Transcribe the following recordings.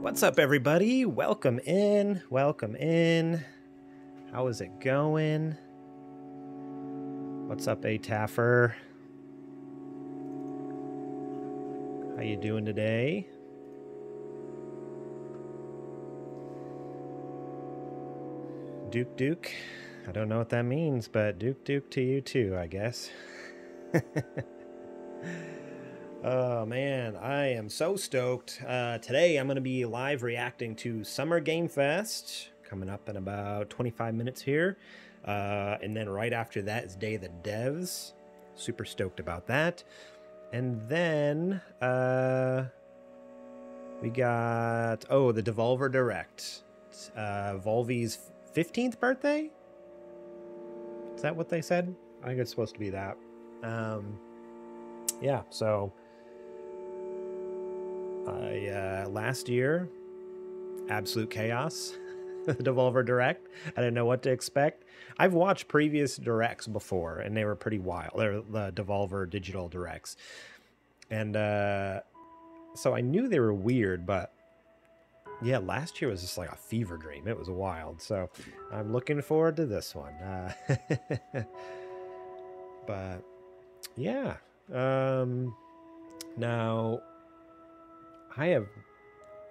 What's up, everybody? Welcome in. Welcome in. How is it going? What's up, A-Taffer? How you doing today? Duke Duke. I don't know what that means, but Duke Duke to you too, I guess. Oh man, I am so stoked. Today I'm going to be live reacting to Summer Game Fest, coming up in about 25 minutes here. And then right after that is Day of the Devs. Super stoked about that. And then we got, the Devolver Direct. Volvy's 15th birthday? Is that what they said? I think it's supposed to be that. Yeah, so last year, absolute chaos. The Devolver Direct. I didn't know what to expect. I've watched previous directs before, and they were pretty wild. They're the Devolver Digital Directs. And so I knew they were weird, but yeah, last year was just like a fever dream. It was wild. So I'm looking forward to this one. But yeah. Now,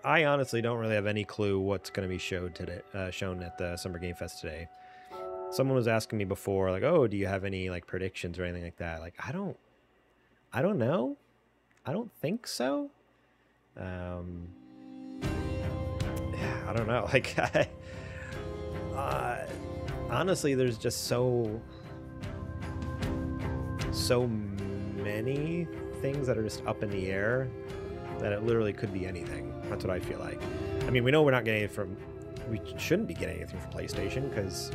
I honestly don't really have any clue what's going to be shown at the Summer Game Fest today. Someone was asking me before, like, "Oh, do you have any like predictions or anything like that?" Like, I don't know. I don't think so. Yeah, I don't know. Like, honestly, there's just so many things that are just up in the air that it literally could be anything. That's what I feel like. I mean, we know we're not getting it from, we shouldn't be getting anything from PlayStation because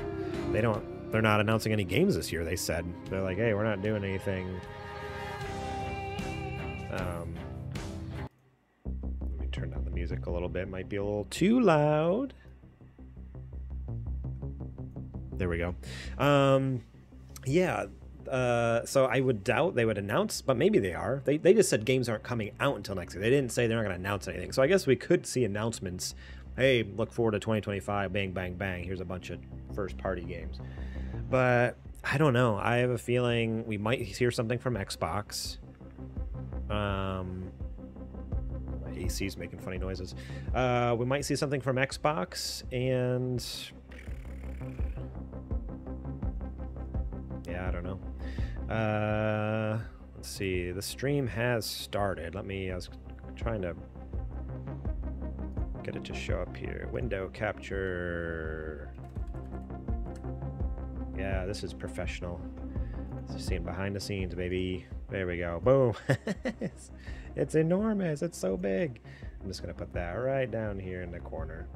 they're not announcing any games this year. They said, they're like, hey, we're not doing anything. Let me turn down the music a little bit. Might be a little too loud. There we go. Yeah. So I would doubt they would announce, but maybe they are. They just said games aren't coming out until next year. They didn't say they're not going to announce anything. So I guess we could see announcements. Hey, look forward to 2025. Bang, bang, bang. Here's a bunch of first-party games. But I don't know. I have a feeling we might hear something from Xbox. My AC's making funny noises. We might see something from Xbox, and yeah, I don't know. Let's see. The stream has started. I was trying to get it to show up here. Window capture. Yeah, this is professional. Seeing behind the scenes, baby. There we go. Boom. It's enormous. It's so big. I'm just going to put that right down here in the corner.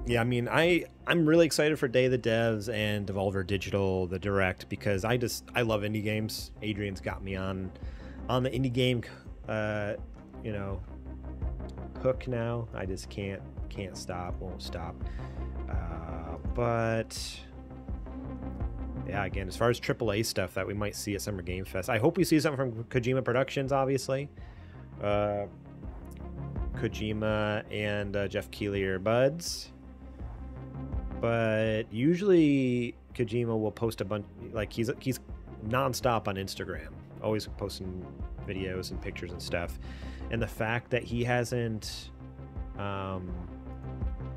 Yeah, I mean, I'm really excited for Day of the Devs and Devolver Digital, the Direct, because I love indie games. Adrian's got me on the indie game, hook now. I just can't stop, won't stop. But yeah, again, as far as AAA stuff that we might see at Summer Game Fest, I hope we see something from Kojima Productions, obviously. Kojima and Jeff Keighley are buds. But usually Kojima will post a bunch, like he's nonstop on Instagram, always posting videos and pictures and stuff. And the fact that he hasn't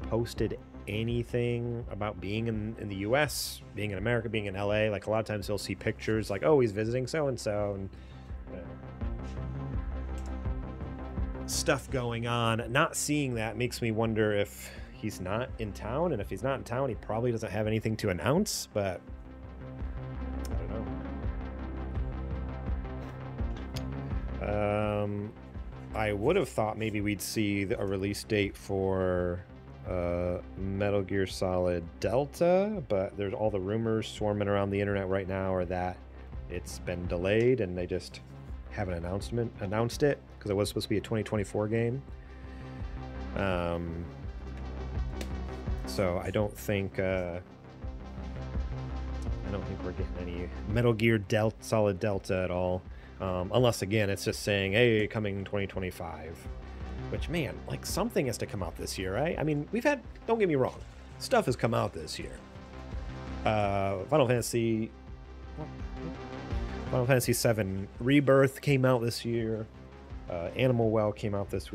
posted anything about being in the US, being in America, being in LA, like a lot of times he'll see pictures like, oh, he's visiting so-and-so, and stuff going on. Not seeing that makes me wonder if he's not in town, and if he's not in town, he probably doesn't have anything to announce, but I don't know. I would have thought maybe we'd see a release date for Metal Gear Solid Delta, but there's all the rumors swarming around the internet right now are that it's been delayed and they just haven't announced it because it was supposed to be a 2024 game. So I don't think we're we're getting any Metal Gear Solid Delta at all. Unless, again, it's just saying, hey, coming 2025. Which, man, like, something has to come out this year, right? I mean, we've had, don't get me wrong, stuff has come out this year. Final Fantasy VII Rebirth came out this year. Animal Well came out this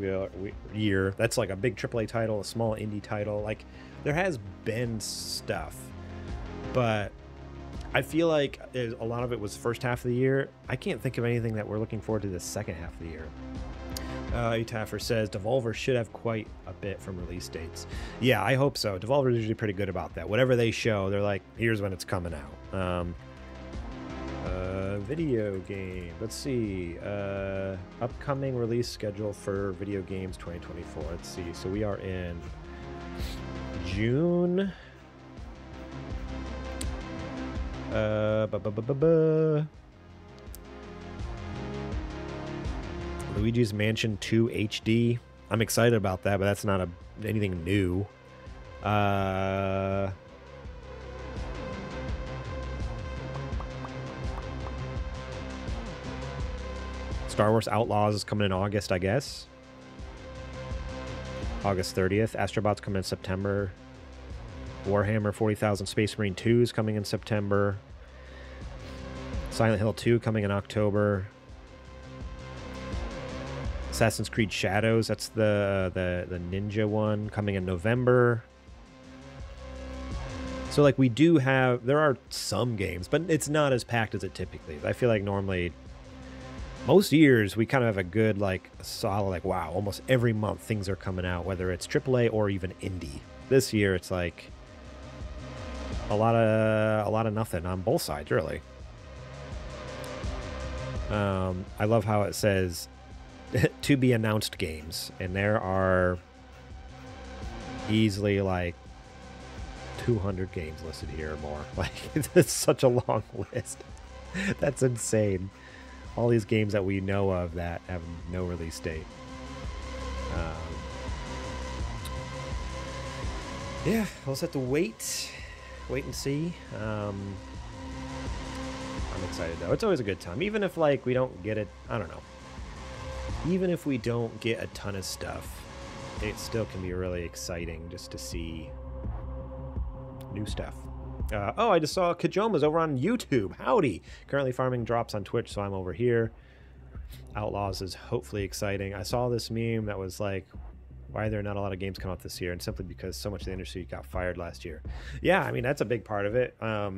year. That's like a big AAA title, a small indie title. Like, there has been stuff, but I feel like a lot of it was first half of the year. I can't think of anything that we're looking forward to the second half of the year. Etaffer says Devolver should have quite a bit from release dates. Yeah, I hope so. Devolver is usually pretty good about that. Whatever they show, they're like, here's when it's coming out. Video game. Let's see. Upcoming release schedule for video games 2024. Let's see. So we are in June. Luigi's Mansion 2 HD. I'm excited about that, but that's not anything new. Star Wars Outlaws is coming in August, I guess. August 30th. Astrobot's coming in September. Warhammer 40,000 Space Marine 2 is coming in September. Silent Hill 2 coming in October. Assassin's Creed Shadows, that's the ninja one, coming in November. So, like, we do have, there are some games, but it's not as packed as it typically is. I feel like normally, most years, we kind of have a good, like, solid, like, wow, almost every month things are coming out, whether it's AAA or even indie. This year, it's like a lot of nothing on both sides, really. I love how it says to be announced games, and there are easily like 200 games listed here or more. Like, it's such a long list. That's insane. All these games that we know of that have no release date. Yeah, we'll just have to wait and see. I'm excited though. It's always a good time, even if like we don't get it. I don't know. Even if we don't get a ton of stuff, it still can be really exciting just to see new stuff. Oh, I just saw Kajoma's over on YouTube. Howdy. Currently farming drops on Twitch, so I'm over here. Outlaws is hopefully exciting. I saw this meme that was like, why are there not a lot of games come out this year? And simply because so much of the industry got fired last year. Yeah, I mean, that's a big part of it. I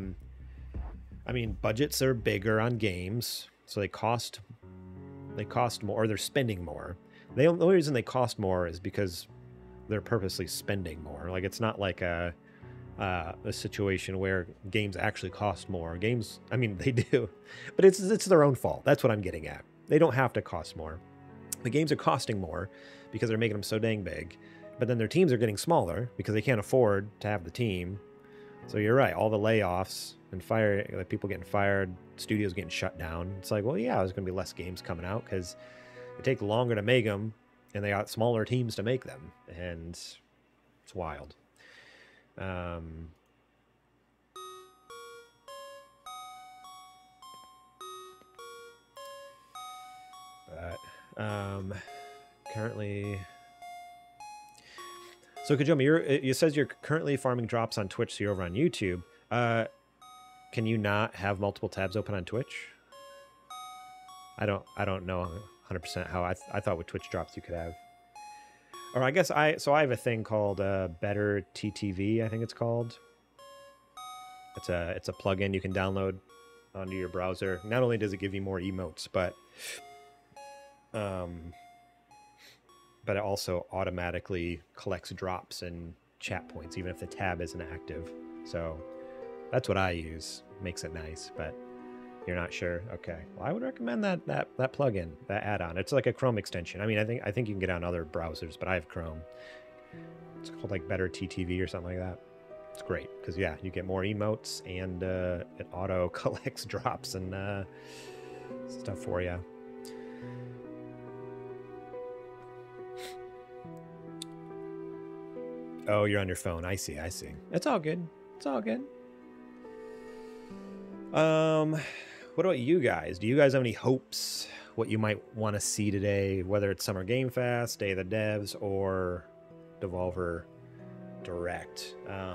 mean, budgets are bigger on games, so they cost more, or they're spending more. The only reason they cost more is because they're purposely spending more. Like, it's not like a situation where games actually cost more. Games, I mean, they do, but it's their own fault. That's what I'm getting at. They don't have to cost more. The games are costing more because they're making them so dang big, but then their teams are getting smaller because they can't afford to have the team. So you're right, all the layoffs and like people getting fired, studios getting shut down. It's like, well, yeah, there's going to be less games coming out because it takes longer to make them, and they got smaller teams to make them, and it's wild. Currently, so Kajoma, it says you're currently farming drops on Twitch, so you're over on YouTube. Can you not have multiple tabs open on Twitch? I don't know 100% how. I thought with Twitch drops you could have. Or I guess I have a thing called Better TTV, I think it's called. It's a plugin you can download onto your browser. Not only does it give you more emotes, but it also automatically collects drops and chat points, even if the tab isn't active. So that's what I use. Makes it nice, but you're not sure. Okay, well, I would recommend that plugin, that add-on. It's like a Chrome extension. I mean, I think you can get it on other browsers, but I have Chrome. It's called like Better TTV or something like that. It's great because yeah, you get more emotes and it auto collects drops and stuff for you. Oh, you're on your phone. I see. It's all good. It's all good. What about you guys? Do you guys have any hopes? What you might want to see today, whether it's Summer Game Fest, Day of the Devs, or Devolver Direct? Yeah,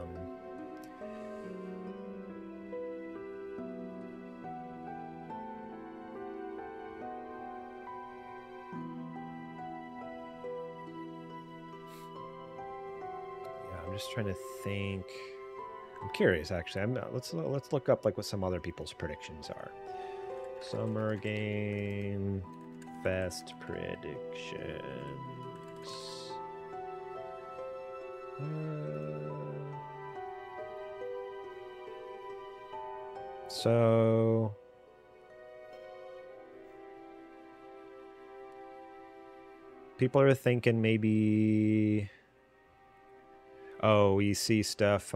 I'm just trying to think. I'm curious, actually. Let's look up like what some other people's predictions are. Summer Game Fest predictions. So people are thinking maybe. Oh, we see stuff.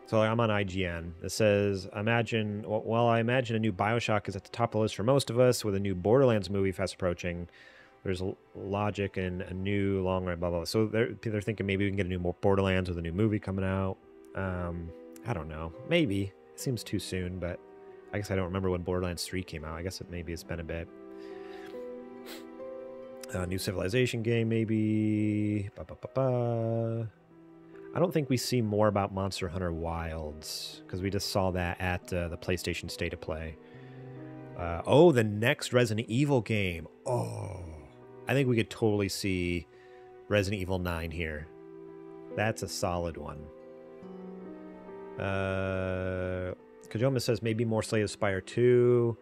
So I'm on IGN. It says, I imagine a new BioShock is at the top of the list for most of us, with a new Borderlands movie fast approaching. There's logic and a new long run, blah, blah, blah. So they're thinking maybe we can get a new Borderlands with a new movie coming out. I don't know. Maybe. It seems too soon, but I guess I don't remember when Borderlands 3 came out. I guess maybe it's been a bit. New Civilization game, maybe. I don't think we see more about Monster Hunter Wilds, because we just saw that at the PlayStation State of Play. Oh, the next Resident Evil game. Oh, I think we could totally see Resident Evil 9 here. That's a solid one. Kajoma says maybe more Slay the Spire 2.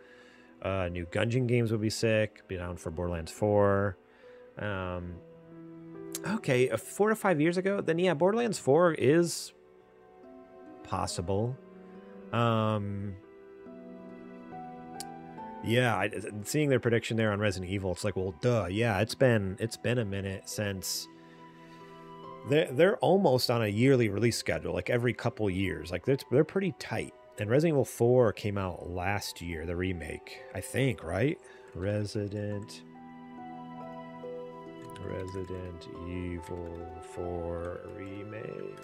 New Gungeon games would be sick. Be down for Borderlands 4. Okay, 4 to 5 years ago, then yeah, Borderlands 4 is possible. Yeah, seeing their prediction there on Resident Evil, it's like, well, duh, yeah, it's been a minute since they're almost on a yearly release schedule, like every couple years. Like they're pretty tight. And Resident Evil 4 came out last year, the remake, I think, right? Resident Evil 4 remake.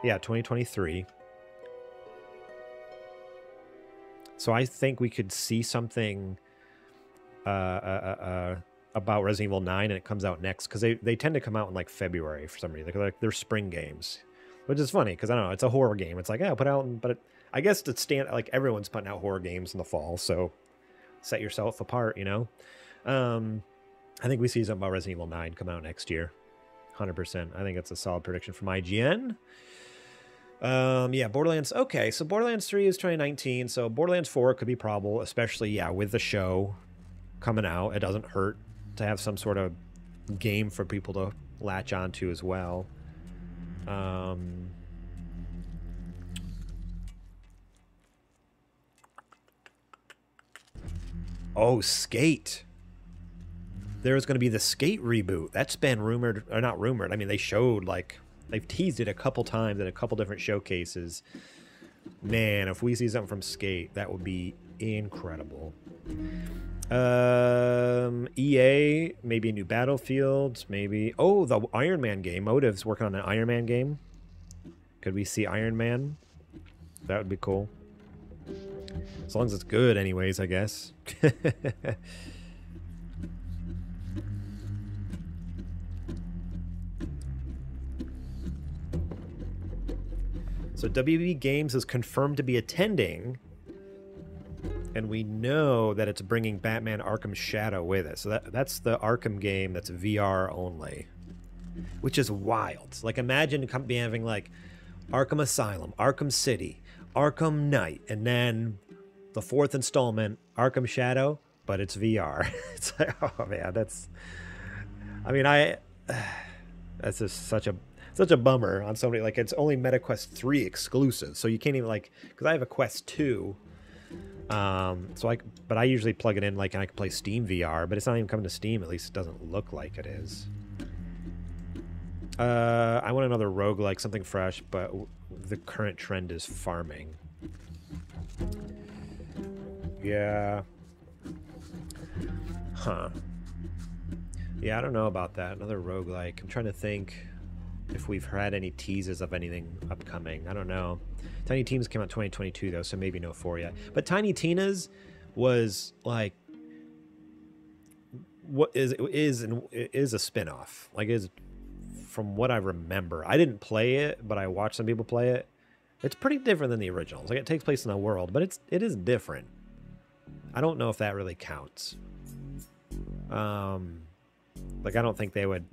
Yeah, 2023. So I think we could see something about Resident Evil 9, and it comes out next, because they tend to come out in like February for some reason. They're spring games, which is funny because I don't know, it's a horror game. It's like, yeah, put out, but I guess to stand like everyone's putting out horror games in the fall, so set yourself apart, you know. I think we see something about Resident Evil 9 come out next year, 100%. I think it's a solid prediction from IGN. Yeah, Borderlands. Okay, so Borderlands 3 is 2019, so Borderlands 4 could be probable, especially, yeah, with the show coming out. It doesn't hurt to have some sort of game for people to latch onto as well. Oh, Skate. There's going to be the Skate reboot. That's been rumored, or not rumored. I mean, they showed, like, they've teased it a couple times at a couple different showcases. Man, if we see something from Skate, that would be incredible. EA, maybe a new Battlefield, maybe. Oh, the Iron Man game. Motive's working on an Iron Man game. Could we see Iron Man? That would be cool. As long as it's good, anyways, I guess. So WB Games is confirmed to be attending, and we know that it's bringing Batman Arkham Shadow with it. So that's the Arkham game that's VR only, which is wild. Like, imagine having like Arkham Asylum, Arkham City, Arkham Knight, and then the fourth installment, Arkham Shadow, but it's VR. It's like, oh man, that's just such a bummer on somebody. Like, it's only MetaQuest 3 exclusive, so you can't even, like, because I have a Quest 2, but I usually plug it in, like, and I can play Steam VR, but it's not even coming to Steam. At least it doesn't look like it is. I want another roguelike, something fresh, but the current trend is farming. Yeah. Huh. Yeah, I don't know about that. Another roguelike. I'm trying to think if we've had any teases of anything upcoming. I don't know. Tiny Tina's came out 2022 though, so maybe no 4 yet. But Tiny Tina's was like what is a spin-off. Like is from what I remember. I didn't play it, but I watched some people play it. It's pretty different than the originals. Like it takes place in the world, but it is different. I don't know if that really counts. Like I don't think they would,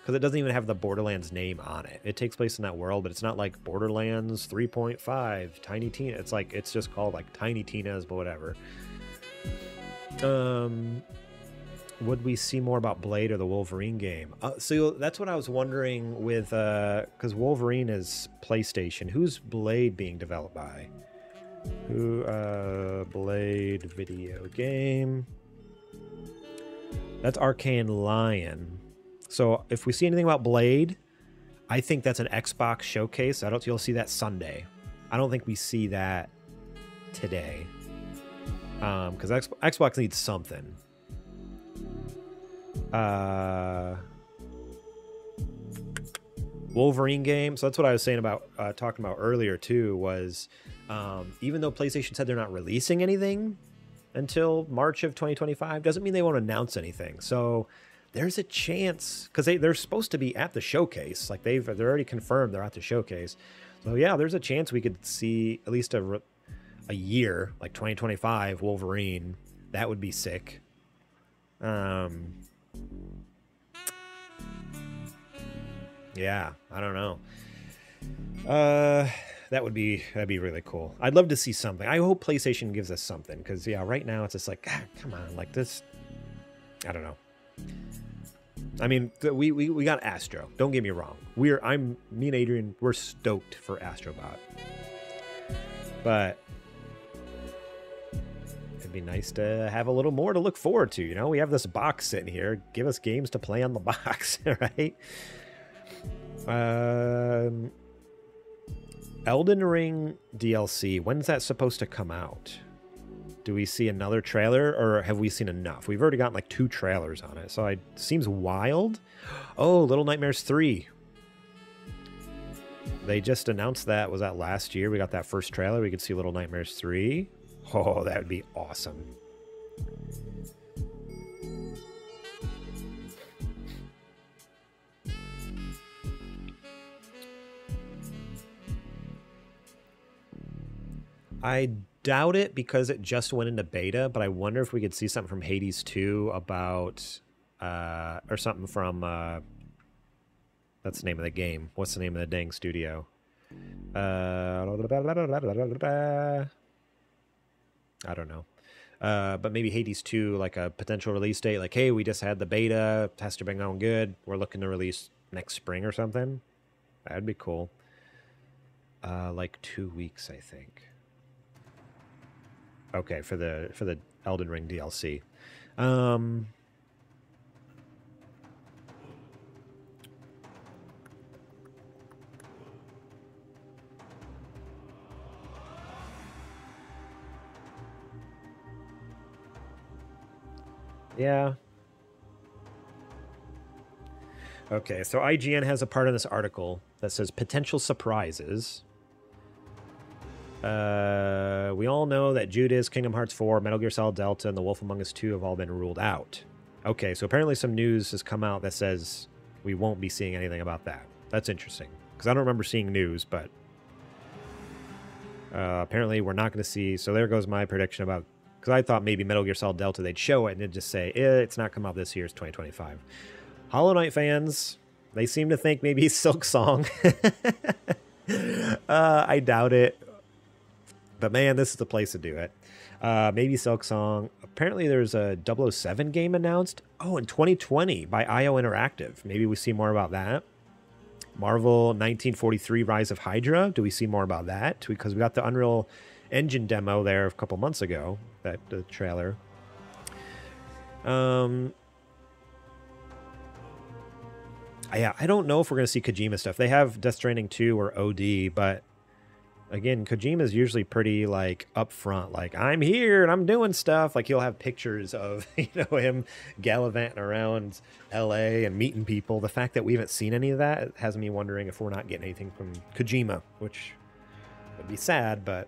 because it doesn't even have the Borderlands name on it. It takes place in that world, but it's not like Borderlands 3.5 Tiny Tina. It's like it's just called like Tiny Tina's, but whatever. Would we see more about Blade or the Wolverine game? So that's what I was wondering with, because Wolverine is PlayStation. Who's Blade being developed by? Blade video game. That's Arcane Lion. So if we see anything about Blade, I think that's an Xbox showcase. You'll see that Sunday. I don't think we see that today. Because Xbox needs something. Wolverine game. So that's what I was saying about talking about earlier too, was even though PlayStation said they're not releasing anything until March of 2025, doesn't mean they won't announce anything. So there's a chance, because they're supposed to be at the showcase. Like they're already confirmed they're at the showcase. So yeah, there's a chance we could see at least a year, like 2025 Wolverine. That would be sick. Yeah, I don't know. That'd be really cool. I'd love to see something. I hope PlayStation gives us something, because yeah, right now it's just like, come on, like this. I don't know. I mean, we got Astro. Don't get me wrong. Me and Adrian, we're stoked for Astrobot. But it'd be nice to have a little more to look forward to. You know, we have this box sitting here. Give us games to play on the box, right? Elden Ring DLC. When's that supposed to come out? Do we see another trailer, or have we seen enough? We've already gotten like 2 trailers on it, so it seems wild. Oh, Little Nightmares 3. They just announced that. Was that last year? We got that first trailer. We could see Little Nightmares 3. Oh, that would be awesome. I doubt it because it just went into beta, but I wonder if we could see something from Hades 2 about, or something from, that's the name of the game. What's the name of the dang studio? I don't know. But maybe Hades 2, like a potential release date, like, hey, we just had the beta, test been going good, we're looking to release next spring or something. That'd be cool. Like 2 weeks, I think. Okay, for the Elden Ring DLC. Yeah. Okay, so IGN has a part in this article that says potential surprises. We all know that Judas, Kingdom Hearts 4, Metal Gear Solid Delta, and The Wolf Among Us 2 have all been ruled out. Okay, so apparently some news has come out that says we won't be seeing anything about that. That's interesting, because I don't remember seeing news, but apparently we're not going to see. So there goes my prediction about, because I thought maybe Metal Gear Solid Delta, they'd show it and they'd just say, it's not coming out this year, it's 2025. Hollow Knight fans, they seem to think maybe Silk Song. I doubt it. But man, this is the place to do it. Maybe Silk Song. Apparently there's a 007 game announced. Oh, in 2020 by IO Interactive. Maybe we see more about that. Marvel 1943 Rise of Hydra. Do we see more about that? Because we got the Unreal Engine demo there a couple months ago. The trailer. Yeah, I don't know if we're going to see Kojima stuff. They have Death Stranding 2 or OD, but Again, Kojima's usually pretty like upfront, like I'm here and I'm doing stuff. Like he'll have pictures of him gallivanting around L.A. and meeting people. The fact that we haven't seen any of that has me wondering if we're not getting anything from Kojima, which would be sad. But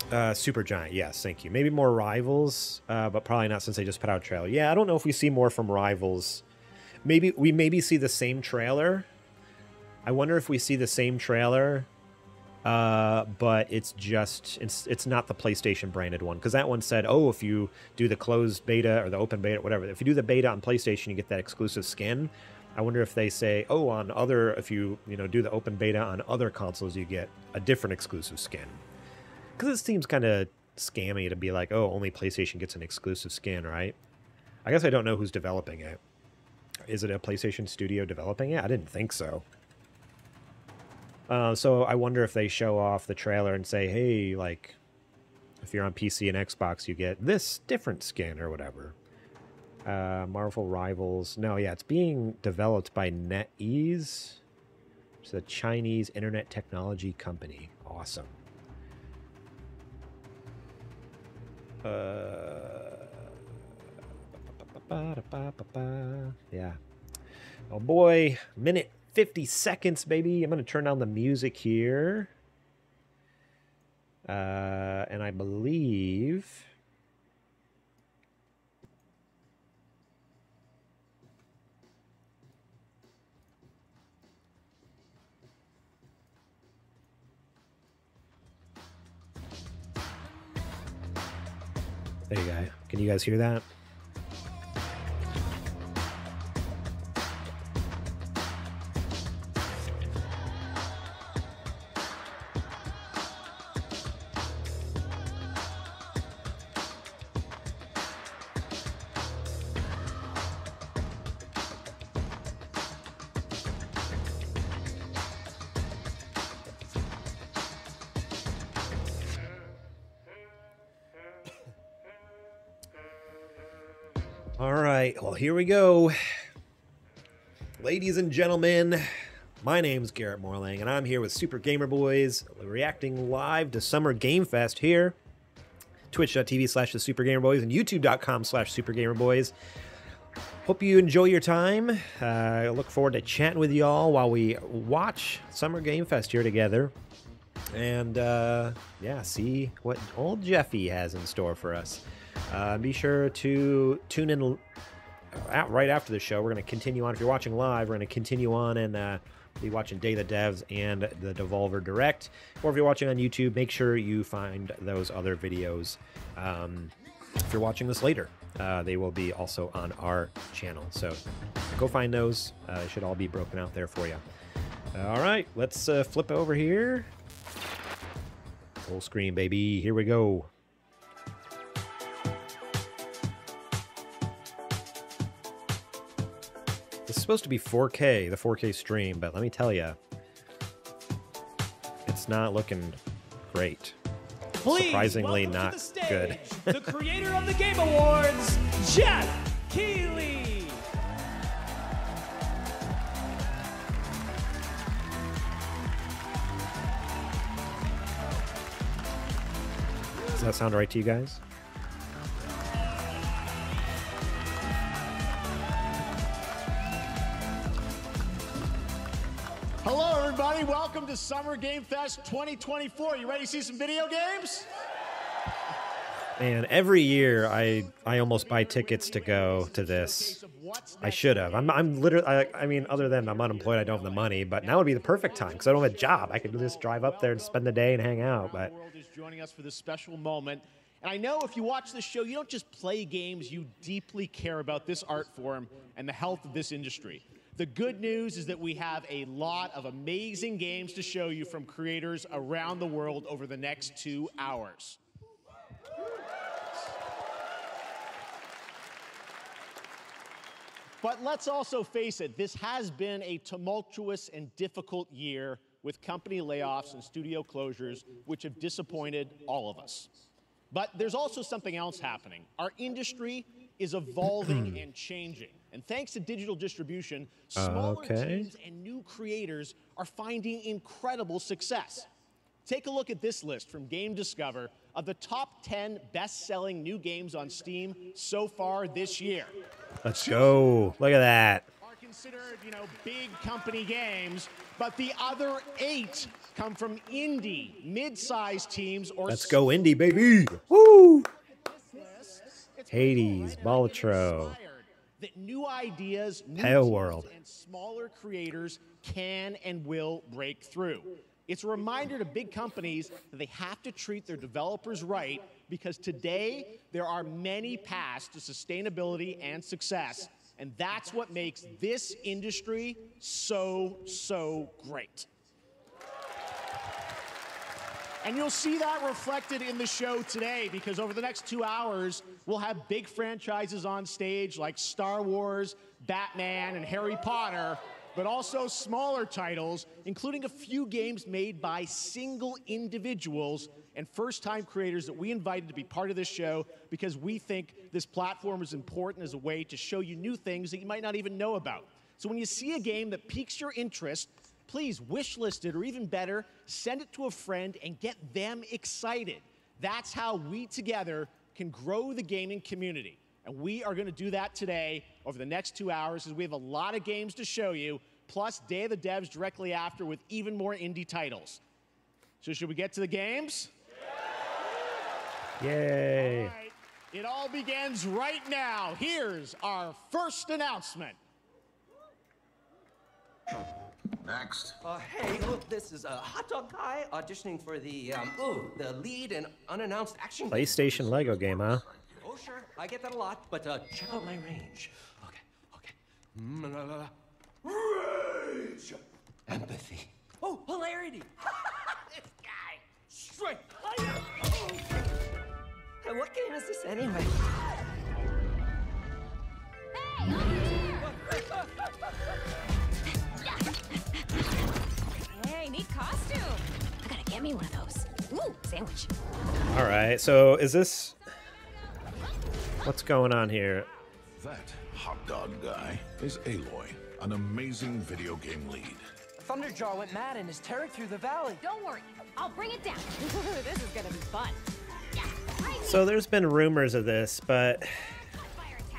Supergiant, yes, thank you. Maybe more Rivals, but probably not since they just put out a trailer. Yeah, I don't know if we see more from Rivals. Maybe we see the same trailer. I wonder if we see the same trailer, but it's not the PlayStation branded one, because that one said, oh, if you do the closed beta or the open beta, whatever, if you do the beta on PlayStation, you get that exclusive skin. I wonder if they say, oh, if you do the open beta on other consoles, you get a different exclusive skin. Because it seems kind of scammy to be like, oh, only PlayStation gets an exclusive skin, right? I guess I don't know who's developing it. Is it a PlayStation studio developing it? I didn't think so. So I wonder if they show off the trailer and say, hey, like, if you're on PC and Xbox, you get this different skin or whatever. Marvel Rivals. No, yeah, it's being developed by NetEase. It's a Chinese internet technology company. Awesome. Yeah. Oh boy, minute 50 seconds, baby. I'm going to turn down the music here. And I believe... There you go. Can you guys hear that? All right, well, here we go. Ladies and gentlemen, my name's Garrett Morlang, and I'm here with Super Gamer Boys, reacting live to Summer Game Fest here. Twitch.tv/TheSuperGamerBoys and YouTube.com/SuperGamerBoys. Hope you enjoy your time. I look forward to chatting with y'all while we watch Summer Game Fest here together. And, yeah, see what old Jeffy has in store for us. Be sure to tune in right after the show. We're going to continue on. If you're watching live, we're going to continue on and be watching Day of the Devs and the Devolver Direct. Or if you're watching on YouTube, make sure you find those other videos. If you're watching this later, they will be also on our channel. So go find those. They should all be broken out there for you. All right, let's flip over here. Full screen, baby. Here we go. This is supposed to be 4K, the 4K stream, but let me tell you, it's not looking great. Please, surprisingly not good. The creator of the Game Awards, Jeff Keighley. Does that sound right to you guys? Hello, everybody. Welcome to Summer Game Fest 2024. You ready to see some video games? Man, every year I almost buy tickets to go to this. I should have. I'm literally, I mean, other than I'm unemployed, I don't have the money, but now would be the perfect time because I don't have a job. I could just drive up there and spend the day and hang out. But the world is joining us for this special moment. And I know if you watch this show, you don't just play games, you deeply care about this art form and the health of this industry. The good news is that we have a lot of amazing games to show you from creators around the world over the next 2 hours. But let's also face it, this has been a tumultuous and difficult year with company layoffs and studio closures, which have disappointed all of us. But there's also something else happening. Our industry is evolving and changing. And thanks to digital distribution, smaller teams and new creators are finding incredible success. Take a look at this list from Game Discover of the top 10 best-selling new games on Steam so far this year. Let's go. Look at that. Are considered, you know, big company games, but the other 8 come from indie, mid-sized teams or... Let's go indie, baby. Woo! Hades, Balatro, that new ideas, new Pale World, and smaller creators can and will break through. It's a reminder to big companies that they have to treat their developers right, because today there are many paths to sustainability and success, and that's what makes this industry so great. And you'll see that reflected in the show today, because over the next 2 hours, we'll have big franchises on stage like Star Wars, Batman, and Harry Potter, but also smaller titles, including a few games made by single individuals and first-time creators that we invited to be part of this show because we think this platform is important as a way to show you new things that you might not even know about. So when you see a game that piques your interest, please wish list it, or even better, send it to a friend and get them excited. That's how we together can grow the gaming community. And we are going to do that today over the next 2 hours, as we have a lot of games to show you, plus Day of the Devs directly after with even more indie titles. So should we get to the games? Yay. All right. It all begins right now. Here's our first announcement. Next. Hey, look, this is a hot dog guy auditioning for the lead and unannounced action game. PlayStation Lego game, huh? Oh, sure, I get that a lot, but check out my range. Okay. Rage! Empathy. Oh, hilarity! This guy! Straight! Hey, what game is this anyway? Hey, neat costume. I gotta get me one of those. Ooh, sandwich. All right, so is this... What's going on here? That hot dog guy is Aloy, an amazing video game lead. Thunderjaw went mad and is tearing through the valley. Don't worry, I'll bring it down. This is gonna be fun. So there's been rumors of this, but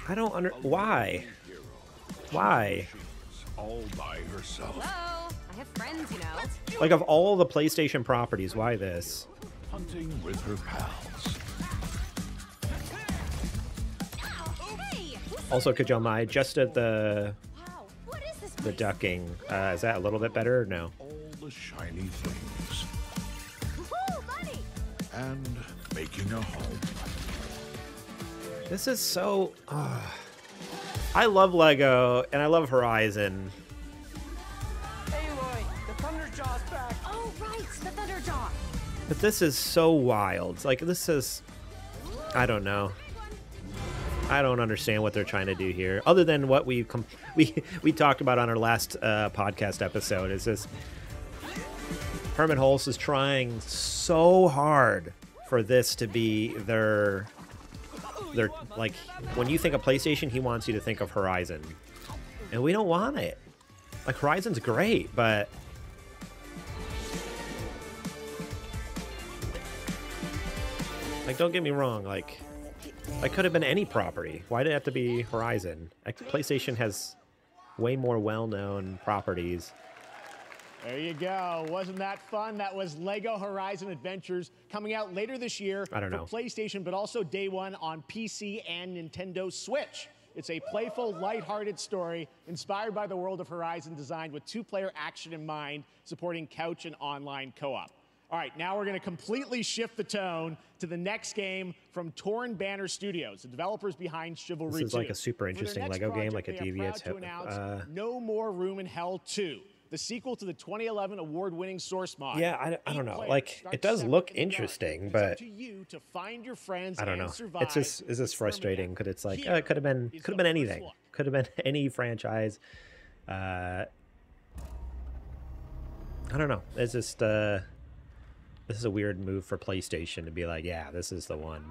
I don't why? Why? All by herself. Hello, I have friends, you know. Like, of all the PlayStation properties, why this? Hunting with her pals. Hey, Also, Kajoma, I adjusted wow, what is this the place? ducking. Is that a little bit better or no? All the shiny things. Woohoo, buddy! And making a home. This is so... I love Lego, and I love Horizon. Aloy, the Thunderjaw's back. Oh, right, the Thunderjaw. But this is so wild. Like, this is... I don't know. I don't understand what they're trying to do here, other than what we talked about on our last podcast episode. Is this Herman Hulse is trying so hard for this to be their like, when you think of PlayStation, he wants you to think of Horizon, and we don't want it. Like, Horizon's great, but like, don't get me wrong, like, that could have been any property. Why did it have to be Horizon? Like, PlayStation has way more well-known properties. There you go. Wasn't that fun? That was Lego Horizon Adventures, coming out later this year I don't for know. PlayStation, but also day one on PC and Nintendo Switch. It's a playful, lighthearted story inspired by the world of Horizon, designed with two-player action in mind, supporting couch and online co-op. All right, now we're going to completely shift the tone to the next game from Torn Banner Studios, the developers behind Chivalry 2. This is like a super For their interesting next Lego game, project, like a they are Deviant's. proud to announce No More Room in Hell 2, the sequel to the 2011 award-winning Source mod. Yeah, I don't know. 8 players Like, start it does separate look in the dark. interesting, It's but up to you to find your friends I don't and know. survive It's just, is this the frustrating? terminal. Because it's like, Here it could have been is the anything. first look. Could have been any franchise. I don't know. It's just this is a weird move for PlayStation to be like, yeah, this is the one.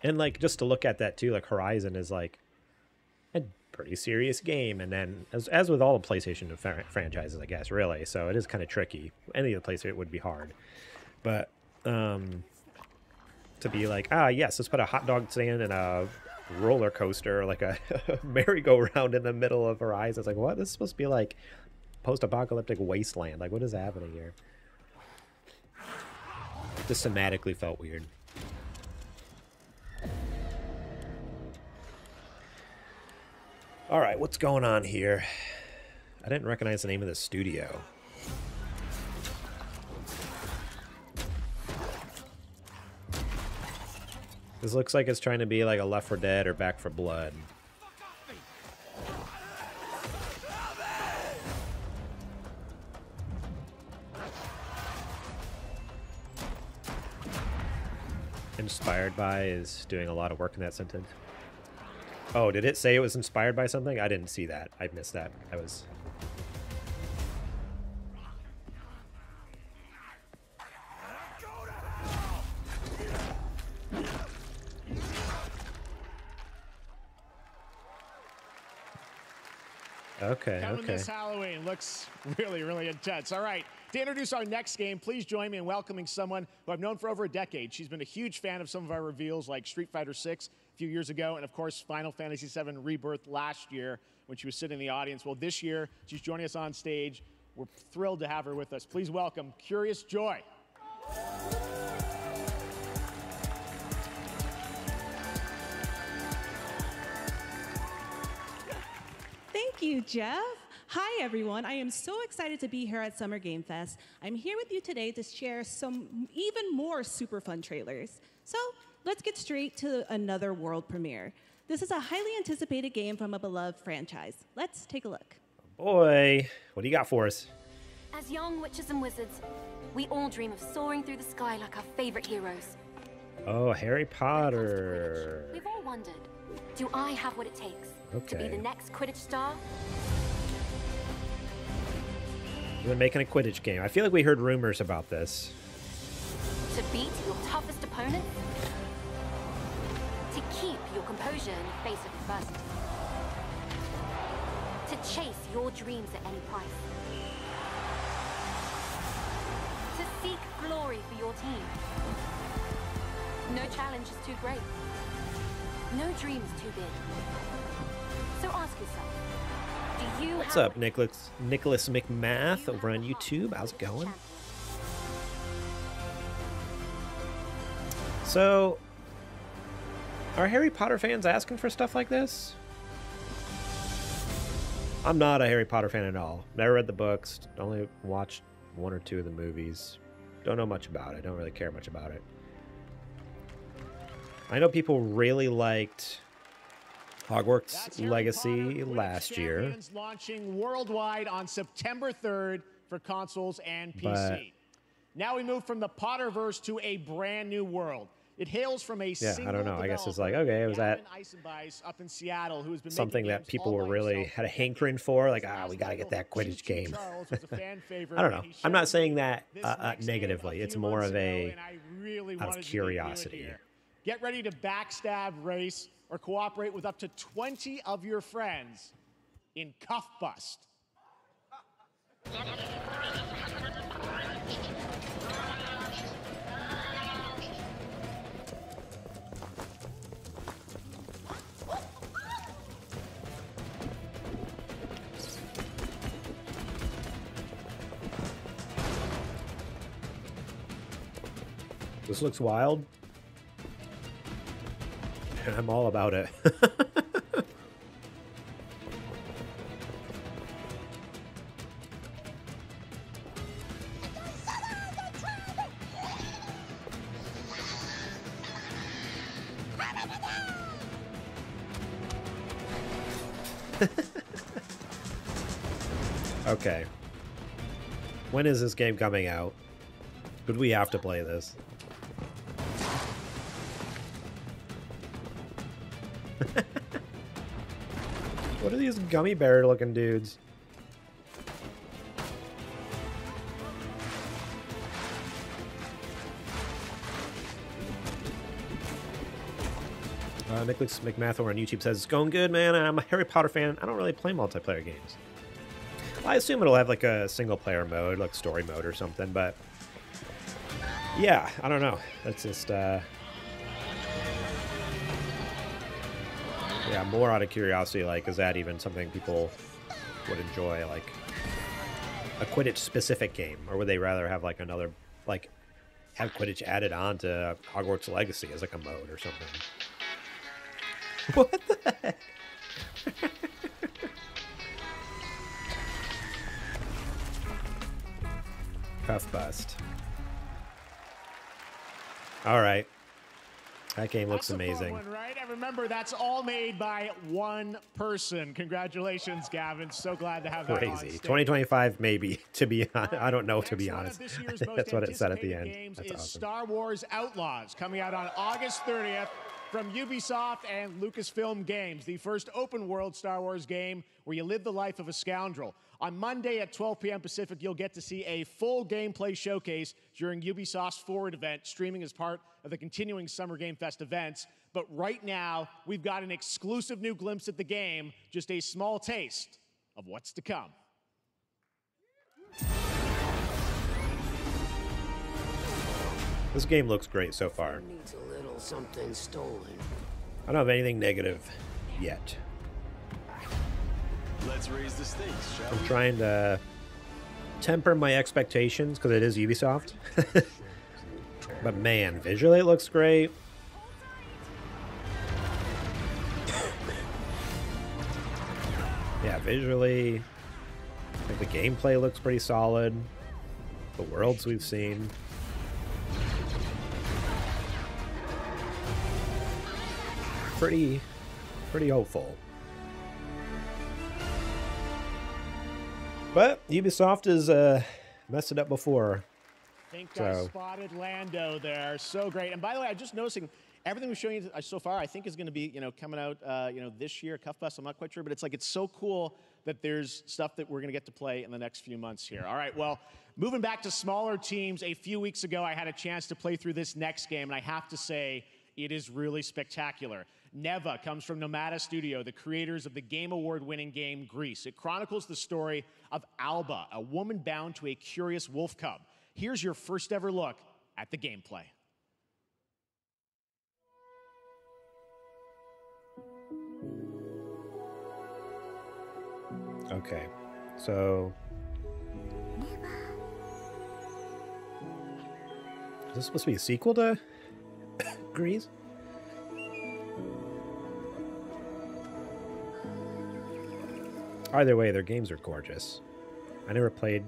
And like just to look at that too, like Horizon is like a pretty serious game, and then as with all the PlayStation franchises, I guess, really. So it is kind of tricky. Any of the PlayStation would be hard, but to be like, yes, let's put a hot dog stand and a roller coaster, like a merry-go-round in the middle of Horizon. It's like, what? This is supposed to be like post-apocalyptic wasteland. Like, what is happening here? Just thematically felt weird. All right, what's going on here? I didn't recognize the name of the studio. This looks like it's trying to be like a Left 4 Dead or Back 4 Blood. Inspired by is doing a lot of work in that sentence. Oh, did it say it was inspired by something? I didn't see that. I missed that. I was... Okay, Coming this Halloween. Looks really, really intense. All right, to introduce our next game, please join me in welcoming someone who I've known for over a decade. She's been a huge fan of some of our reveals like Street Fighter 6 a few years ago, and of course, Final Fantasy 7 Rebirth last year when she was sitting in the audience. Well, this year, she's joining us on stage. We're thrilled to have her with us. Please welcome Curious Joy. Thank you, Jeff. Hi, everyone. I am so excited to be here at Summer Game Fest. I'm here with you today to share some even more super fun trailers. So let's get straight to another world premiere. This is a highly anticipated game from a beloved franchise. Let's take a look. Boy, what do you got for us? As young witches and wizards, we all dream of soaring through the sky like our favorite heroes. Oh, Harry Potter. We've all wondered, do I have what it takes to be the next Quidditch star? They're making a Quidditch game. I feel like we heard rumors about this. To beat your toughest opponent? To keep your composure in the face of adversity? To chase your dreams at any price? To seek glory for your team? No challenge is too great. No dream is too big. So ask yourself, do you What's up, Nicholas McMath over on YouTube? How's it going? So, are Harry Potter fans asking for stuff like this? I'm not a Harry Potter fan at all. Never read the books. Only watched 1 or 2 of the movies. Don't know much about it. Don't really care much about it. I know people really liked Hogwarts Legacy last year. Launching worldwide on September 3rd for consoles and PC. Now we move from the Potterverse to a brand new world. It hails from a I don't know. I guess it's like, okay, was that up in Seattle, who's been something that people were really had a hankering for? Like, we got to get that Quidditch game. I don't know. I'm not saying that negatively. It's more of a out of curiosity. Get ready to backstab, race, or cooperate with up to 20 of your friends in Cuff Bust. This looks wild. I'm all about it. Okay. When is this game coming out? Would we have to play this? What are these gummy bear looking dudes? Nicholas McMathor on YouTube says, it's going good, man. I'm a Harry Potter fan. I don't really play multiplayer games. Well, I assume it'll have like a single player mode, like story mode or something, but yeah, I don't know. That's just, yeah, more out of curiosity, like, is that even something people would enjoy, like a Quidditch specific game, or would they rather have like another, like, have Quidditch added on to Hogwarts Legacy as like a mode or something? What the heck? Cuff bust. All right. That game looks amazing. One, right? And remember, that's all made by one person. Congratulations, Gavin. So glad to have that on Crazy. stage. 2025, maybe. To be honest, I don't know. To be honest, that's what it said at the end. Games That's is awesome. Star Wars Outlaws, coming out on August 30th from Ubisoft and Lucasfilm Games, the first open-world Star Wars game where you live the life of a scoundrel. On Monday at 12 p.m. Pacific, you'll get to see a full gameplay showcase during Ubisoft's Forward event, streaming as part of the continuing Summer Game Fest events. But right now, we've got an exclusive new glimpse at the game, just a small taste of what's to come. This game looks great so far. Needs a little something stolen. I don't have anything negative yet. Let's raise the stakes, shall I'm we? trying to temper my expectations because it is Ubisoft. But man, visually it looks great. Yeah, visually, I think the gameplay looks pretty solid. The worlds we've seen. Pretty hopeful. But Ubisoft has messed it up before. I think I spotted Lando there. So great. And by the way, I'm just noticing everything we've shown you so far, I think is going to be, coming out, this year, Cuff Bus. I'm not quite sure, but it's so cool that there's stuff that we're going to get to play in the next few months here. All right, well, moving back to smaller teams, a few weeks ago, I had a chance to play through this next game, and I have to say, it is really spectacular. Neva comes from Nomada Studio, the creators of the Game Award-winning game Grease. It chronicles the story of Alba, a woman bound to a curious wolf cub. Here's your first ever look at the gameplay. Okay, so is this supposed to be a sequel to Grease? Either way, their games are gorgeous. I never played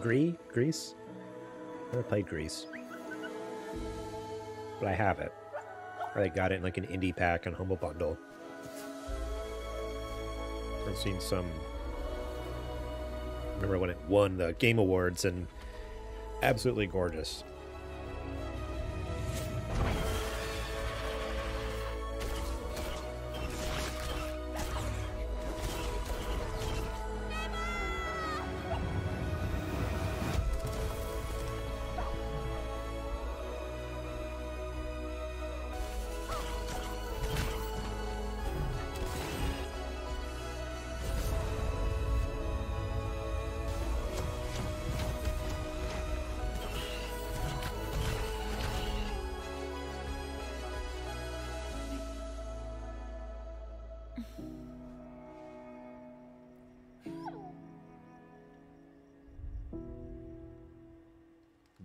Grease? Never played Grease. But I have it. Or I got it in like an indie pack on Humble Bundle. I've seen some. Remember when it won the Game Awards, and absolutely gorgeous.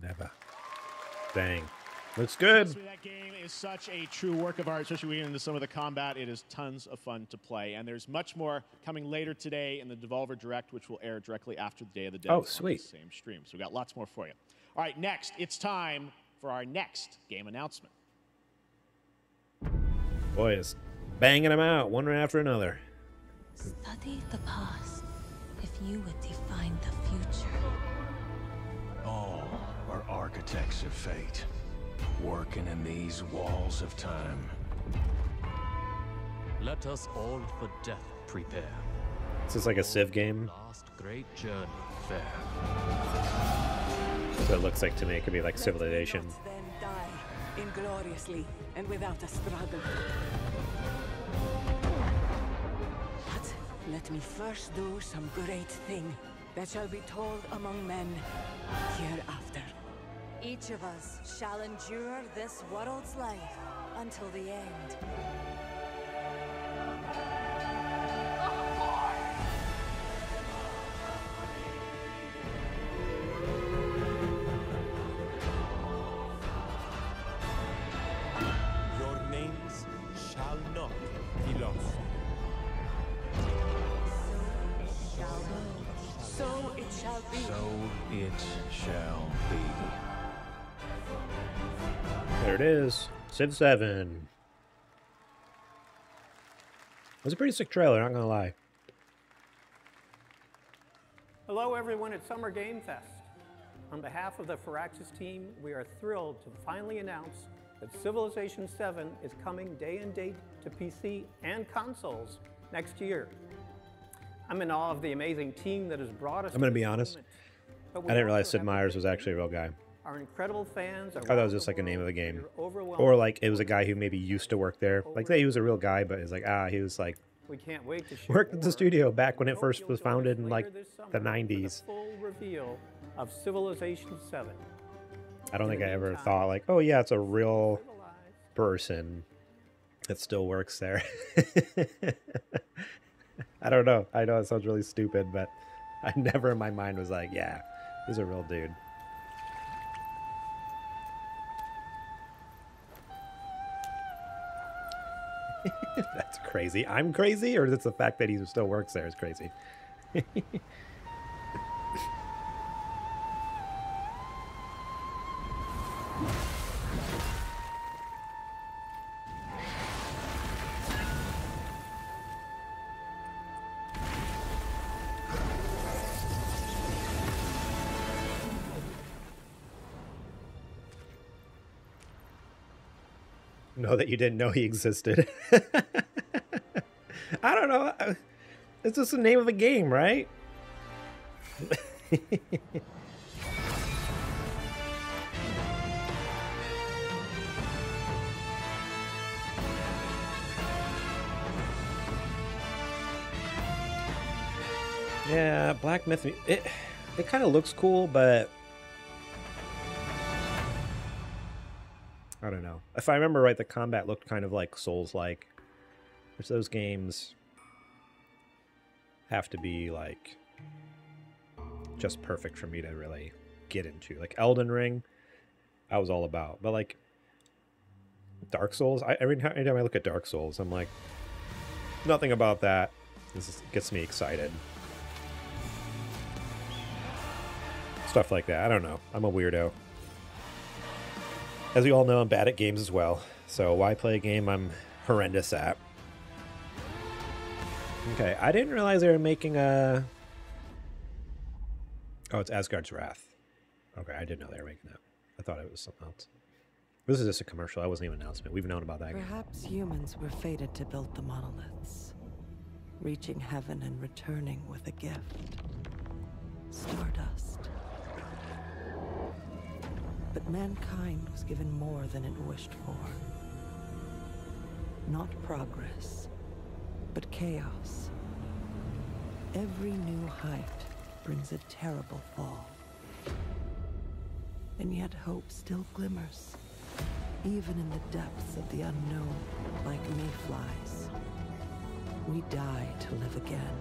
Never. Dang. Looks good. That game is such a true work of art, especially when we get into some of the combat. It is tons of fun to play. And there's much more coming later today in the Devolver Direct, which will air directly after the Day of the Dead. Oh, sweet. On the same stream. So we've got lots more for you. All right, next, it's time for our next game announcement. Boy, it's banging them out one right after another. Study the past if you would define the future. All are architects of fate, working in these walls of time. Let us all for death prepare. This is like a Civ game. Last great journey fair. That's what it looks like to me. It could be like Civilization. Then die. ingloriously and without a struggle. But let me first do some great thing that shall be told among men hereafter. Each of us shall endure this world's life until the end. Your names shall not be lost. So it shall be. So it shall be. There it is. Civ 7. It was a pretty sick trailer, not gonna lie. Hello everyone at Summer Game Fest. On behalf of the Firaxis team, we are thrilled to finally announce that Civilization 7 is coming day and date to PC and consoles next year. I'm in awe of the amazing team that has brought us. I'm gonna be honest. I didn't realize Sid Meier's was actually a real guy. Our incredible fans. I thought that was just like a name of the game, or like it was a guy who maybe used to work there. Like say he was a real guy, but it's like he was like We can't wait to share worked at the more. studio back when it first Hope was you'll join founded us in later like this summer the for 90s. Full reveal of Civilization 7. I don't think I ever thought like, oh yeah, it's a real person that still works there. I don't know. I know it sounds really stupid, but I never in my mind was like, yeah, he's a real dude. That's crazy. I'm crazy, or is it the fact that he still works there is crazy? Know that you didn't know he existed. I don't know. It's just the name of a game, right? Yeah, Black Myth. It kind of looks cool, but I don't know. If I remember right, the combat looked kind of like Souls-like, which those games have to be like just perfect for me to really get into. Like Elden Ring, I was all about, but like Dark Souls, every time I look at Dark Souls, I'm like, nothing about that. This gets me excited. Stuff like that. I don't know. I'm a weirdo. As you all know, I'm bad at games as well. So why play a game I'm horrendous at? Okay, I didn't realize they were making a... Oh, it's Asgard's Wrath. Okay, I didn't know they were making that. I thought it was something else. This is just a commercial. That wasn't even an announcement. We've known about that game. Perhaps humans were fated to build the monoliths, reaching heaven and returning with a gift. Stardust. But mankind was given more than it wished for. Not progress, but chaos. Every new height brings a terrible fall. And yet hope still glimmers, even in the depths of the unknown, like mayflies. We die to live again.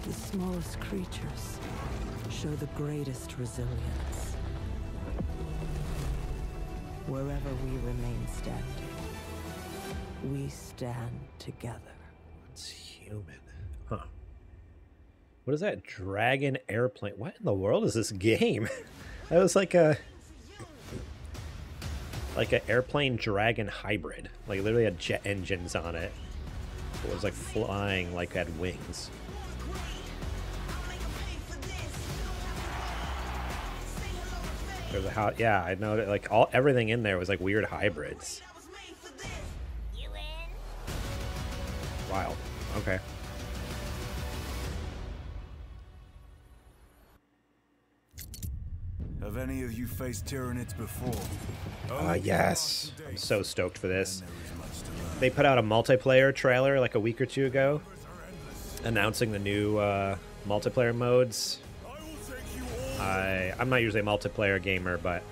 The smallest creatures show the greatest resilience. Wherever we remain standing, we stand together. It's human. Huh. What is that? Dragon airplane? What in the world is this game? That was like an airplane dragon hybrid. Like literally had jet engines on it. It was like flying, like had wings. There's a how, yeah, I know that like everything in there was like weird hybrids. Wild. Okay. Have any of you faced Tyranids before? Yes. I'm so stoked for this. They put out a multiplayer trailer like a week or two ago, announcing the new multiplayer modes. I'm not usually a multiplayer gamer, but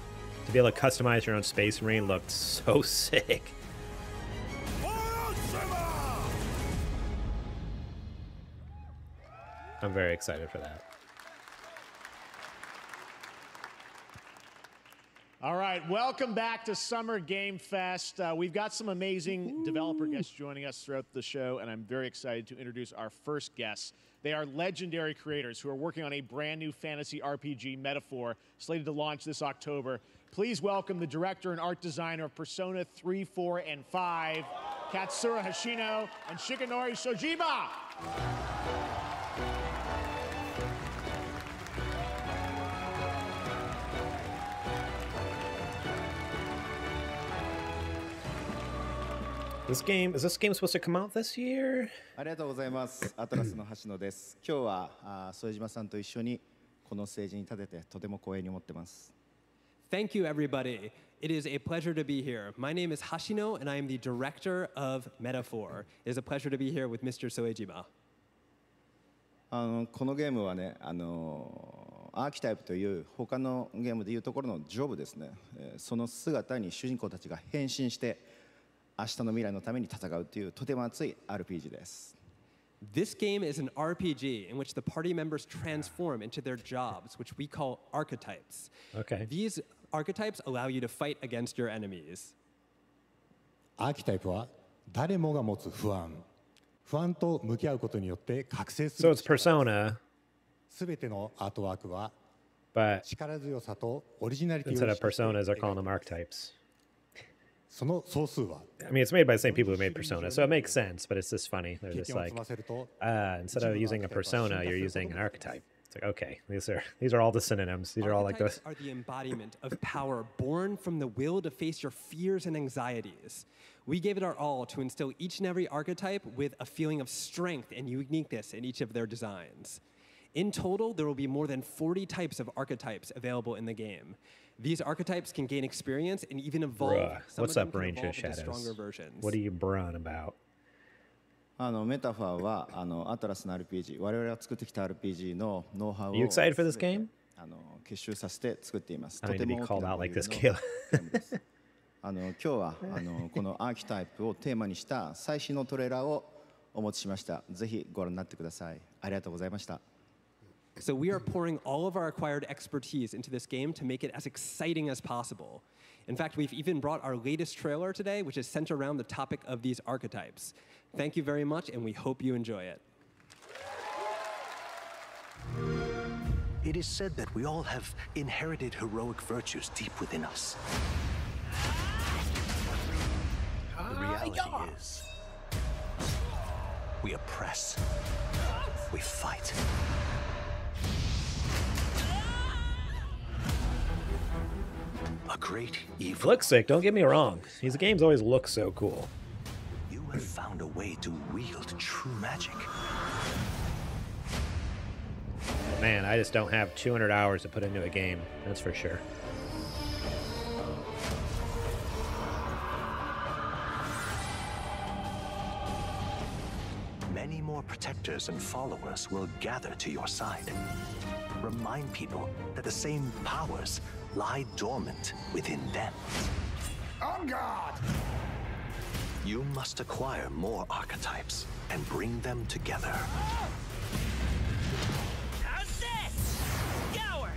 to be able to customize your own Space Marine looked so sick. I'm very excited for that. All right, welcome back to Summer Game Fest. We've got some amazing developer guests joining us throughout the show, and I'm very excited to introduce our first guests. They are legendary creators who are working on a brand new fantasy RPG, Metaphor, slated to launch this October. Please welcome the director and art designer of Persona 3, 4, and 5, Katsura Hashino and Shigenori Shojima. Is this game supposed to come out this year? ありがとうございます。アトラスの橋野です。今日は副島さんと一緒にこのステージに立ててとても光栄に思ってます。Thank you, everybody. It is a pleasure to be here. My name is Hashino, and I am the director of Metaphor. It is a pleasure to be here with Mr. Soejima. このゲームはね、アーキタイプという他のゲームでいうところのジョブですね。その姿に主人公たちが変身して明日の未来のために戦うというとても熱い RPG です。This game is an RPG in which the party members transform into their jobs, which we call archetypes. Okay. These archetypes allow you to fight against your enemies. アーキタイプは誰もが持つ不安と向き合うことによって覚醒する。So it's Persona. すべてのアートワークは But 力強さとオリジナリティを instead of personas, they're calling them archetypes. その総数は I mean, it's made by the same people who made Persona, so it makes sense, but it's just funny. They're just like, instead of using a persona, you're using an archetype. It's like, okay, these are all the synonyms. These are all like those. Archetypes are the embodiment of power born from the will to face your fears and anxieties. We gave it our all to instill each and every archetype with a feeling of strength and uniqueness in each of their designs. In total, there will be more than 40 types of archetypes available in the game. These archetypes can gain experience and even evolve. What's up, Range of Shadows? What are you brun about? メタファーはアトラスの RPG、我々が作ってきた RPG のノウハウを Are you excited for this game? 結集させて作っています。 I と need て to be も called 大きな out ボリ like ュ this, ームの Kayla. ゲームです今日はこのアーキタイプをテーマにした最新のトレーラーをお持ちしました。ぜひご覧になってください。ありがとうございました。So we are pouring all of our acquired expertise into this game to make it as exciting as possible. In fact, we've even brought our latest trailer today, which is centered around the topic of these archetypes. Thank you very much, and we hope you enjoy it. It is said that we all have inherited heroic virtues deep within us. The reality is, we oppress, we fight. A great evil. Looks sick, don't get me wrong. These games always look so cool. You have found a way to wield true magic. Man, I just don't have 200 hours to put into a game, that's for sure. Many more protectors and followers will gather to your side. Remind people that the same powers lie dormant within them. On guard! You must acquire more archetypes and bring them together. How's this? Scour!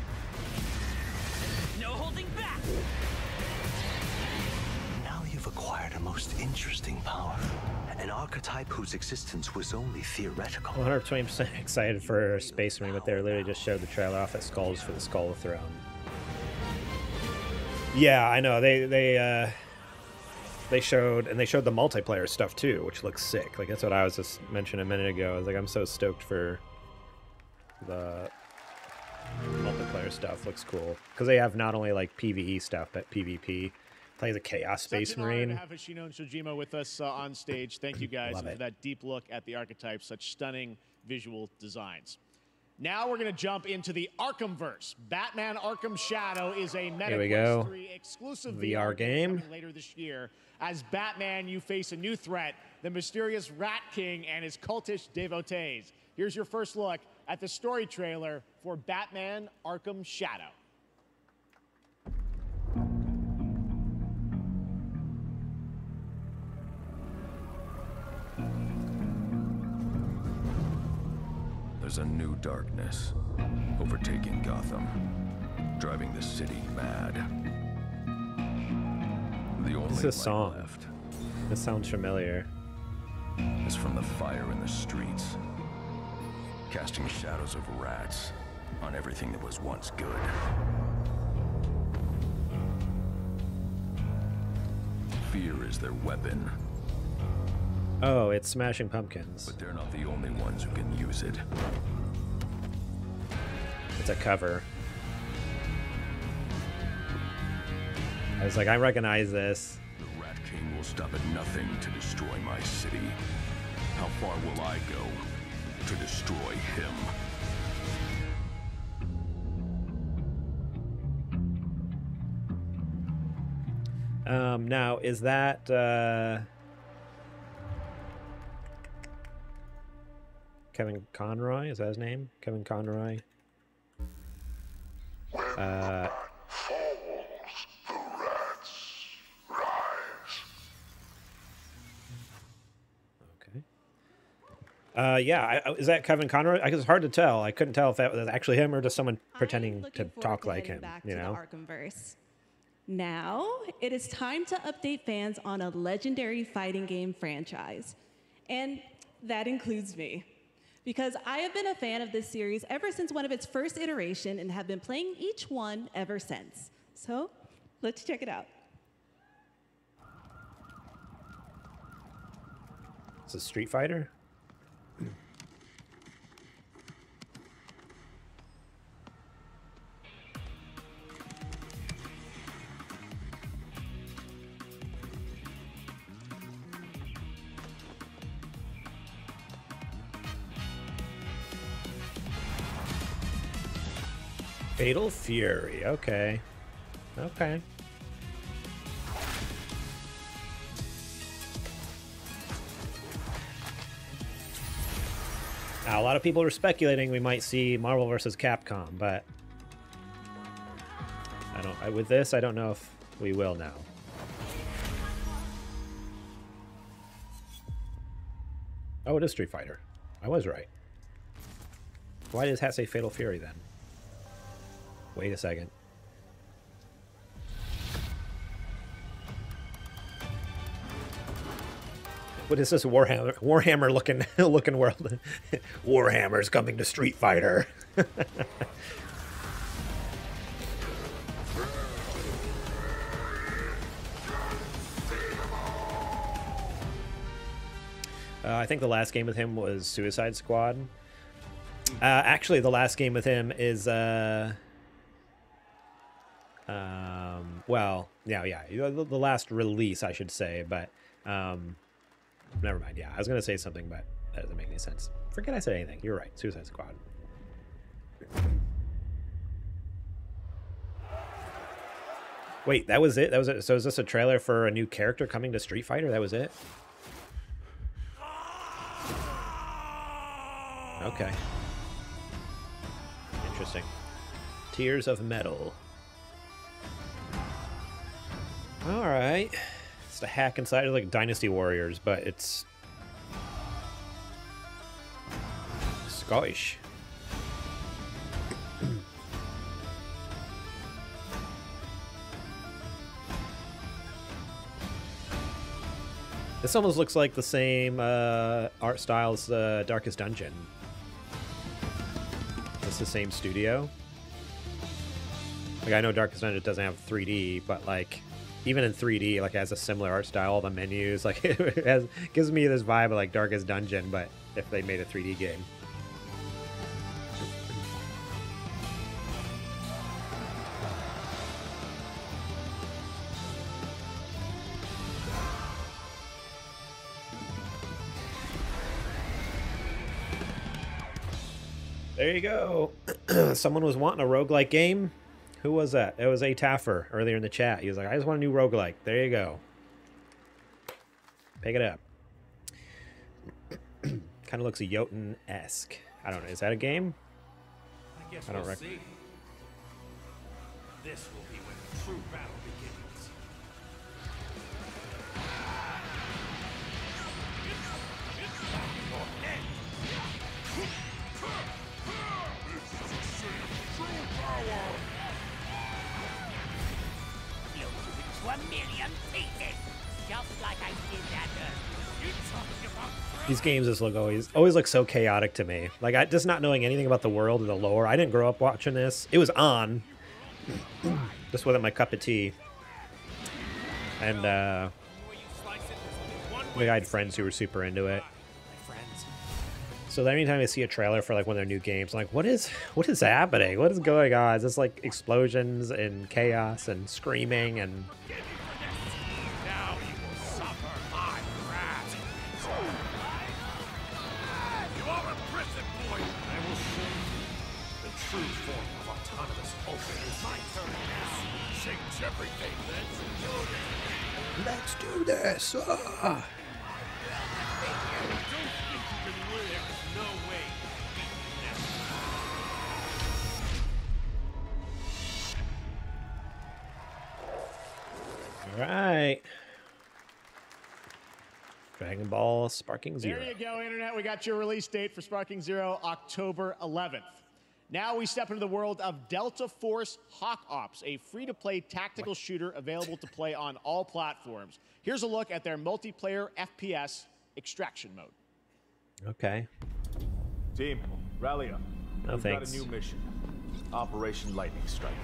No holding back! Now you've acquired a most interesting power. An archetype whose existence was only theoretical. 120% excited for Space Marine, but they literally just showed the trailer off at Skulls for the Skull Throne. Yeah, I know. They showed the multiplayer stuff too, which looks sick. Like that's what I was just mentioning a minute ago. I was like, I'm so stoked for the multiplayer stuff. Looks cool because they have not only like PvE stuff but PvP. Plays a Chaos Space Marine. To have Hashino and Shojima with us on stage. Thank you guys for that deep look at the archetypes. Such stunning visual designs. Now we're going to jump into the Arkhamverse. Batman Arkham Shadow is a Here we go. Meta 3 exclusive VR game. later this year. As Batman, you face a new threat, the mysterious Rat King and his cultish devotees. Here's your first look at the story trailer for Batman Arkham Shadow. There's a new darkness overtaking Gotham, driving the city mad. The only This is a song. left This sounds familiar. is from the fire in the streets, casting shadows of rats on everything that was once good. Fear is their weapon, Oh, it's Smashing Pumpkins. but they're not the only ones who can use it. It's a cover. I was like, I recognize this. The Rat King will stop at nothing to destroy my city. How far will I go to destroy him? Now, is that, Kevin Conroy? Is that his name? Kevin Conroy? Falls, the rats rise. Yeah, is that Kevin Conroy? It's hard to tell. I couldn't tell if that was actually him or just someone pretending to talk like him, Back you to know? the Arkhamverse. Now, it is time to update fans on a legendary fighting game franchise. And that includes me. Because I have been a fan of this series ever since one of its first iteration and have been playing each one ever since. So, let's check it out. It's a Street Fighter? Fatal Fury, okay. Okay. Now, a lot of people are speculating we might see Marvel vs. Capcom, but with this, I don't know if we will now. Oh, it is Street Fighter. I was right. Why does hat say Fatal Fury then? Wait a second. What is this Warhammer looking world? Warhammer's coming to Street Fighter. I think the last game with him was Suicide Squad. Actually, the last game with him is well, yeah, the last release, I should say, but never mind. Yeah, I was gonna say something, but that doesn't make any sense. Forget I said anything. You're right. Suicide Squad. Wait, that was it? That was it? So is this a trailer for a new character coming to Street Fighter? That was it? Okay. Interesting. Tears of Metal. Alright. It's a hack inside of like Dynasty Warriors, but it's Scottish. This almost looks like the same art style as Darkest Dungeon. It's the same studio. Like, I know Darkest Dungeon doesn't have 3D, but like even in 3D, like, it has a similar art style. All the menus, like, it gives me this vibe of like Darkest Dungeon, but if they made a 3D game. There you go. Someone was wanting a roguelike game. Who was that? It was a Taffer earlier in the chat. He was like, I just want a new roguelike. There you go. Pick it up. Kind of looks a Jotun-esque. I don't know. Is that a game? I don't reckon. This will be when the true battle begins. To a million pieces, just like I did that earlier. You talking about These games just look always look so chaotic to me. Like, just not knowing anything about the world or the lore. I didn't grow up watching this. It was on. This wasn't my cup of tea. And I had friends who were super into it. So anytime I see a trailer for like one of their new games, I'm like, what is happening? What is going on? Is this like explosions and chaos and screaming and now you will suffer my wrath. You are a prison boy. I will show you the true form of autonomous open. It's my turn now. Change everything. let's do this. Ah. All right. Dragon Ball Sparking Zero. There you go, Internet. We got your release date for Sparking Zero, October 11th. Now we step into the world of Delta Force Hawk Ops, a free-to-play tactical shooter available to play on all platforms. Here's a look at their multiplayer FPS extraction mode. Okay. Team, rally up. No We've thanks. got a new mission. Operation Lightning Strike.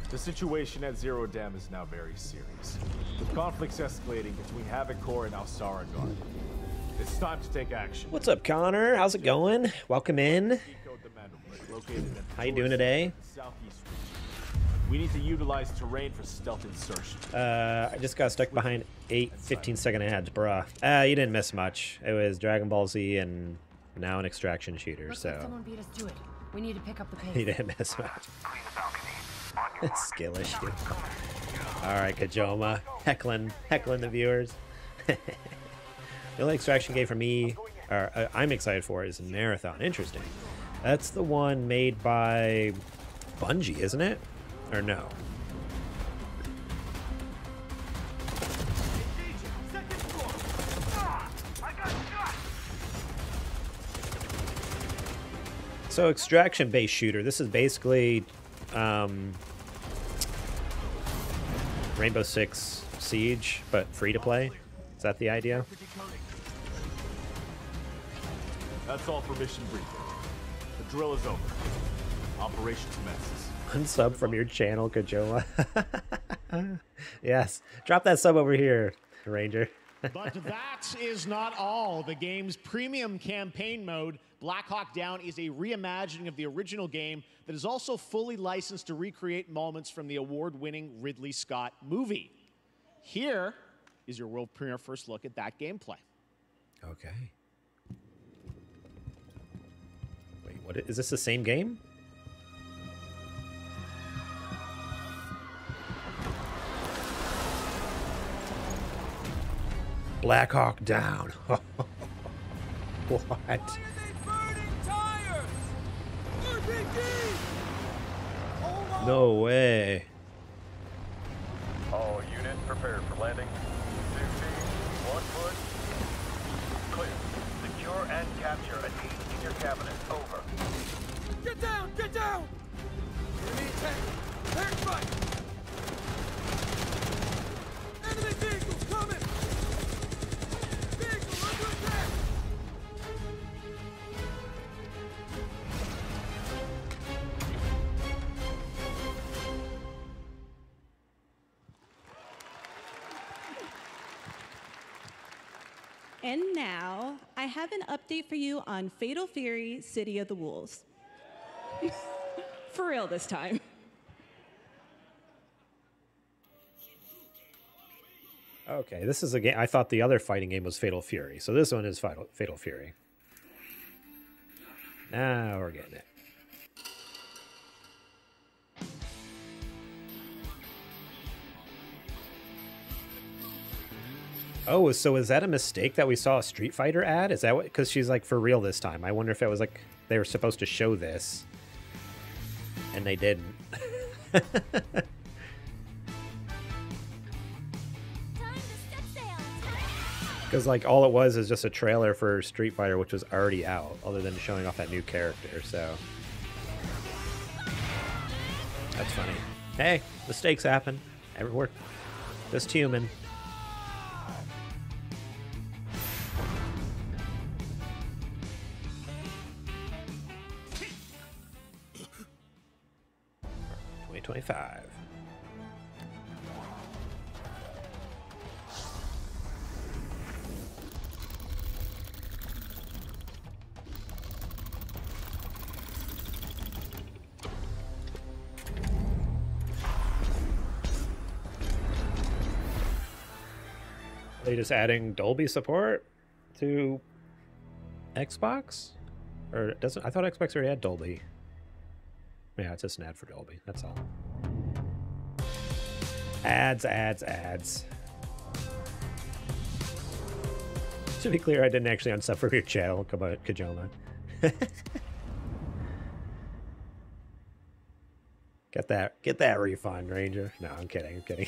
The situation at Zero Dam is now very serious, with conflicts escalating between Havoc Corps and Alsara Guard. It's time to take action. What's up, Connor? How's it going? Welcome in. How you doing today? Southeast region. We need to utilize terrain for stealth insertion. I just got stuck behind 8 15-second ads, bruh. You didn't miss much. It was Dragon Ball Z and now an extraction shooter, Looks like so someone beat us to it. We need to pick up the pace. you didn't miss much. Skill issue. All right, Kajoma, heckling the viewers. The only extraction game for me, or I'm excited for, is Marathon. Interesting. That's the one made by Bungie, isn't it? Or no? So extraction-based shooter. This is basically Rainbow Six Siege, but free to play. Is that the idea? That's all for mission briefing. The drill is over. Operation commences. Unsub from your channel, Kajoma. Yes. Drop that sub over here, Ranger. But that is not all. The game's premium campaign mode, Black Hawk Down, is a reimagining of the original game that is also fully licensed to recreate moments from the award-winning Ridley Scott movie. Here is your world premiere first look at that gameplay. Okay. Wait, what is this the same game? Black Hawk Down. What? No way. All units prepared for landing. 2 teams, 1 foot. Clear. Secure and capture a team in your cabinet. Over. Get down! Get down! Enemy attack! Attack fight! Enemy vehicles coming! Vehicle under attack! And now, I have an update for you on Fatal Fury: City of the Wolves. For real this time. Okay, this is a game. I thought the other fighting game was Fatal Fury, so this one is Fatal Fury. Now we're getting it. Oh, so is that a mistake that we saw a Street Fighter ad? Is that what? Because she's like for real this time. I wonder if it was like they were supposed to show this, and they didn't. Because like all it was is just a trailer for Street Fighter, which was already out, other than showing off that new character. So that's funny. Hey, mistakes happen. Everywhere, just human. $20.25. Are they just adding Dolby support to Xbox? Or doesn't I thought Xbox already had Dolby. Yeah, it's just an ad for Dolby, that's all. Ads, ads, ads. To be clear, I didn't actually unsub for your channel, Kajoma. Get that refund, Ranger. No, I'm kidding, I'm kidding.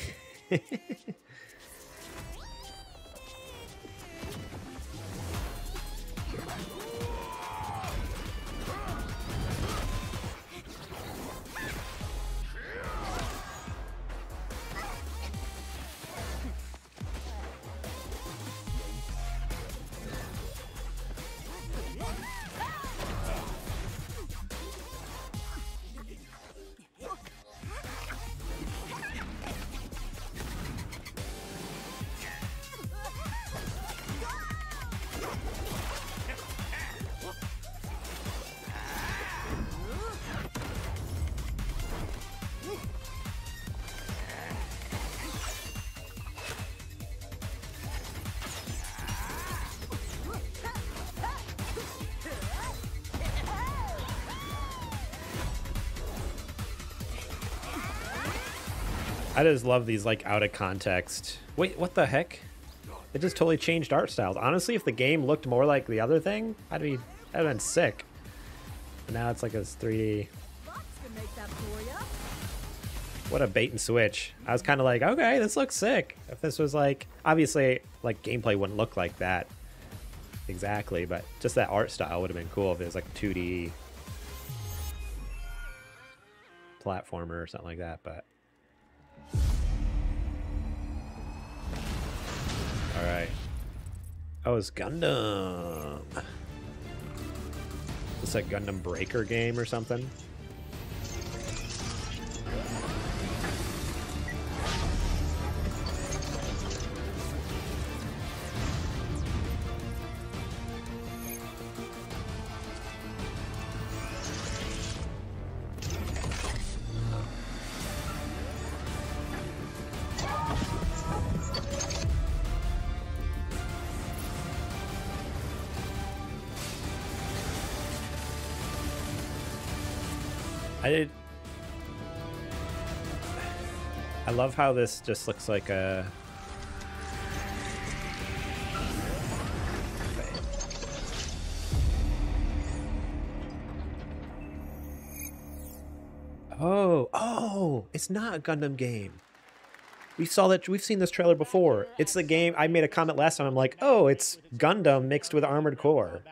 I just love these like out of context. Wait, what the heck? It just totally changed art styles. Honestly, if the game looked more like the other thing, that'd have been sick. But now it's like a 3D. What a bait and switch. I was kind of like, okay, this looks sick. If this was like, obviously, like gameplay wouldn't look like that exactly, but just that art style would have been cool if it was like 2D platformer or something like that, but. Alright. Oh, it's Gundam. It's a Gundam Breaker game or something. I love how this just looks like a... Oh, it's not a Gundam game. We've seen this trailer before. It's the game, I made a comment last time, I'm like, oh, it's Gundam mixed with Armored Core.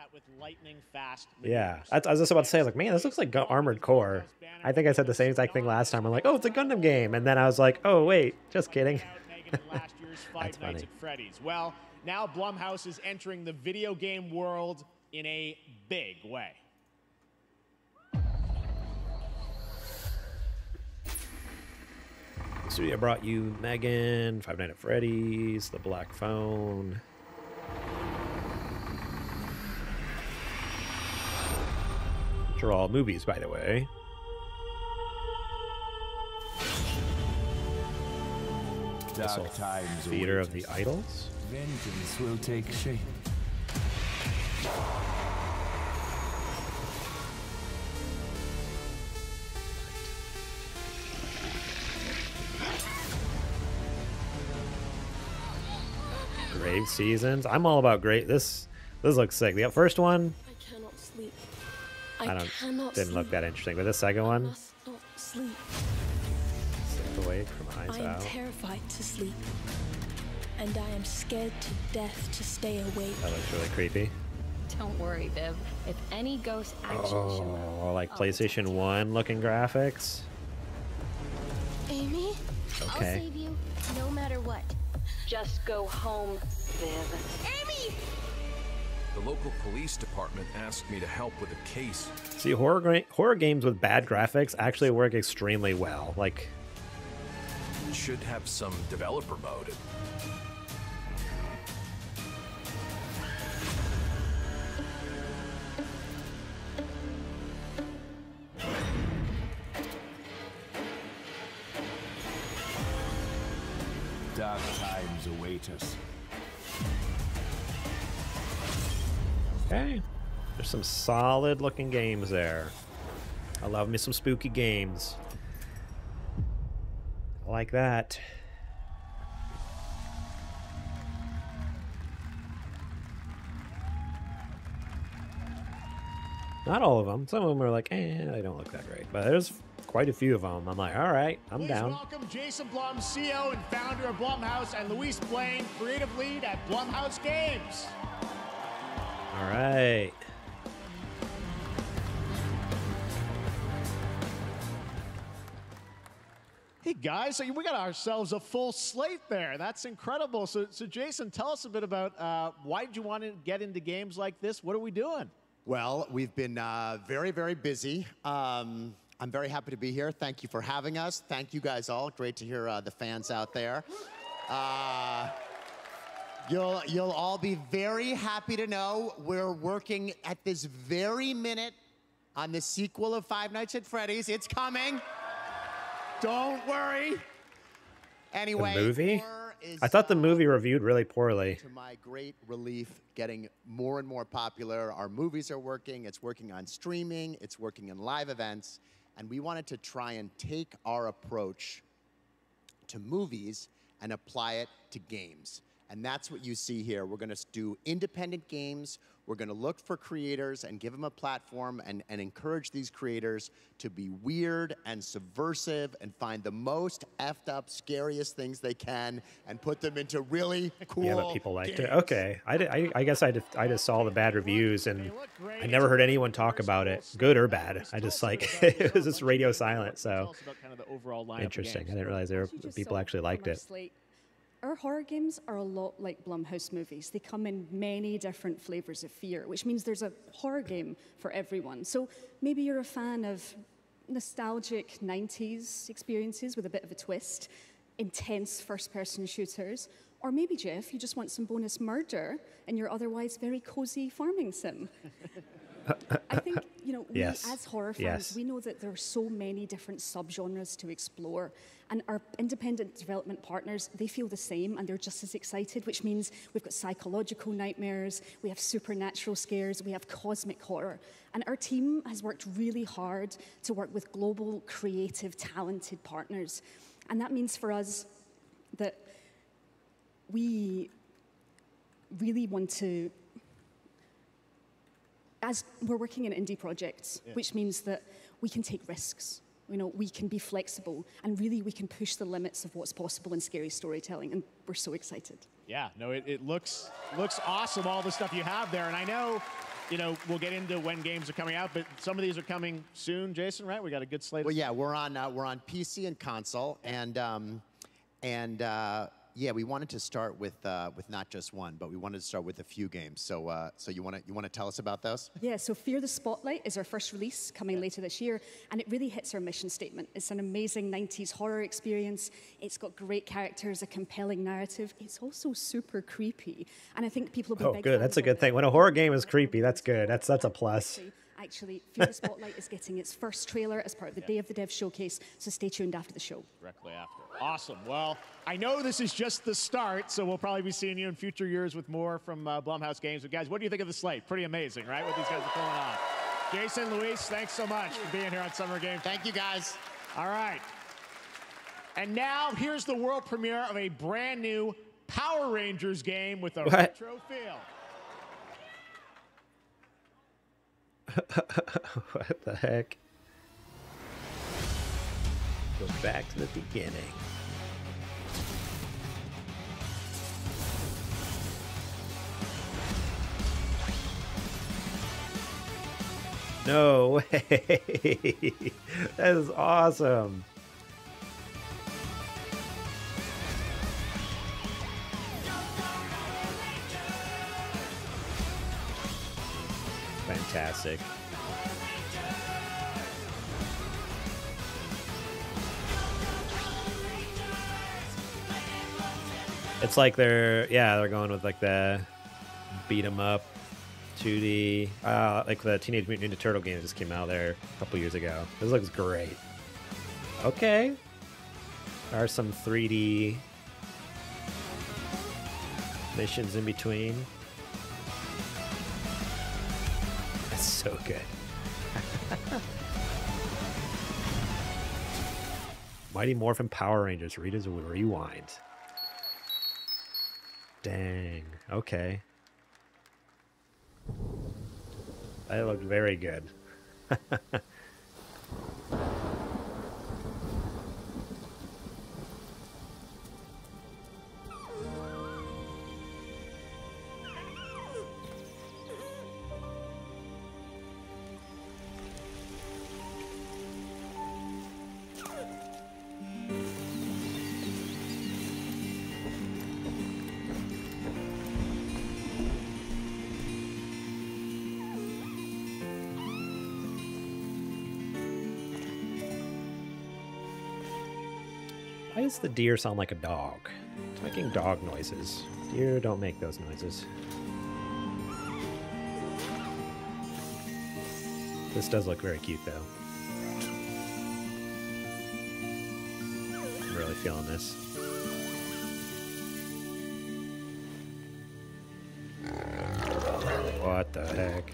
Yeah, I was just about to say, I was like, man, this looks like Armored Core. I think I said the same exact thing last time. I'm like, oh, it's a Gundam game. And then I was like, oh, wait, just kidding. That's funny. Well, now Blumhouse is entering the video game world in a big way. So I brought you Megan, Five Nights at Freddy's, The Black Phone. Which are all movies, by the way. Dark times Theater of the Idols. Vengeance will take shape. Grave Seasons. I'm all about great. This looks sick. The first one, I cannot sleep. didn't look that interesting, but the second one, Must not sleep. step away from eyes I am out. terrified to sleep. And I am scared to death to stay awake. That looks really creepy. Don't worry, Viv. If any ghost actually show up, Oh, like PlayStation 1 looking graphics. Amy? Okay. I'll save you, no matter what. just go home, Viv. Amy! The local police department asked me to help with a case. See, horror games with bad graphics actually work extremely well. Like, Should have some developer mode. Dark times await us. okay, there's some solid looking games there. I love me some spooky games. I like that. Not all of them. Some of them are like, they don't look that great. But there's quite a few of them. I'm like, all right, I'm Please down. welcome Jason Blum, CEO and founder of Blumhouse, and Luis Blaine, creative lead at Blumhouse Games. All right. Hey guys, so we got ourselves a full slate there. That's incredible. So Jason, tell us a bit about why did you want to get into games like this? What are we doing? Well, we've been very, very busy. I'm very happy to be here. Thank you for having us. Thank you guys all. Great to hear the fans out there. You'll all be very happy to know we're working at this very minute on the sequel of Five Nights at Freddy's. It's coming. Don't worry. Anyway, The movie? horror is, I thought the movie reviewed really poorly. to my great relief, getting more and more popular. Our movies are working. It's working on streaming. It's working in live events. And we wanted to try and take our approach to movies and apply it to games. And that's what you see here. We're going to do independent games. We're going to look for creators and give them a platform and encourage these creators to be weird and subversive and find the most effed up, scariest things they can and put them into really cool Yeah, but people liked it. games. Okay, I guess I just saw the bad reviews and I never heard anyone talk about it, good or bad. I just like it was just radio silent. So Kind of the overall lineup of interesting. I games. didn't realize there were people actually liked it. Our horror games are a lot like Blumhouse movies. They come in many different flavors of fear, which means there's a horror game for everyone. So maybe you're a fan of nostalgic 90s experiences with a bit of a twist, intense first-person shooters, or maybe, Jeff, you just want some bonus murder in your otherwise very cozy farming sim. I think, we Yes. as horror fans, Yes. we know that there are so many different subgenres to explore. And our independent development partners, they feel the same and they're just as excited, which means we've got psychological nightmares, we have supernatural scares, we have cosmic horror. And our team has worked really hard to work with global, creative, talented partners. And that means for us that we really want to, as we're working in indie projects, which means that we can take risks. We can be flexible, and really we can push the limits of what's possible in scary storytelling, and we're so excited. Yeah, no, it looks awesome, all the stuff you have there. And I know, we'll get into when games are coming out, but some of these are coming soon, Jason, right? We got a good slate. Well, yeah, we're on PC and console, and yeah, we wanted to start with not just one, but we wanted to start with a few games. So you want to tell us about those? Yeah, so Fear the Spotlight is our first release coming later this year, and it really hits our mission statement. It's an amazing 90s horror experience. It's got great characters, a compelling narrative. It's also super creepy, and I think people will be big Good. That's a good thing. When a horror game is creepy, that's good. That's a plus. Actually, Fear the Spotlight is getting its first trailer as part of the Day of the Dev showcase, so stay tuned after the show. Directly after. Awesome. Well, I know this is just the start, so we'll probably be seeing you in future years with more from Blumhouse Games. But guys, what do you think of the slate? Pretty amazing, right? What these guys are pulling on. Jason, Luis, thanks so much for being here on Summer Games. Thank you, guys. All right. And now here's the world premiere of a brand new Power Rangers game with a What? retro feel. What the heck? Go back to the beginning. No way. That is awesome. Fantastic. It's like they're going with like the beat 'em up 2D, like the Teenage Mutant Ninja Turtle game that just came out there a couple years ago. This looks great. Okay. There are some 3D missions in between. That's so good. Mighty Morphin Power Rangers Rita's Rewind. Dang. Okay. That looked very good. Why does the deer sound like a dog? It's making dog noises. Deer don't make those noises. This does look very cute, though. I'm really feeling this. What the heck?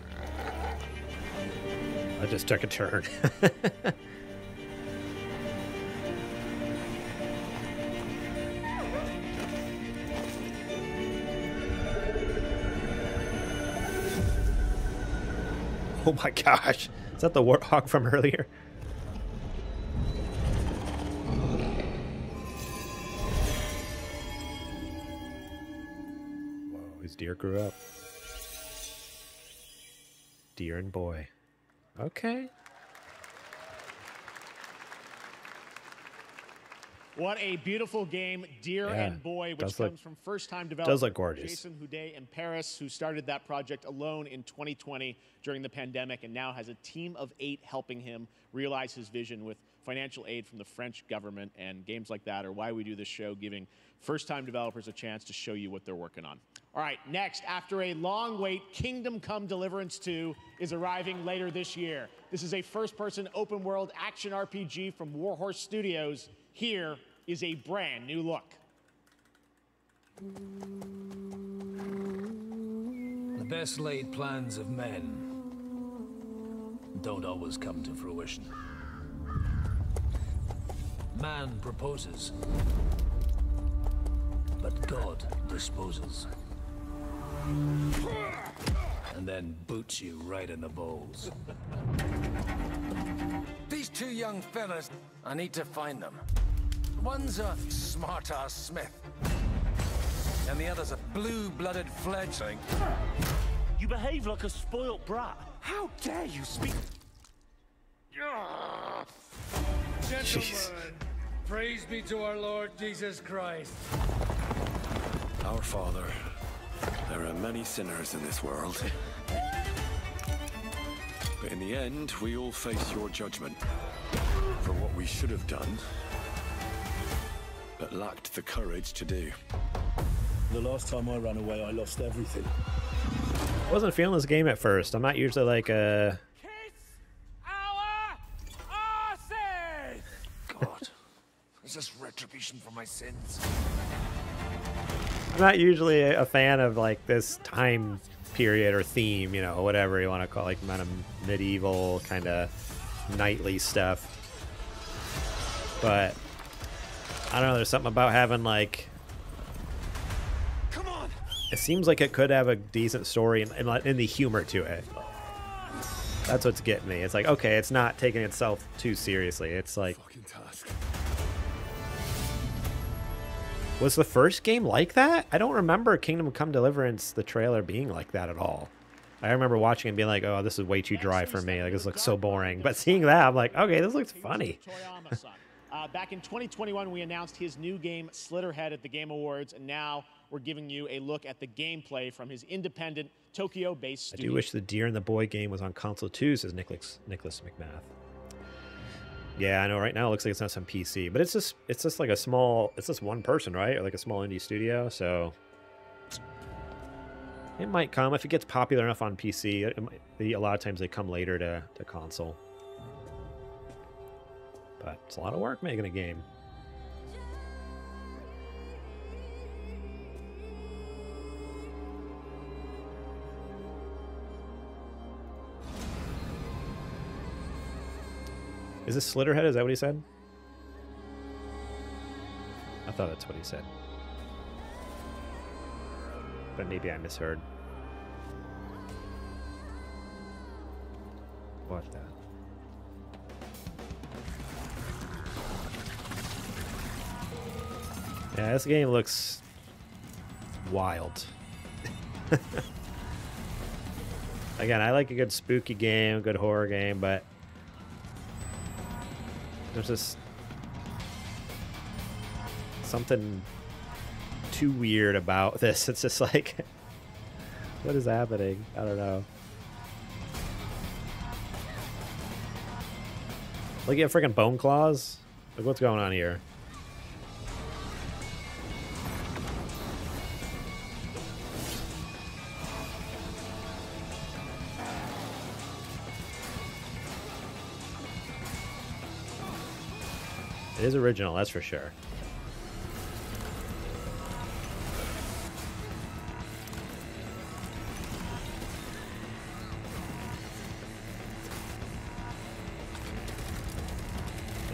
I just took a turn. Oh my gosh. Is that the warthog from earlier? Whoa, his deer grew up. Deer and boy. Okay. What a beautiful game, Deer Yeah, and Boy, which does comes look- from first-time developer does look gorgeous. Jason Houdet in Paris, who started that project alone in 2020 during the pandemic and now has a team of 8 helping him realize his vision with financial aid from the French government. And games like that are why we do this show, giving first-time developers a chance to show you what they're working on. All right, next, after a long wait, Kingdom Come Deliverance 2 is arriving later this year. This is a first-person open-world action RPG from Warhorse Studios. Here is a brand new look. The best laid plans of men don't always come to fruition. Man proposes, but God disposes. And then boots you right in the balls. These 2 young fellas, I need to find them. One's a smart-ass smith, and the other's a blue-blooded fledgling. You behave like a spoilt brat. How dare you speak? Gentlemen, praise be to our Lord Jesus Christ. Our Father, there are many sinners in this world. But in the end, we all face your judgment for what we should have done, but lacked the courage to do. The last time I ran away, I lost everything. I wasn't feeling this game at first. I'm not usually like a... God, is this retribution for my sins? I'm not usually a fan of like this time period or theme, you know, whatever you want to call it, like kind of medieval kind of knightly stuff. But I don't know, there's something about having like It seems like it could have a decent story and the humor to it. That's what's getting me. It's like, okay, it's not taking itself too seriously. It's like... Fucking task. Was the first game like that? I don't remember Kingdom Come Deliverance, the trailer, being like that at all. I remember watching and being like, oh, this is way too dry for me. Like, this looks so boring. But seeing that, I'm like, okay, this looks funny. Back in 2021, we announced his new game, Slitterhead, at the Game Awards, and now we're giving you a look at the gameplay from his independent, Tokyo-based studio. I do wish the Deer and the Boy game was on console too, says Nicholas McMath. Yeah, I know. Right now it looks like it's not some PC, but it's just like a small. It's just one person, right? Or like a small indie studio. So it might come if it gets popular enough on PC. A lot of times they come later to console. But it's a lot of work making a game. Is this Slitterhead? Is that what he said? I thought that's what he said. But maybe I misheard. Watch that. Yeah, this game looks wild. Again, I like a good spooky game, a good horror game, but there's just something too weird about this. It's just like, what is happening? I don't know. Like, you have freaking bone claws? Like, what's going on here? It is original, that's for sure.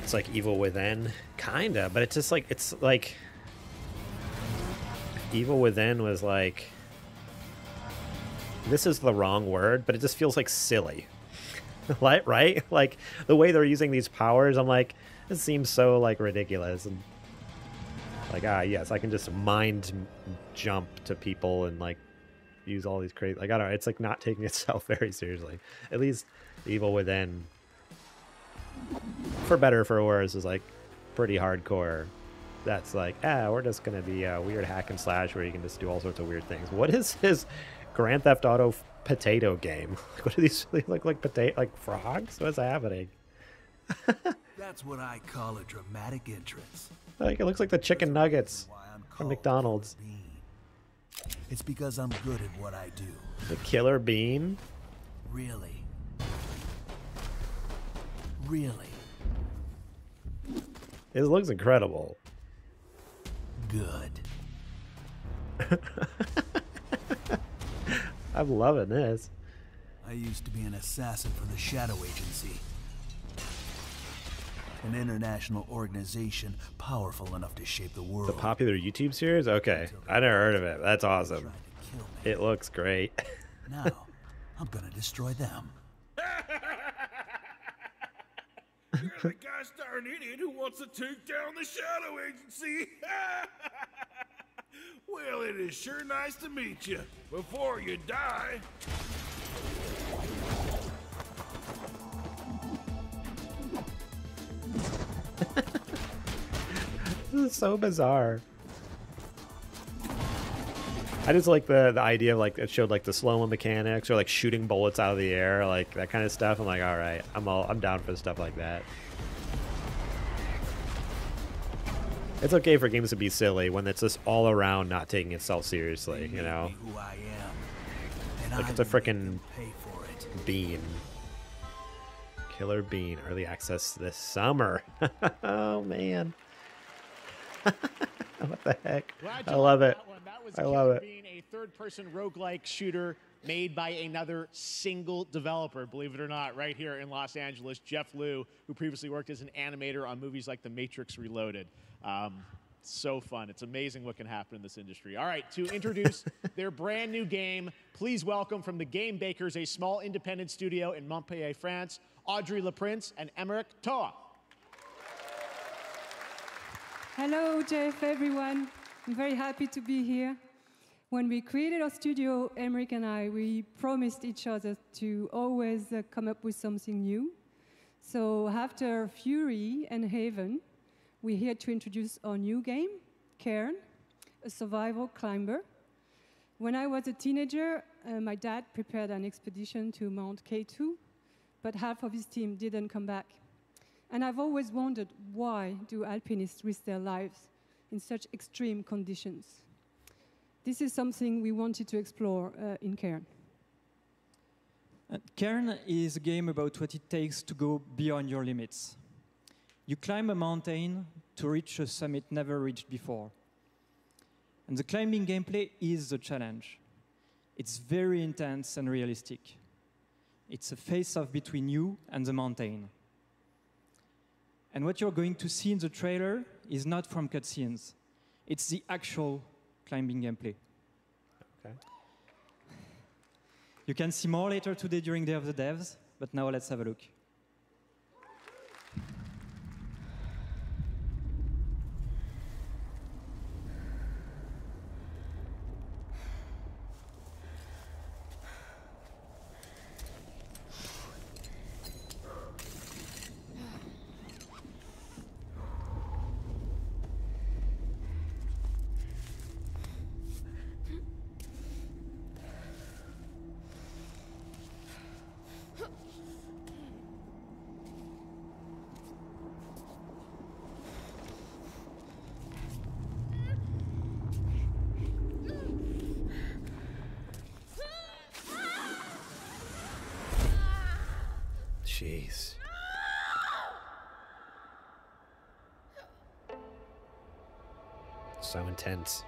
It's like Evil Within, kinda, but it's just like, it's like Evil Within was like, this is the wrong word, but it just feels like silly. Like, right? Like the way they're using these powers, I'm like, it seems so like ridiculous, and like, yes, I can just mind jump to people and like use all these crazy, like, I don't know, it's like not taking itself very seriously. At least Evil Within, for better or for worse, is like pretty hardcore. That's like, we're just gonna be a weird hack and slash where you can just do all sorts of weird things. What is this Grand Theft Auto potato game? What do these look like? Potato, like frogs? What's happening? That's what I call a dramatic entrance. Like, it looks like the chicken nuggets from McDonald's. It's because I'm good at what I do. The Killer Bean? Really? Really? It looks incredible. Good. I'm loving this. I used to be an assassin for the Shadow Agency. An international organization powerful enough to shape the world. The popular YouTube series? Okay. I never heard of it. That's awesome. It looks great. Now, I'm gonna destroy them. You're the gosh darn idiot who wants to take down the Shadow Agency. Well, it is sure nice to meet you. Before you die. This is so bizarre. I just like the idea of like it showed like the slow-mo mechanics or like shooting bullets out of the air, like that kind of stuff. I'm like, all right, I'm down for stuff like that. It's okay for games to be silly when it's just all around not taking itself seriously, you know? Who I am, like it's a freaking bean. Killer Bean, early access this summer. Oh man. What the heck? I love it. I love it. Being a third-person roguelike shooter made by another single developer, believe it or not, right here in Los Angeles, Jeff Liu, who previously worked as an animator on movies like The Matrix Reloaded. So fun. It's amazing what can happen in this industry. All right, to introduce their brand new game, please welcome from the Game Bakers, a small independent studio in Montpellier, France, Audrey Laprince and Emmerich Toa. Hello, Jeff, everyone. I'm very happy to be here. When we created our studio, Emmerich and I, we promised each other to always come up with something new. So after Fury and Haven, we're here to introduce our new game, Cairn, a survival climber. When I was a teenager, my dad prepared an expedition to Mount K2, but half of his team didn't come back. And I've always wondered, why do alpinists risk their lives in such extreme conditions? This is something we wanted to explore in Cairn. Cairn is a game about what it takes to go beyond your limits. You climb a mountain to reach a summit never reached before. And the climbing gameplay is the challenge. It's very intense and realistic. It's a face-off between you and the mountain. And what you're going to see in the trailer is not from cutscenes. It's the actual climbing gameplay. Okay. You can see more later today during Day of the Devs, but now let's have a look. Jeez. So intense.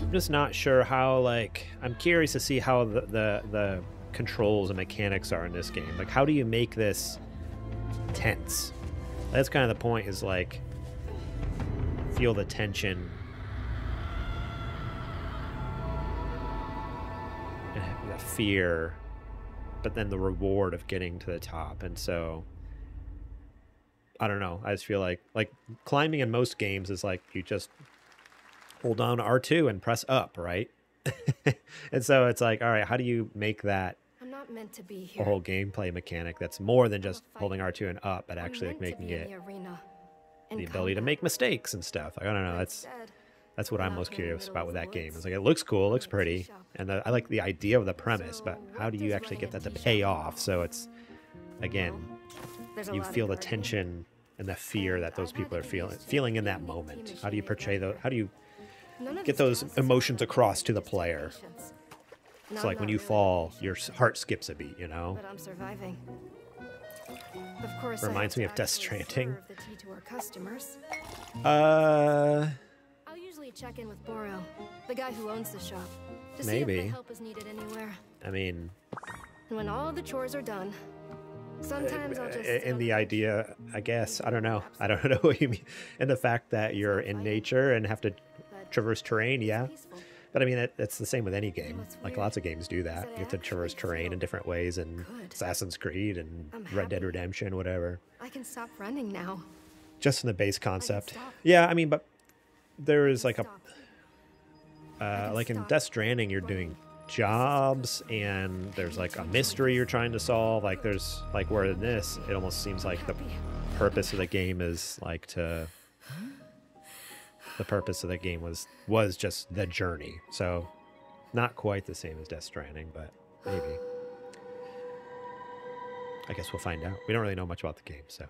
I'm just not sure how, like, I'm curious to see how the controls and mechanics are in this game. Like, how do you make this tense? That's kind of the point, is like, feel the tension and the fear, but then the reward of getting to the top. And so, I don't know, I just feel like climbing in most games is like, you just hold down R2 and press up, right? And so it's like, all right, how do you make that I'm not meant to be here. a whole gameplay mechanic that's more than just holding R2 and up, but actually like making it the ability to make mistakes and stuff? I don't know. That's what I'm most curious about with that game. It's like, it looks cool, it looks pretty, and I like the idea of the premise, but how do you actually get that to pay off? So it's, again, you feel the tension and the fear that those people are feeling in that moment. How do you portray those? How do you get those emotions across to the player? It's like when you fall, your heart skips a beat, you know? But I'm surviving. Of course, reminds me of Death Stranding. The tea to our customers. I'll usually check in with Boro, the guy who owns the shop, to see maybe. if the help is needed anywhere. I mean, And when all the chores are done, sometimes I'll just... in the idea, I guess, I don't know. I don't know what you mean. And the fact that you're in nature and have to traverse terrain, yeah. But I mean, it's the same with any game. Like, lots of games do that. You get to traverse terrain in different ways, and Assassin's Creed and Red Dead Redemption, whatever. I can stop running now. Just in the base concept. Yeah, I mean, but there is like like in Death Stranding, you're doing jobs, and there's like a mystery you're trying to solve. Like, there's like, where in this, it almost seems like the purpose of the game is like to... The purpose of the game was just the journey. So, not quite the same as Death Stranding, but maybe. I guess we'll find out. We don't really know much about the game, so.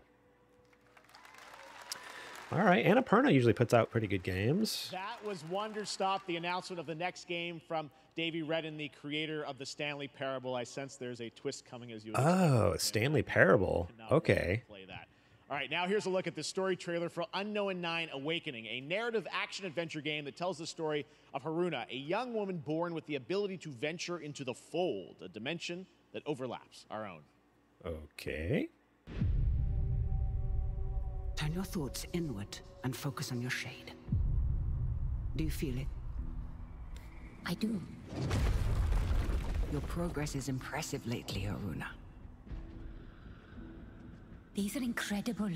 All right, Annapurna usually puts out pretty good games. That was Wonderstop, the announcement of the next game from Davey Redden, the creator of the Stanley Parable. I sense there's a twist coming as you... Oh, Stanley Parable. Okay. Play that. All right, now here's a look at the story trailer for Unknown 9 Awakening, a narrative action-adventure game that tells the story of Haruna, a young woman born with the ability to venture into the fold, a dimension that overlaps our own. Okay. Turn your thoughts inward and focus on your shade. Do you feel it? I do. Your progress is impressive lately, Haruna. These are incredible.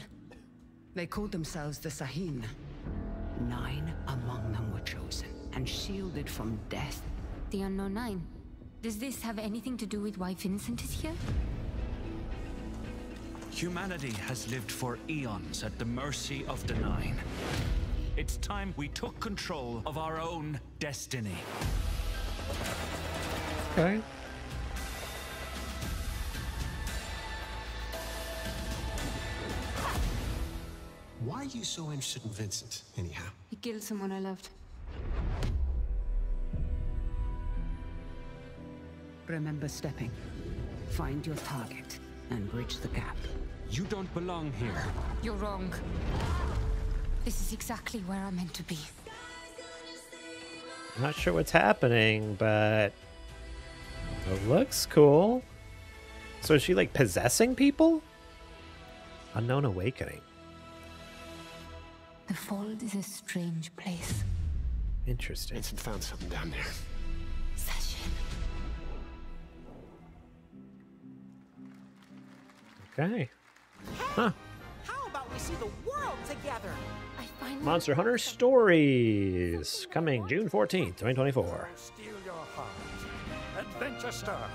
They called themselves the Sahin. 9 among them were chosen and shielded from death. The Unknown 9. Does this have anything to do with why Vincent is here? Humanity has lived for eons at the mercy of the 9. It's time we took control of our own destiny. Okay. Why are you so interested in Vincent, anyhow? He killed someone I loved. Remember stepping. Find your target and bridge the gap. You don't belong here. You're wrong. This is exactly where I'm meant to be. I'm not sure what's happening, but it looks cool. So is she like possessing people? Unknown Awakening. The Fold is a strange place. Interesting. Vincent found something down there. Session. Okay. Huh. How about we see the world together? I find Monster Hunter Stories coming June 14th, 2024. Steal your heart. Adventure starts.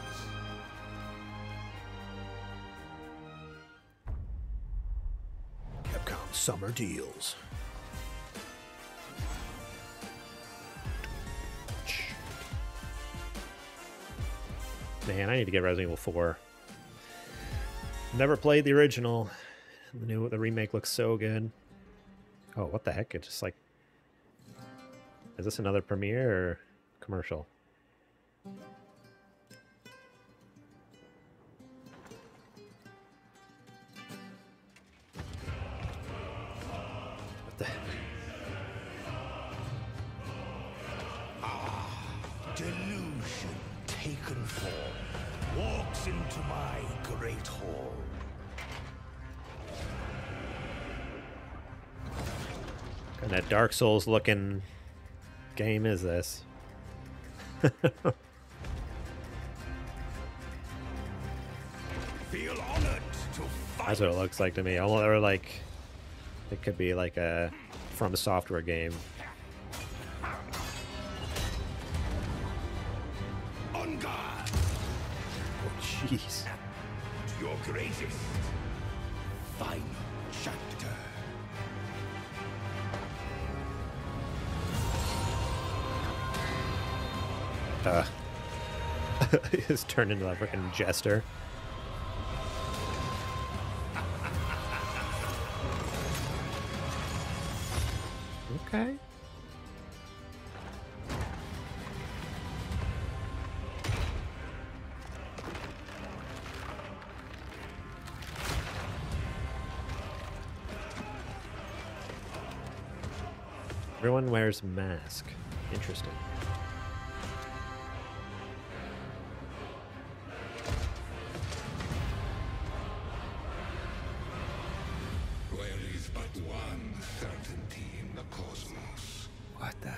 Capcom Summer Deals. Man, I need to get Resident Evil 4. Never played the original. The remake looks so good. Oh, what the heck? It just like... Is this another premiere or commercial? What the... Delusion taken form walks into my great hall. What kind of Dark Souls looking game is this? Feel honored to fight. That's what it looks like to me. Or like it could be like a From Software game. On guard. Oh, jeez. To your greatest final chapter. He's turned into a freaking jester. Okay. Everyone wears mask. Interesting. There is but one certainty in the cosmos. What the?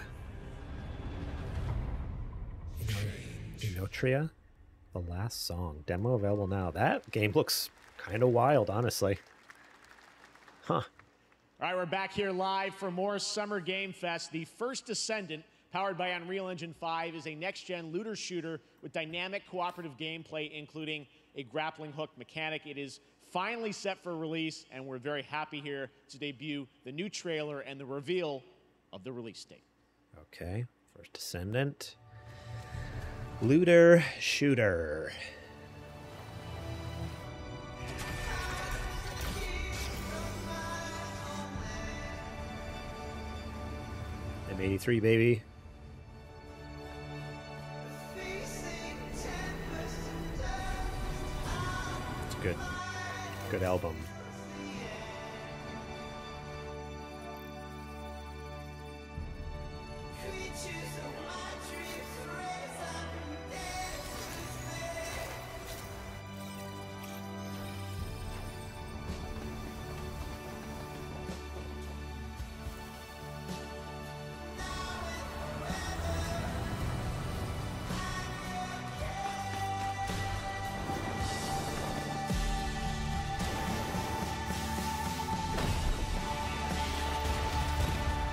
Inotria? The Last Song. Demo available now. That game looks kind of wild, honestly. Huh. All right, we're back here live for more Summer Game Fest. The First Descendant, powered by Unreal Engine 5, is a next-gen looter shooter with dynamic cooperative gameplay, including a grappling hook mechanic. It is finally set for release, and we're very happy here to debut the new trailer and the reveal of the release date. Okay. First Descendant. Looter shooter. M83, baby. It's good. Good album.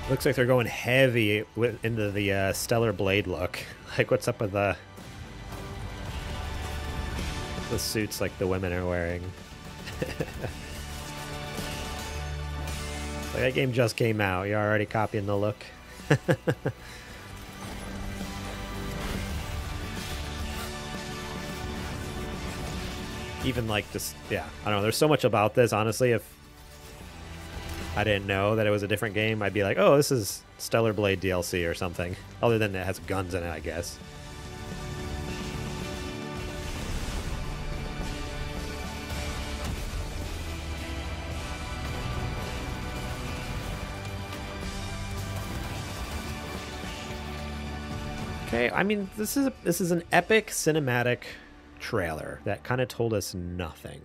Looks like they're going heavy into the Stellar Blade look. Like, what's up with the suits like the women are wearing? Like, that game just came out. You're already copying the look. Even like just, yeah, I don't know. There's so much about this, honestly. If I didn't know that it was a different game, I'd be like, oh, this is Stellar Blade DLC or something. Other than it has guns in it, I guess. Okay, I mean, this is an epic cinematic trailer that kind of told us nothing.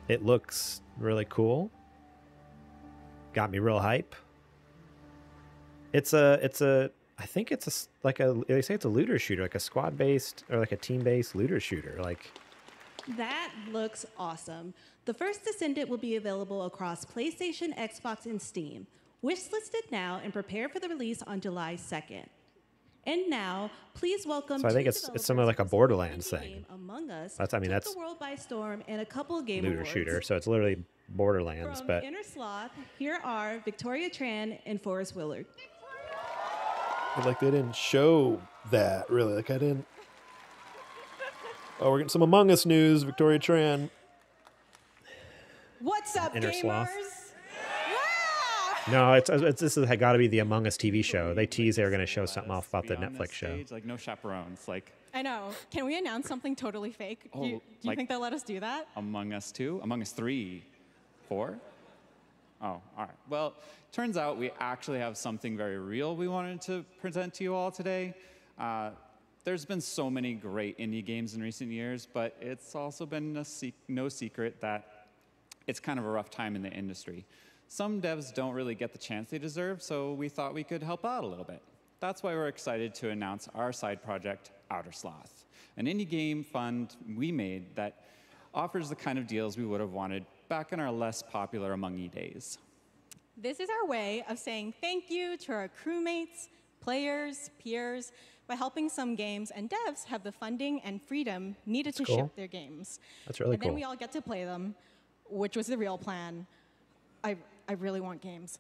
It looks really cool. Got me real hype. I think it's they say it's a looter shooter, like a squad-based or like a team-based looter shooter. Like, that looks awesome. The first Descendant will be available across PlayStation, Xbox, and Steam. Wishlisted now and prepare for the release on July 2nd. And now, please welcome. So I think it's similar like a Borderlands thing. Among Us. That's the world by storm and a couple of game looter awards. shooter. So it's literally Borderlands, From but Inner Sloth, here are Victoria Tran and Forrest Willard. like they didn't show that really. Like I didn't. Oh, we're getting some Among Us news. Victoria Tran. What's up, Inner gamers? Sloth. No, this has got to be the Among Us TV show. They tease they were going to show something off about the Netflix show. Like no chaperones. Like I know. Can we announce something totally fake? Do you like think they'll let us do that? Among Us 2, Among Us 3, 4. Oh, all right. Well, turns out we actually have something very real we wanted to present to you all today. There's been so many great indie games in recent years, but it's also been no secret that it's kind of a rough time in the industry. Some devs don't really get the chance they deserve, so we thought we could help out a little bit. That's why we're excited to announce our side project, Outer Sloth, an indie game fund we made that offers the kind of deals we would have wanted back in our less popular Among E days. This is our way of saying thank you to our crewmates, players, peers, by helping some games and devs have the funding and freedom needed to ship their games. That's really cool. And then cool. we all get to play them, which was the real plan. I really want games.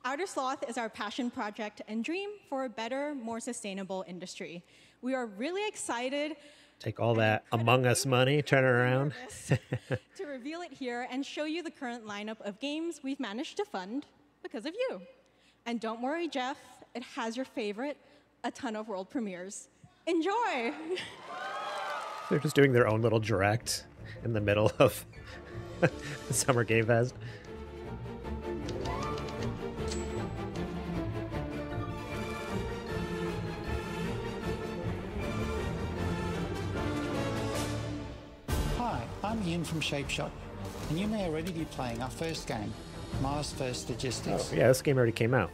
Outer Sloth is our passion project and dream for a better, more sustainable industry. We are really excited Take all that Among Us money, turn it around. to reveal it here and show you the current lineup of games we've managed to fund because of you. And don't worry, Jeff, it has your favorite, a ton of world premieres. Enjoy! They're just doing their own little direct in the middle of the Summer Game Fest. Hi, I'm Ian from ShapeShot, and you may already be playing our first game, Mars First Logistics. Oh, yeah, this game already came out.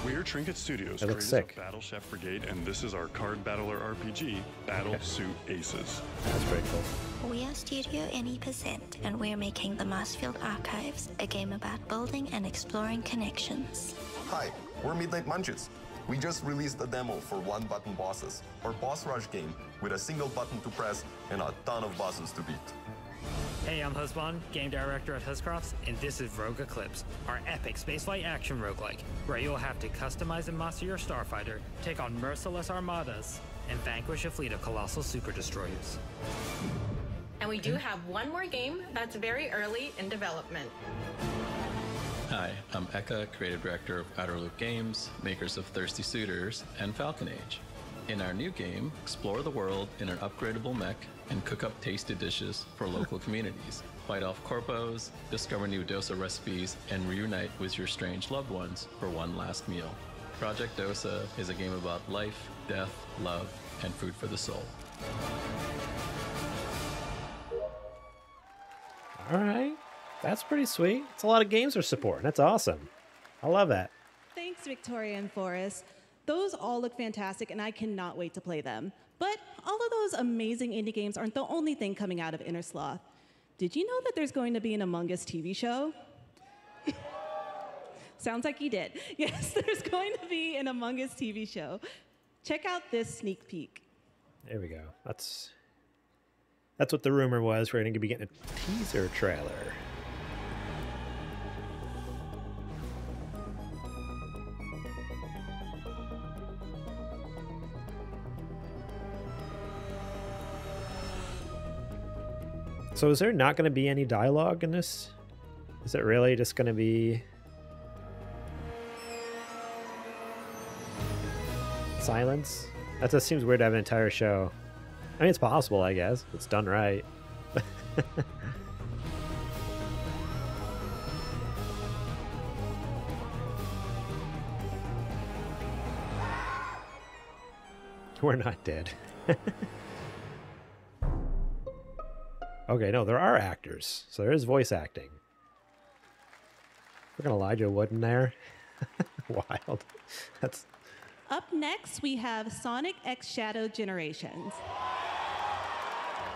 We're Trinket Studios, It looks creators sick. of Battle Chef Brigade, and this is our card battler RPG, Battle Suit Aces. That's pretty cool. We are Studio NE%, and we're making the Marsfield Archives, a game about building and exploring connections. Hi, we're Midnight Munches. We just released a demo for one-button bosses, our boss rush game with a single button to press and a ton of bosses to beat. Hey, I'm Husband, game director at Huscrofts, and this is Rogue Eclipse, our epic spaceflight action roguelike, where you'll have to customize and master your starfighter, take on merciless armadas, and vanquish a fleet of colossal super destroyers. And we do have one more game that's very early in development. Hi, I'm Eka, creative director of Outer Loop Games, makers of Thirsty Suitors and Falcon Age. In our new game, explore the world in an upgradable mech and cook up tasty dishes for local communities. Fight off corpos, discover new dosa recipes, and reunite with your strange loved ones for one last meal. Project Dosa is a game about life, death, love, and food for the soul. All right. That's pretty sweet. It's a lot of games we're supporting. That's awesome. I love that. Thanks, Victoria and Forrest. Those all look fantastic, and I cannot wait to play them. But all of those amazing indie games aren't the only thing coming out of Inner Sloth. Did you know that there's going to be an Among Us TV show? Sounds like you did. Yes, there's going to be an Among Us TV show. Check out this sneak peek. There we go. That's what the rumor was. We're going to be getting a teaser trailer. So is there not going to be any dialogue in this? Is it really just going to be silence? That just seems weird to have an entire show. I mean, it's possible, I guess. It's done right. We're not dead. Okay, no, there are actors. So there is voice acting. Look at Elijah Wood in there. Wild. That's... Up next, we have Sonic X Shadow Generations.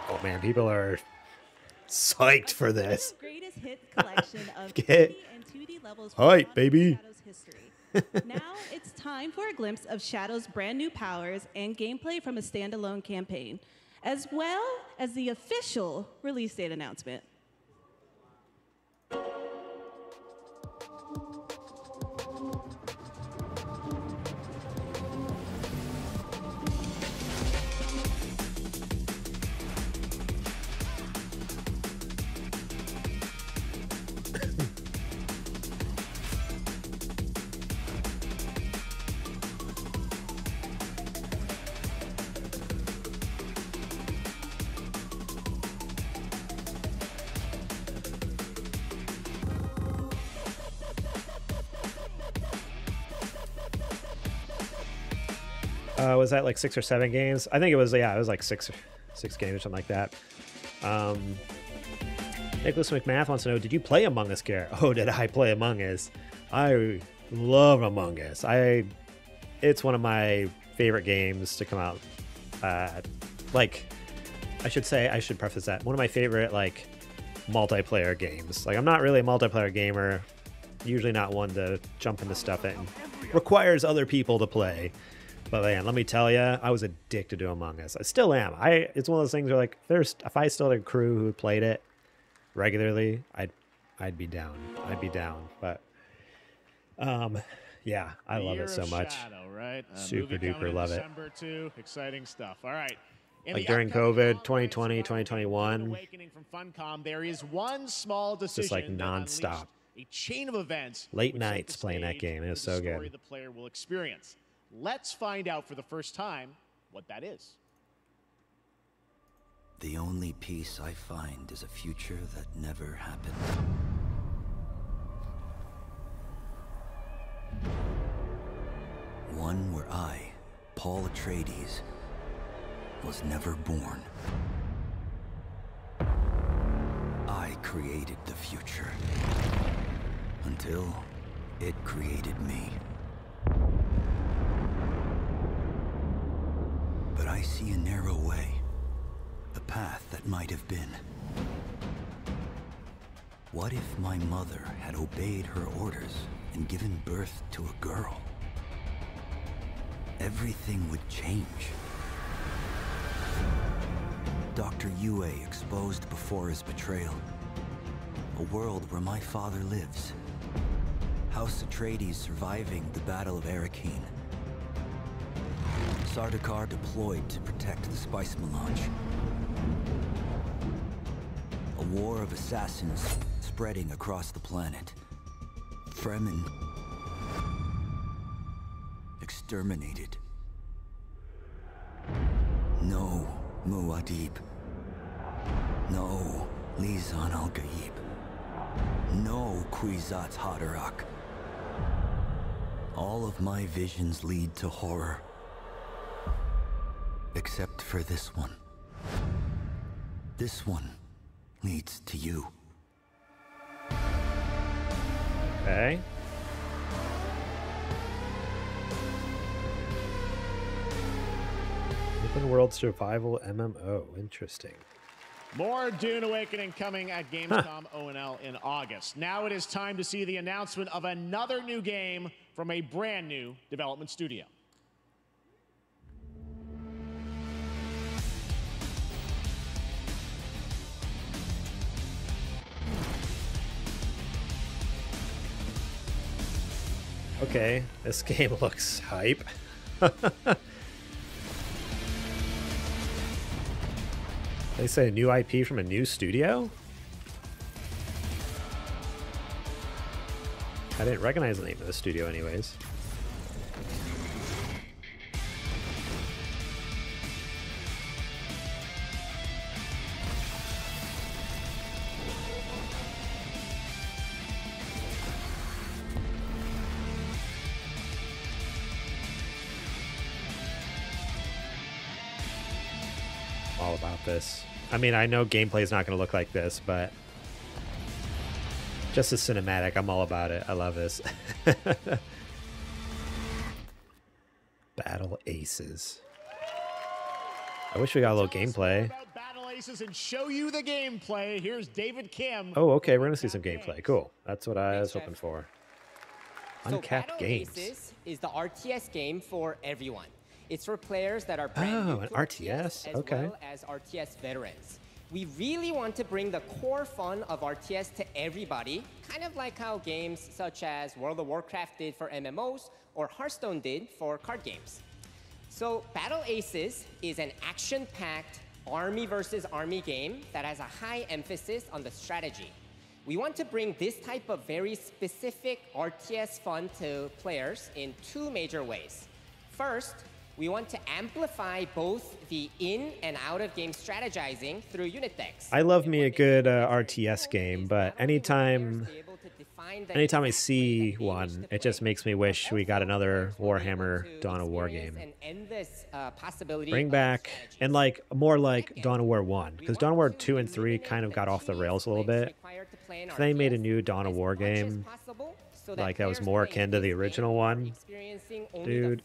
Oh man, people are psyched for this. Greatest hit collection of Get 3D and 2D levels. hype, baby. Shadow's history. Now it's time for a glimpse of Shadow's brand new powers and gameplay from a standalone campaign, as well as the official release date announcement. Was that like 6 or 7 games? I think it was, yeah, it was like six games or something like that. Nicholas McMath wants to know, did you play Among Us, Garrett? Oh, did I play Among Us? I love Among Us. It's one of my favorite games to come out. Like, I should preface that. One of my favorite, like, multiplayer games. Like, I'm not really a multiplayer gamer. Usually not one to jump into stuff that requires other people to play. But man, let me tell you, I was addicted to Among Us. I still am. It's one of those things where, like, if I still had a crew who played it regularly, I'd be down. I'd be down. But yeah, I love it so much. Shadow, right? Super duper love it. December too. Exciting stuff. All right. Like during COVID, 2020, 2021, Awakening from Funcom, there is one small decision just like nonstop. A chain of events. Late nights playing that game. It was so good. The player will experience. Let's find out for the first time what that is. The only peace I find is a future that never happened. One where I, Paul Atreides, was never born. I created the future until it created me. But I see a narrow way, a path that might have been. What if my mother had obeyed her orders and given birth to a girl? Everything would change. Dr. Yue exposed before his betrayal. A world where my father lives. House Atreides surviving the Battle of Arrakeen. Sardaukar deployed to protect the spice melange. A war of assassins spreading across the planet. Fremen exterminated. No Muad'Dib. No Lisan al-Gaib. No Kwisatz Haderach. All of my visions lead to horror. Except for this one. This one leads to you. Okay. Open world survival MMO. Interesting. More Dune Awakening coming at Gamescom ONL in August. Now it is time to see the announcement of another new game from a brand new development studio. Okay, this game looks hype. They say a new IP from a new studio? I didn't recognize the name of the studio anyways. All about this. I mean, I know gameplay is not going to look like this, but just as cinematic, I'm all about it. I love this. Battle Aces. I wish we got a little gameplay. Battle Aces and show you the gameplay. Here's David Kim. Oh, okay, we're going to see some gameplay. Cool. That's what I was hoping for. Uncapped Battle Games. Aces is the RTS game for everyone. It's for players that are brand new an to RTS. as Okay. well as RTS veterans. We really want to bring the core fun of RTS to everybody, kind of like how games such as World of Warcraft did for MMOs or Hearthstone did for card games. So Battle Aces is an action-packed army versus army game that has a high emphasis on the strategy. We want to bring this type of very specific RTS fun to players in two major ways. First, we want to amplify both the in and out of game strategizing through unit decks. I love me a good RTS game, but anytime I see one, it just makes me wish we got another Warhammer Dawn of War game. Bring back, and like more like Dawn of War 1, because Dawn of War 2 and 3 kind of got off the rails a little bit. If they made a new Dawn of War game, like that was more akin to the original one, dude.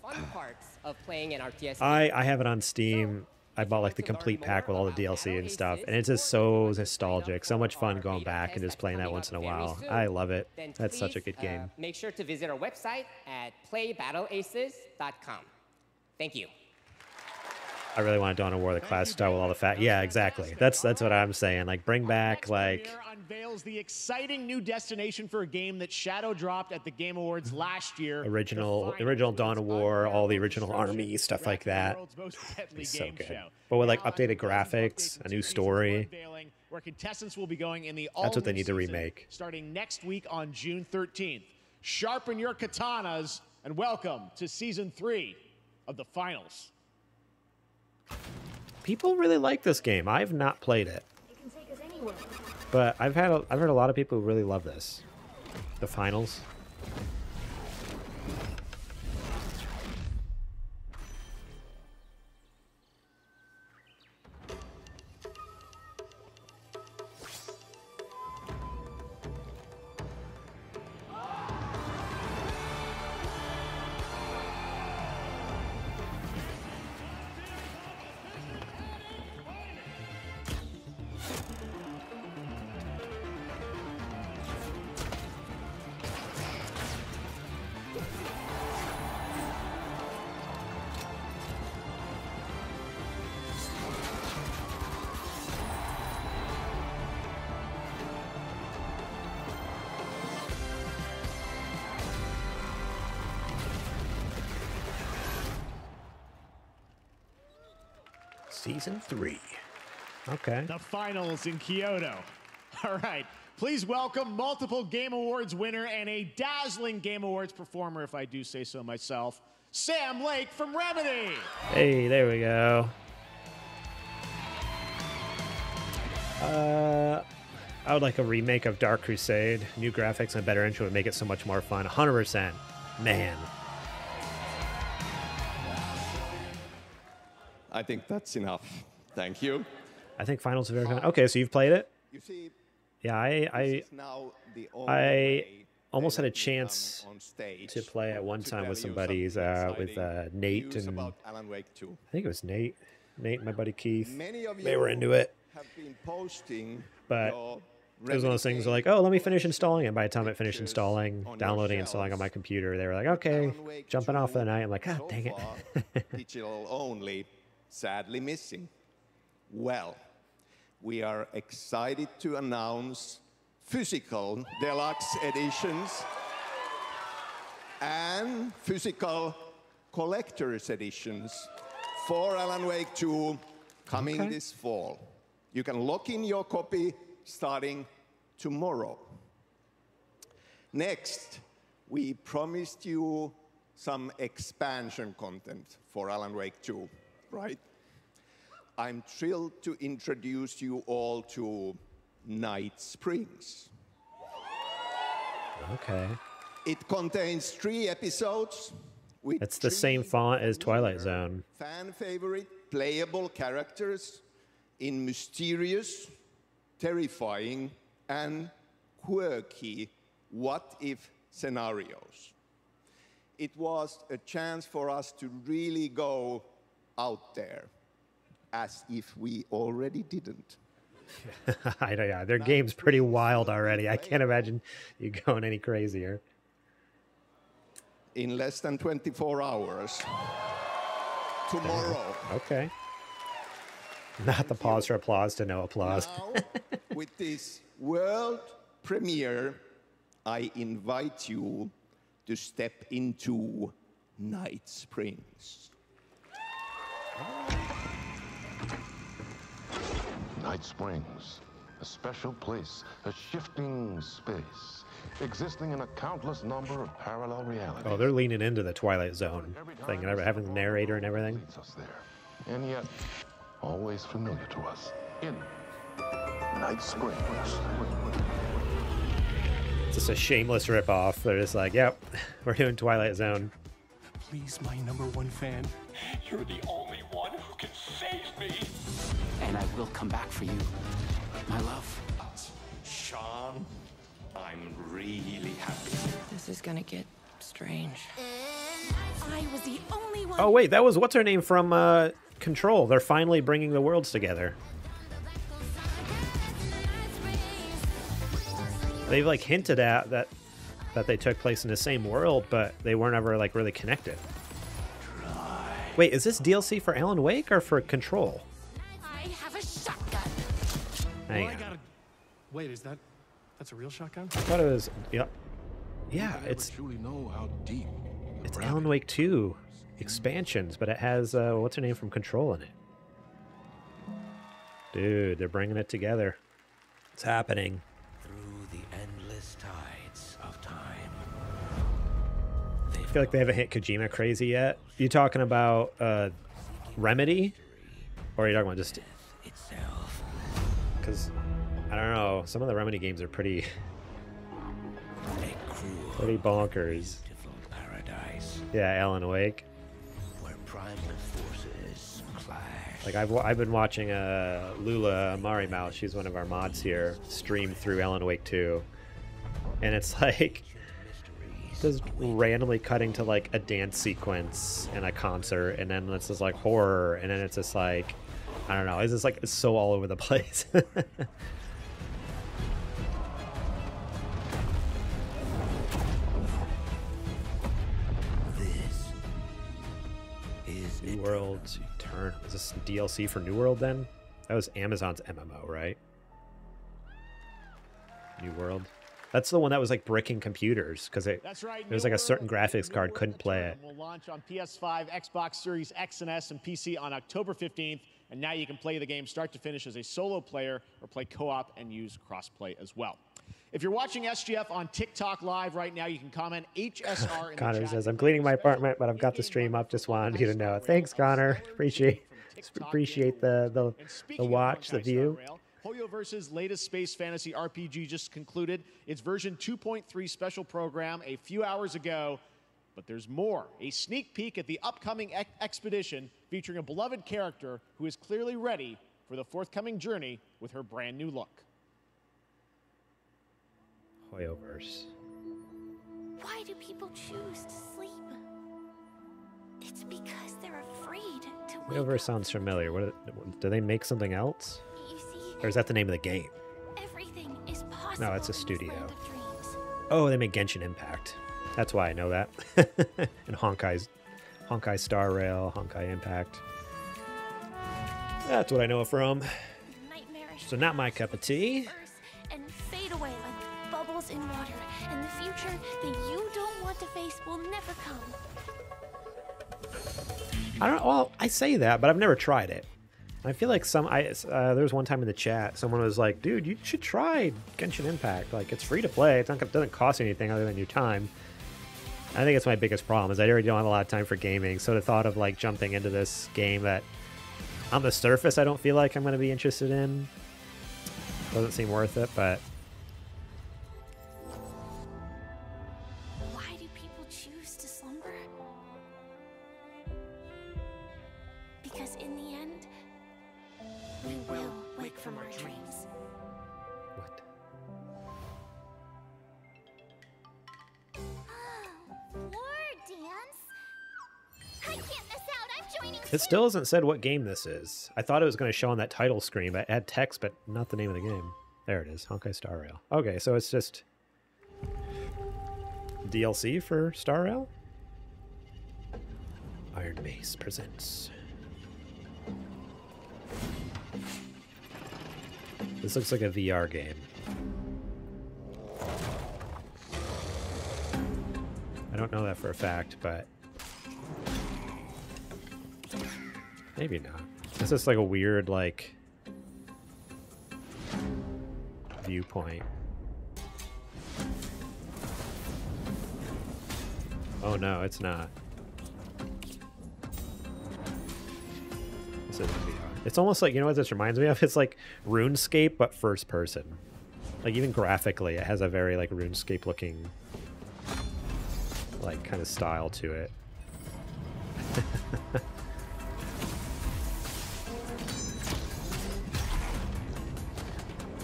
I have it on Steam. I bought like the complete pack with all the DLC and stuff, and it's just so nostalgic. So much fun going back and just playing that once in a while. I love it. That's such a good game. Make sure to visit our website at playbattleaces.com. Thank you. I really want Dawn of War the class style with all the fat. Yeah, exactly. That's what I'm saying. Like bring back like unveils the exciting new destination for a game that shadow dropped at the Game Awards last year. original Dawn of War, all the original army stuff like that. It's so good. But with like updated graphics, a new story. Where contestants will be going in the That's what they need to remake. Starting next week on June 13th. Sharpen your katanas and welcome to season 3 of the finals. People really like this game. I've not played it, but I've heard a lot of people who really love this. The finals. Season 3. Okay. The finals in Kyoto. All right. Please welcome multiple Game Awards winner and a dazzling Game Awards performer, if I do say so myself, Sam Lake from Remedy. Hey, there we go. I would like a remake of Dark Crusade. New graphics and a better intro would make it so much more fun. 100%. Man. I think that's enough. Thank you. I think finals are very fun. Okay, so you've played it? You see, yeah, I almost had a chance to play at one time with some buddies, with Nate and I think it was Nate, my buddy Keith. They were into it. have been posting But your it was one of those things like, oh, let me finish installing it. By the time it finished installing, downloading, installing on my computer, they were like, okay, jumping off for the night. I'm like, ah, dang it. digital only, sadly missing. Well, we are excited to announce physical deluxe editions and physical collector's editions for Alan Wake 2 coming this fall. You can lock in your copy starting tomorrow. Next, we promised you some expansion content for Alan Wake 2, right? I'm thrilled to introduce you all to Night Springs. Okay. It contains 3 episodes with It's the same font as Twilight Zone. fan favorite playable characters in mysterious, terrifying, and quirky what-if scenarios. It was a chance for us to really go out there, as if we already didn't. I know, yeah, their game's pretty wild already. I can't imagine you going any crazier. In less than 24 hours. Tomorrow. Okay. Not the pause for applause to no applause. Now, with this world premiere, I invite you to step into Night Springs. Night Springs, a special place, a shifting space, existing in a countless number of parallel realities. Oh, they're leaning into the Twilight Zone thing and having the narrator and everything. And yet, always familiar to us in Night Springs. It's just a shameless ripoff. They're just like, yep, we're doing Twilight Zone. Please, my #1 fan, you're the only one who can save me. And I will come back for you, my love. Sean, I'm really happy. This is gonna get strange. I was the only one. Oh, wait, that was what's her name from Control. They're finally bringing the worlds together. They've like hinted at that they took place in the same world, but they weren't ever like really connected. Wait, is this DLC for Alan Wake or for Control? I have a shotgun. Hang on. Wait, that's a real shotgun? I thought it was, yeah, it's truly know how deep. It's Alan Wake 2 expansions, but it has what's her name from Control in it. Dude, they're bringing it together. It's happening. Through the endless tides of time. I feel like they haven't hit Kojima crazy yet. You talking about Remedy, or are you talking about just itself? Because I don't know, some of the Remedy games are pretty bonkers. Paradise. Yeah, Alan Wake. Where primal forces clash. Like I've been watching Lula Amari Mouse, she's one of our mods here, stream through Alan Wake 2, and it's like just randomly cutting to like a dance sequence and a concert, and then it's just like horror, and then it's just like, I don't know, it's just like it's so all over the place. New World's Turn. Is this DLC for New World then? That was Amazon's MMO, right? New World. That's the one that was like bricking computers because there was like a certain graphics card couldn't play it. Will launch on PS5, Xbox Series X and S, and PC on October 15th. And now you can play the game start to finish as a solo player or play co-op and use crossplay as well. If you're watching SGF on TikTok Live right now, you can comment HSR in the Connor chat. says, I'm cleaning my apartment, but I've got the stream up. Just wanted you to know. Thanks, Connor. Appreciate the watch, the view. Hoyoverse's latest space fantasy RPG just concluded its version 2.3 special program a few hours ago, but there's more. A sneak peek at the upcoming expedition featuring a beloved character who is clearly ready for the forthcoming journey with her brand new look. Hoyoverse. Why do people choose to sleep? It's because they're afraid to wake Hoyoverse sounds familiar. Do they make something else? You see, Or is that the name of the game? Everything is possible. No, it's a in this studio. land of dreams. Oh, they make Genshin Impact. That's why I know that. And Honkai Star Rail, Honkai Impact. That's what I know it from. Nightmarish So not my cup of tea. and fade away like bubbles in water, and the future that you don't want to face will never come. I don't. Well, I say that, but I've never tried it. I feel like there was one time in the chat, someone was like, "Dude, you should try Genshin Impact. Like, it's free to play. It doesn't cost anything other than your time." I think it's my biggest problem is I already don't have a lot of time for gaming. So the thought of like jumping into this game that on the surface I don't feel like I'm going to be interested in doesn't seem worth it. But Why do people choose to slumber? Because in the end, we will wake from our dreams. what? War dance? I can't miss out. I'm joining. It still hasn't said what game this is. I thought it was going to show on that title screen, but it had text, but not the name of the game. There it is, Honkai Star Rail. Okay, so it's just DLC for Star Rail? Iron Base presents. This looks like a VR game. I don't know that for a fact, but maybe not. This is like a weird, like, viewpoint. Oh no, it's not. This isn't VR. It's almost like, you know what this reminds me of? It's like RuneScape, but first person. Like, even graphically, it has a very, like, RuneScape looking, like, kind of style to it.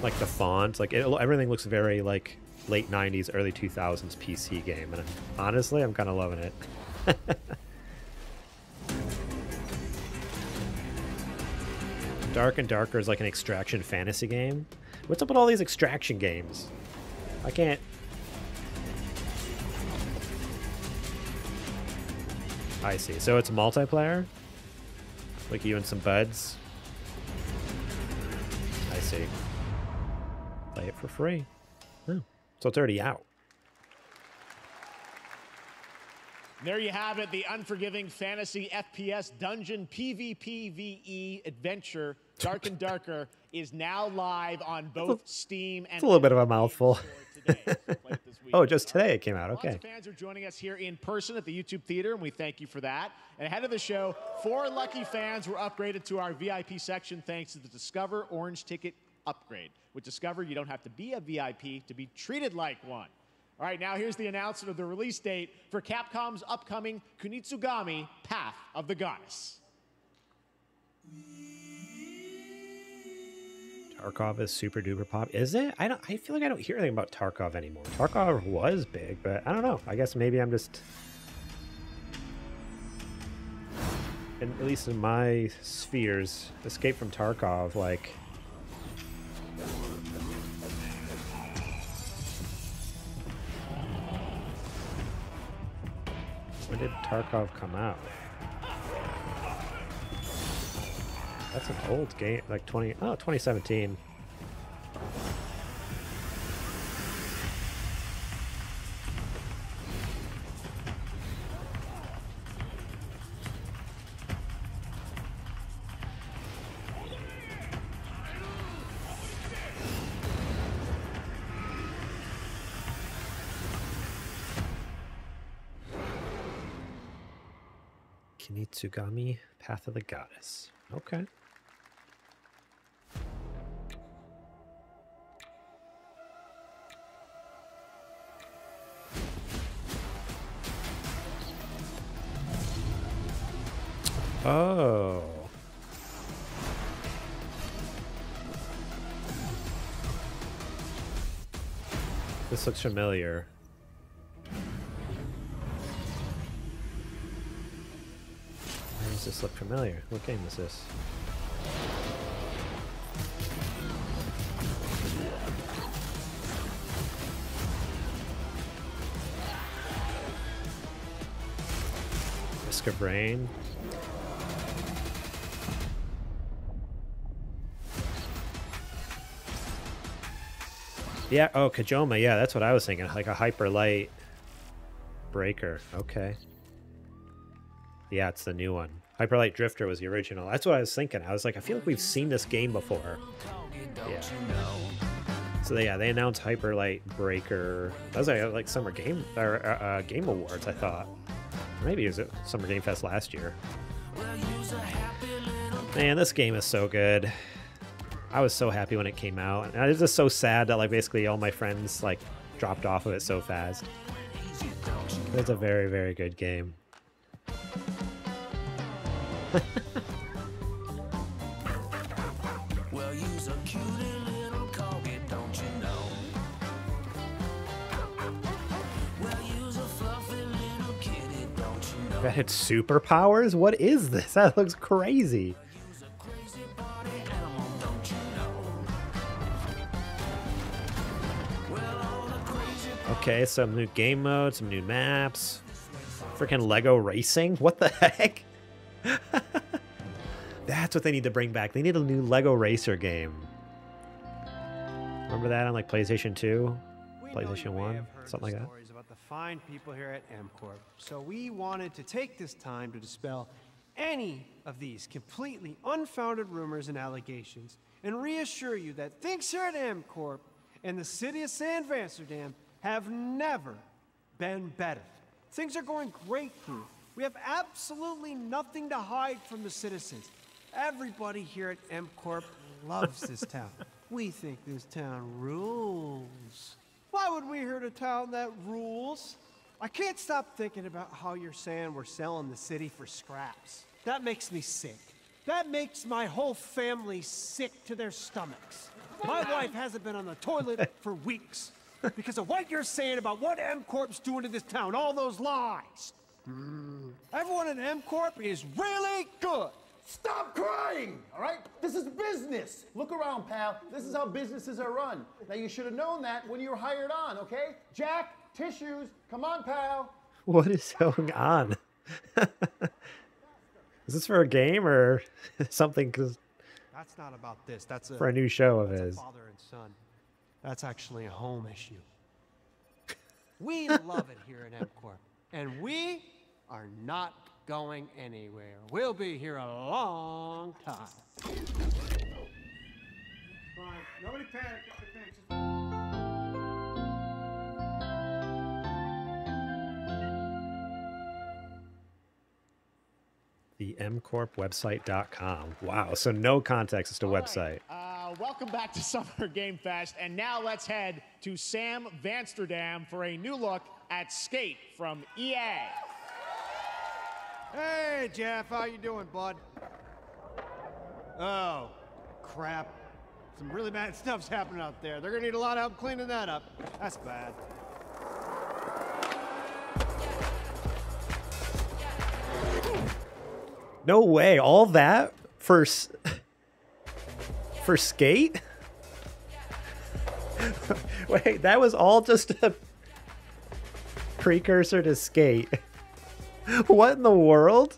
Like the font, like everything looks very like late 90s, early 2000s PC game, and honestly, I'm kind of loving it. Dark and Darker is like an extraction fantasy game. What's up with all these extraction games? I can't. I see. So it's multiplayer? Like you and some buds? I see. Play it for free. Oh, so it's already out. There you have it, the unforgiving fantasy FPS dungeon PvPvE adventure, Dark and Darker, is now live on both Steam and... It's a little bit of a mouthful. Oh, just today it came out. Okay. Lots of fans are joining us here in person at the YouTube Theater, and we thank you for that. And ahead of the show, 4 lucky fans were upgraded to our VIP section thanks to the Discover Orange Ticket upgrade. With Discover, you don't have to be a VIP to be treated like one. All right, now here's the announcement of the release date for Capcom's upcoming Kunitsugami Path of the Goddess. Tarkov is super duper pop. Is it? I feel like I don't hear anything about Tarkov anymore. Tarkov was big, but I don't know. I guess maybe I'm just, at least in my spheres, Escape from Tarkov, like, when did Tarkov come out? That's an old game, like 2017. Kunitsugami, Path of the Goddess. Okay. Oh. This looks familiar. Why does this look familiar? What game is this? Risk of Rain. Yeah, oh, Kajoma, yeah, that's what I was thinking. Like a hyper light breaker. Okay. Yeah, it's the new one. Hyper Light Drifter was the original. That's what I was thinking. I was like, I feel like we've seen this game before. Yeah. So yeah, they announced Hyper Light Breaker. That was like Summer Game or Game Awards, I thought. Maybe it was at Summer Game Fest last year. Man, this game is so good. I was so happy when it came out. And it was just so sad that like basically all my friends like dropped off of it so fast. It's a very, very good game. That had superpowers? What is this? That looks crazy. Okay, some new game modes, some new maps. Freaking Lego racing? What the heck? That's what they need to bring back. They need a new Lego racer game. Remember that on like PlayStation 2? PlayStation 1? Something like that? About the fine people here at MCorp. So we wanted to take this time to dispel any of these completely unfounded rumors and allegations and reassure you that things here at MCorp and the city of San Amsterdam have never been better. Things are going great here. We have absolutely nothing to hide from the citizens. Everybody here at MCorp loves this town. We think this town rules. Why would we hurt a town that rules? I can't stop thinking about how you're saying we're selling the city for scraps. That makes me sick. That makes my whole family sick to their stomachs. My wife hasn't been on the toilet for weeks because of what you're saying about what MCorp's doing to this town, all those lies. Everyone at MCorp is really good. Stop crying, all right? This is business. Look around, pal. This is how businesses are run. Now, you should have known that when you were hired on, okay? Jack, tissues. Come on, pal. What is going on? Is this for a game or something? Cause that's not about this. That's for a new show of his. Father and son. That's actually a home issue. We love it here at MCorp, and we are not going anywhere. We'll be here a long time. Fine. Nobody panic. The mcorpwebsite.com. Wow, so no context as to website. Welcome back to Summer Game Fest, and now let's head to Sam Amsterdam for a new look at Skate from EA. Hey, Jeff, how you doing, bud? Oh, crap. Some really bad stuff's happening out there. They're gonna need a lot of help cleaning that up. That's bad. No way, all that for Skate? Wait, that was all just a precursor to Skate. What in the world?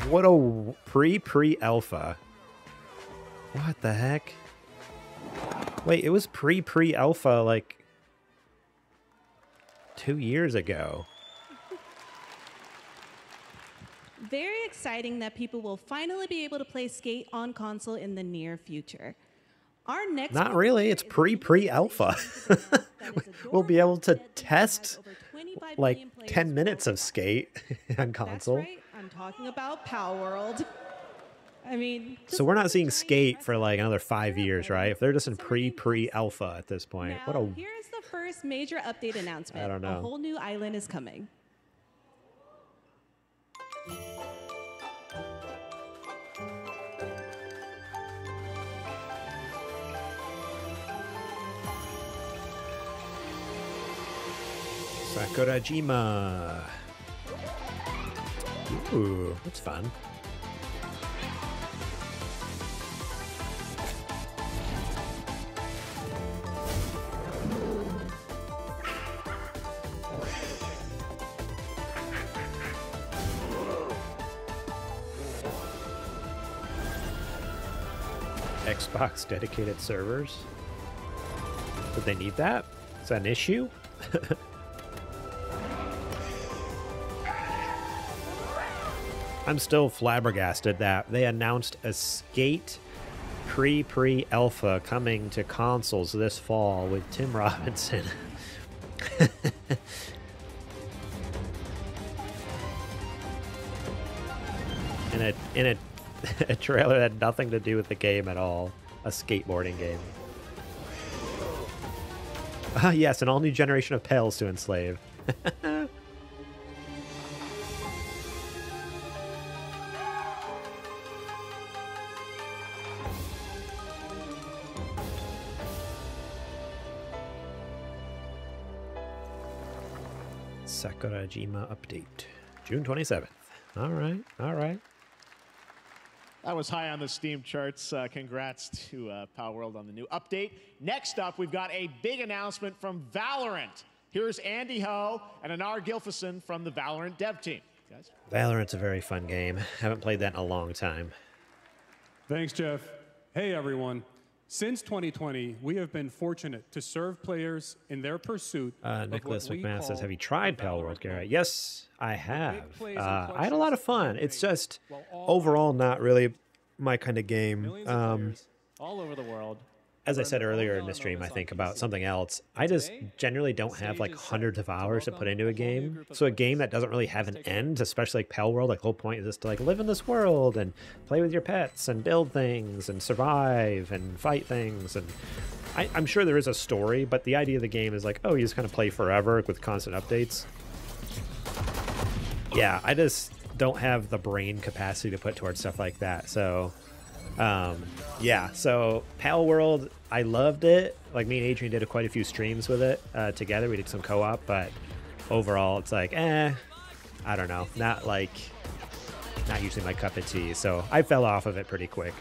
What a pre-alpha. What the heck? Wait, it was pre-alpha like 2 years ago. Very exciting that people will finally be able to play Skate on console in the near future. Our next Not really, it's pre-alpha. We'll be able to test like 10 minutes of Skate on console. That's right. I'm talking about Power World. I mean, so we're not seeing Skate for like another 5 years, right? If they're just in pre-alpha at this point. Now, here's the first major update announcement. I don't know. A whole new island is coming. Sakurajima. Ooh, that's fun. Xbox dedicated servers. Did they need that? Is that an issue? I'm still flabbergasted that they announced a Skate pre-alpha coming to consoles this fall with Tim Robinson. in a trailer that had nothing to do with the game at all. A skateboarding game. Ah, yes, an all-new generation of pals to enslave. Sakurajima update. June 27th. All right, all right. That was high on the Steam charts. Congrats to Power World on the new update. Next up, we've got a big announcement from Valorant. Here's Andy Ho and Anar Gilfison from the Valorant dev team. Guys. Valorant's a very fun game. Haven't played that in a long time. Thanks, Jeff. Hey, everyone. Since 2020, we have been fortunate to serve players in their pursuit Nicholas McMahon says, have you tried Pal World, Garrett? Yes, I have. I had a lot of fun. It's just overall not really my kind of game. All over the world. As I said earlier in the stream, I think about something else. I just generally don't have like hundreds of hours to put into a game. So a game that doesn't really have an end, especially like Pal World, like the whole point is just to like live in this world and play with your pets and build things and survive and fight things. And I'm sure there is a story, but the idea of the game is like, oh, you just kind of play forever with constant updates. Yeah, I just don't have the brain capacity to put towards stuff like that. So yeah, so Pal World, I loved it. Like me and Adrian did quite a few streams with it together. We did some co-op, but overall it's like, I don't know, not usually my cup of tea. So I fell off of it pretty quick.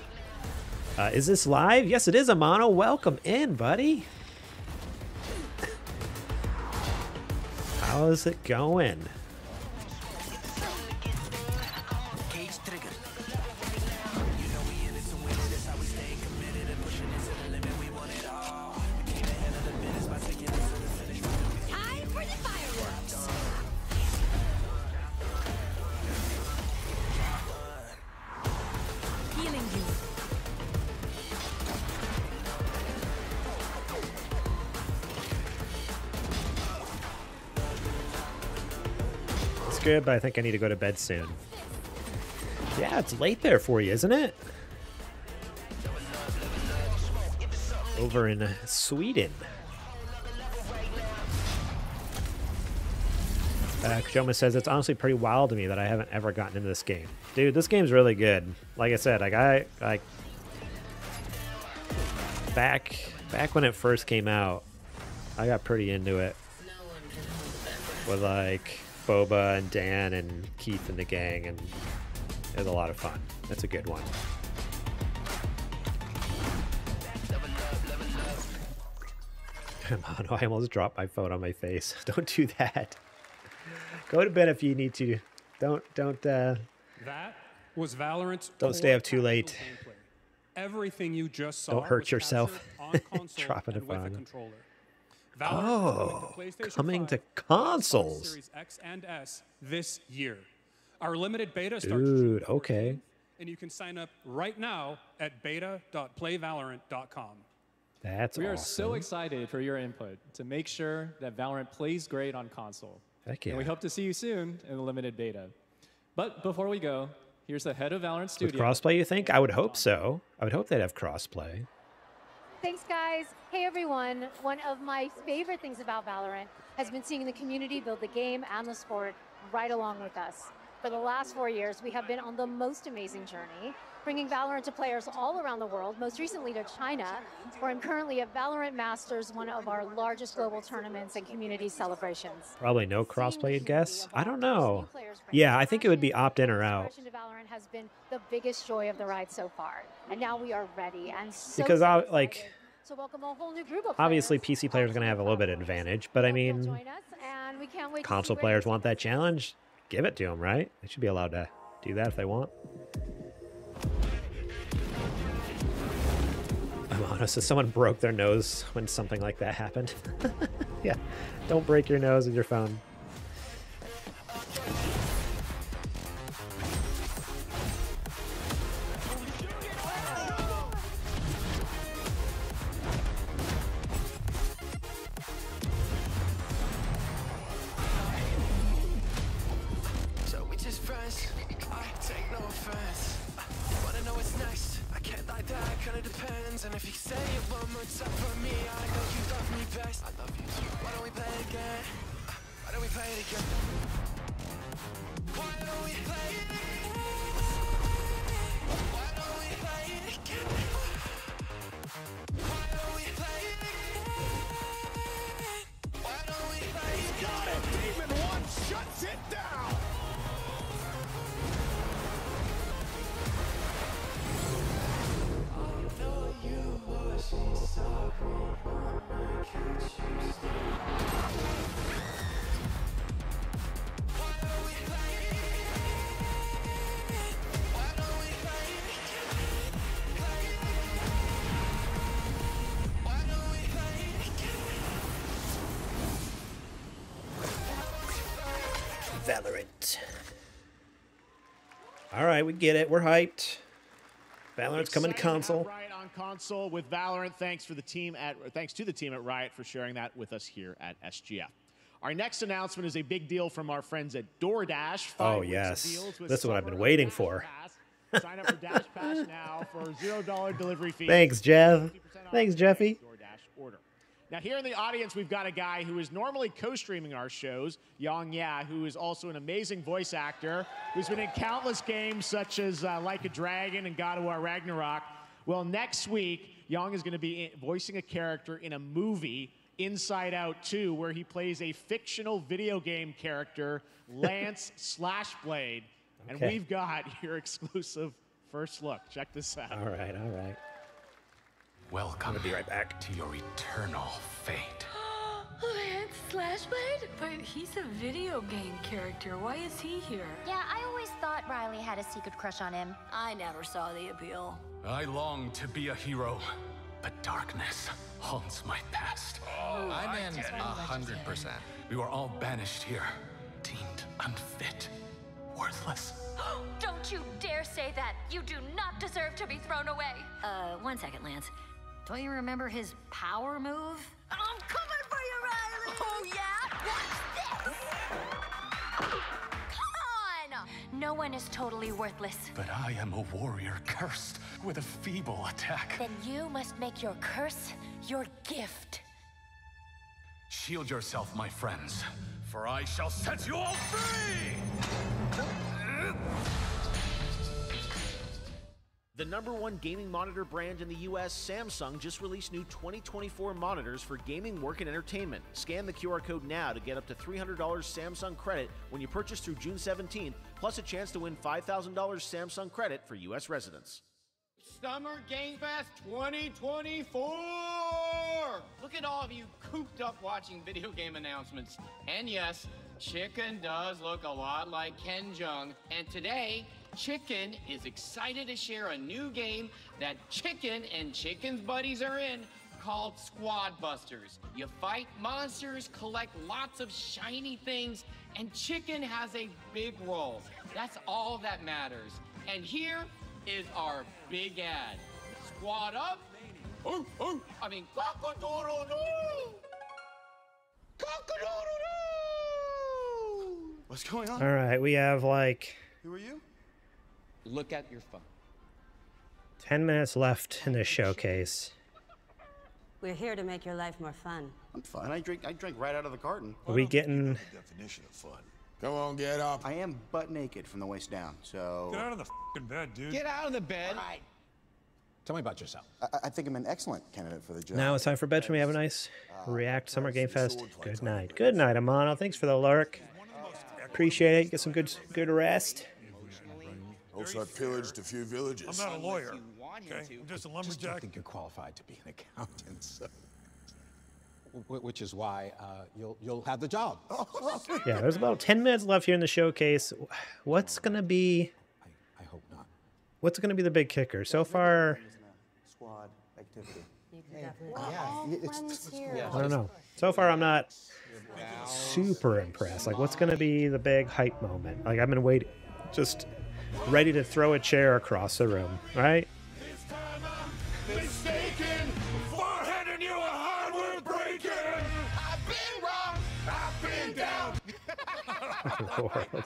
Is this live? Yes, it is, Amano. Welcome in, buddy. How is it going? Good, but I think I need to go to bed soon. Yeah, it's late there for you, isn't it? Over in Sweden. Kajoma says, it's honestly pretty wild to me that I haven't ever gotten into this game. Dude, this game's really good. Like I said, like back when it first came out, I got pretty into it. With like Boba and Dan and Keith and the gang, and it was a lot of fun. That's a good one. Come on, I almost dropped my phone on my face. Don't do that. Go to bed if you need to. Don't That was Valorant's. Don't stay up too late. Everything you just saw. Don't hurt yourself. Dropping a phone. Oh, coming to consoles. Series X and S this year. Our limited beta starts. Dude, okay. And you can sign up right now at beta.playvalorant.com. That's awesome. We are so excited for your input to make sure that Valorant plays great on console. Heck yeah. And we hope to see you soon in the limited beta. But before we go, here's the head of Valorant Studio. With crossplay, you think? I would hope so. I would hope they'd have crossplay. Thanks, guys. Hey, everyone. One of my favorite things about Valorant has been seeing the community build the game and the sport right along with us. For the last 4 years, we have been on the most amazing journey, bringing Valorant to players all around the world, most recently to China, where I'm currently at Valorant Masters, one of our largest global tournaments and community celebrations. Probably no crossplay, you'd guess? I don't know. Yeah, I think it would be opt-in or out. Valorant has been the biggest joy of the ride so far, and now we are ready and so because to welcome a whole new group of obviously PC players are going to have a little bit of advantage, but I mean, console players want that challenge. Give it to them, right? They should be allowed to do that if they want. Amano says someone broke their nose when something like that happened. Yeah, don't break your nose with your phone. So we just friends, I take no offense. Wanna know what's next? I can't lie, that kinda depends. And if you say it one more time for me, I know you love me best. I love you too. Why don't we play it again? Why don't we play it again? Why don't we play it again? Why don't we play it again? Why don't we play it again? Why don't we play it again? Got it! Demon 1 shuts it down! Valorant. All right, we get it. We're hyped. Valorant's coming to console. Riot on console with Valorant. Thanks to the team at Riot for sharing that with us here at SGF. Our next announcement is a big deal from our friends at DoorDash. Oh yes, this is what I've been waiting for. Sign up for Dash Pass now for $0 delivery fee. Thanks, Jeff. Thanks, Jeffy. DoorDash order. Now, here in the audience, we've got a guy who is normally co-streaming our shows, Yang Ya, who is also an amazing voice actor, who's been in countless games such as Like a Dragon and God of War Ragnarok. Well, next week, Yang is going to be voicing a character in a movie, Inside Out 2, where he plays a fictional video game character, Lance Slashblade. And Okay. we've got your exclusive first look. Check this out. All right, all right. Welcome. I'll be right back. To your eternal fate. Lance Slashblade? But he's a video game character. Why is he here? Yeah, I always thought Riley had a secret crush on him. I never saw the appeal. I long to be a hero, but darkness haunts my past. I'm in 100%. We were all banished here, deemed unfit, worthless. Don't you dare say that. You do not deserve to be thrown away. 1 second, Lance. Don't you remember his power move? I'm coming for you, Riley! Oh, yeah? Watch this! Come on! No one is totally worthless. But I am a warrior cursed with a feeble attack. Then you must make your curse your gift. Shield yourself, my friends, for I shall set you all free! The #1 gaming monitor brand in the US, Samsung, just released new 2024 monitors for gaming, work, and entertainment. Scan the QR code now to get up to $300 Samsung credit when you purchase through June 17th, plus a chance to win $5,000 Samsung credit for US residents. Summer Game Fest 2024! Look at all of you cooped up watching video game announcements. And yes, Chicken does look a lot like Ken Jeong. And today, Chicken is excited to share a new game that Chicken and Chicken's buddies are in called Squad Busters. You fight monsters, collect lots of shiny things, and Chicken has a big role. That's all that matters. And here is our big ad. Squad up. I mean, cock-a-doodle-doo! Cock-a-doodle-doo! What's going on? All right, we have like Who are you? Look at your phone. 10 minutes left in this showcase. We're here to make your life more fun. I'm fine. I drink right out of the carton. Are we getting... Definition of fun. Come on, get up. I am butt naked from the waist down, so... Get out of the f***ing bed, dude. Get out of the bed. All right. Tell me about yourself. I think I'm an excellent candidate for the job. Now it's time for bedtime. We have a nice React Summer Game Fest. Good night. Good night, Amano. Thanks for the lurk. Appreciate it. Get some good rest. Also, I pillaged a few villages. I'm not a lawyer. Okay, I'm just a I lumberjack. think you're qualified to be an accountant, so. Which is why you'll have the job. Yeah, there's about 10 minutes left here in the showcase. What's gonna be? I hope not. What's gonna be the big kicker so far? Squad, like activity. You can definitely. I don't know. So far, I'm not super impressed. Like, what's going to be the big hype moment? Like, I've been waiting, just ready to throw a chair across the room, right? Mistaken for handing you a hardware breaking. I've been wrong. I've been down. Lord. Look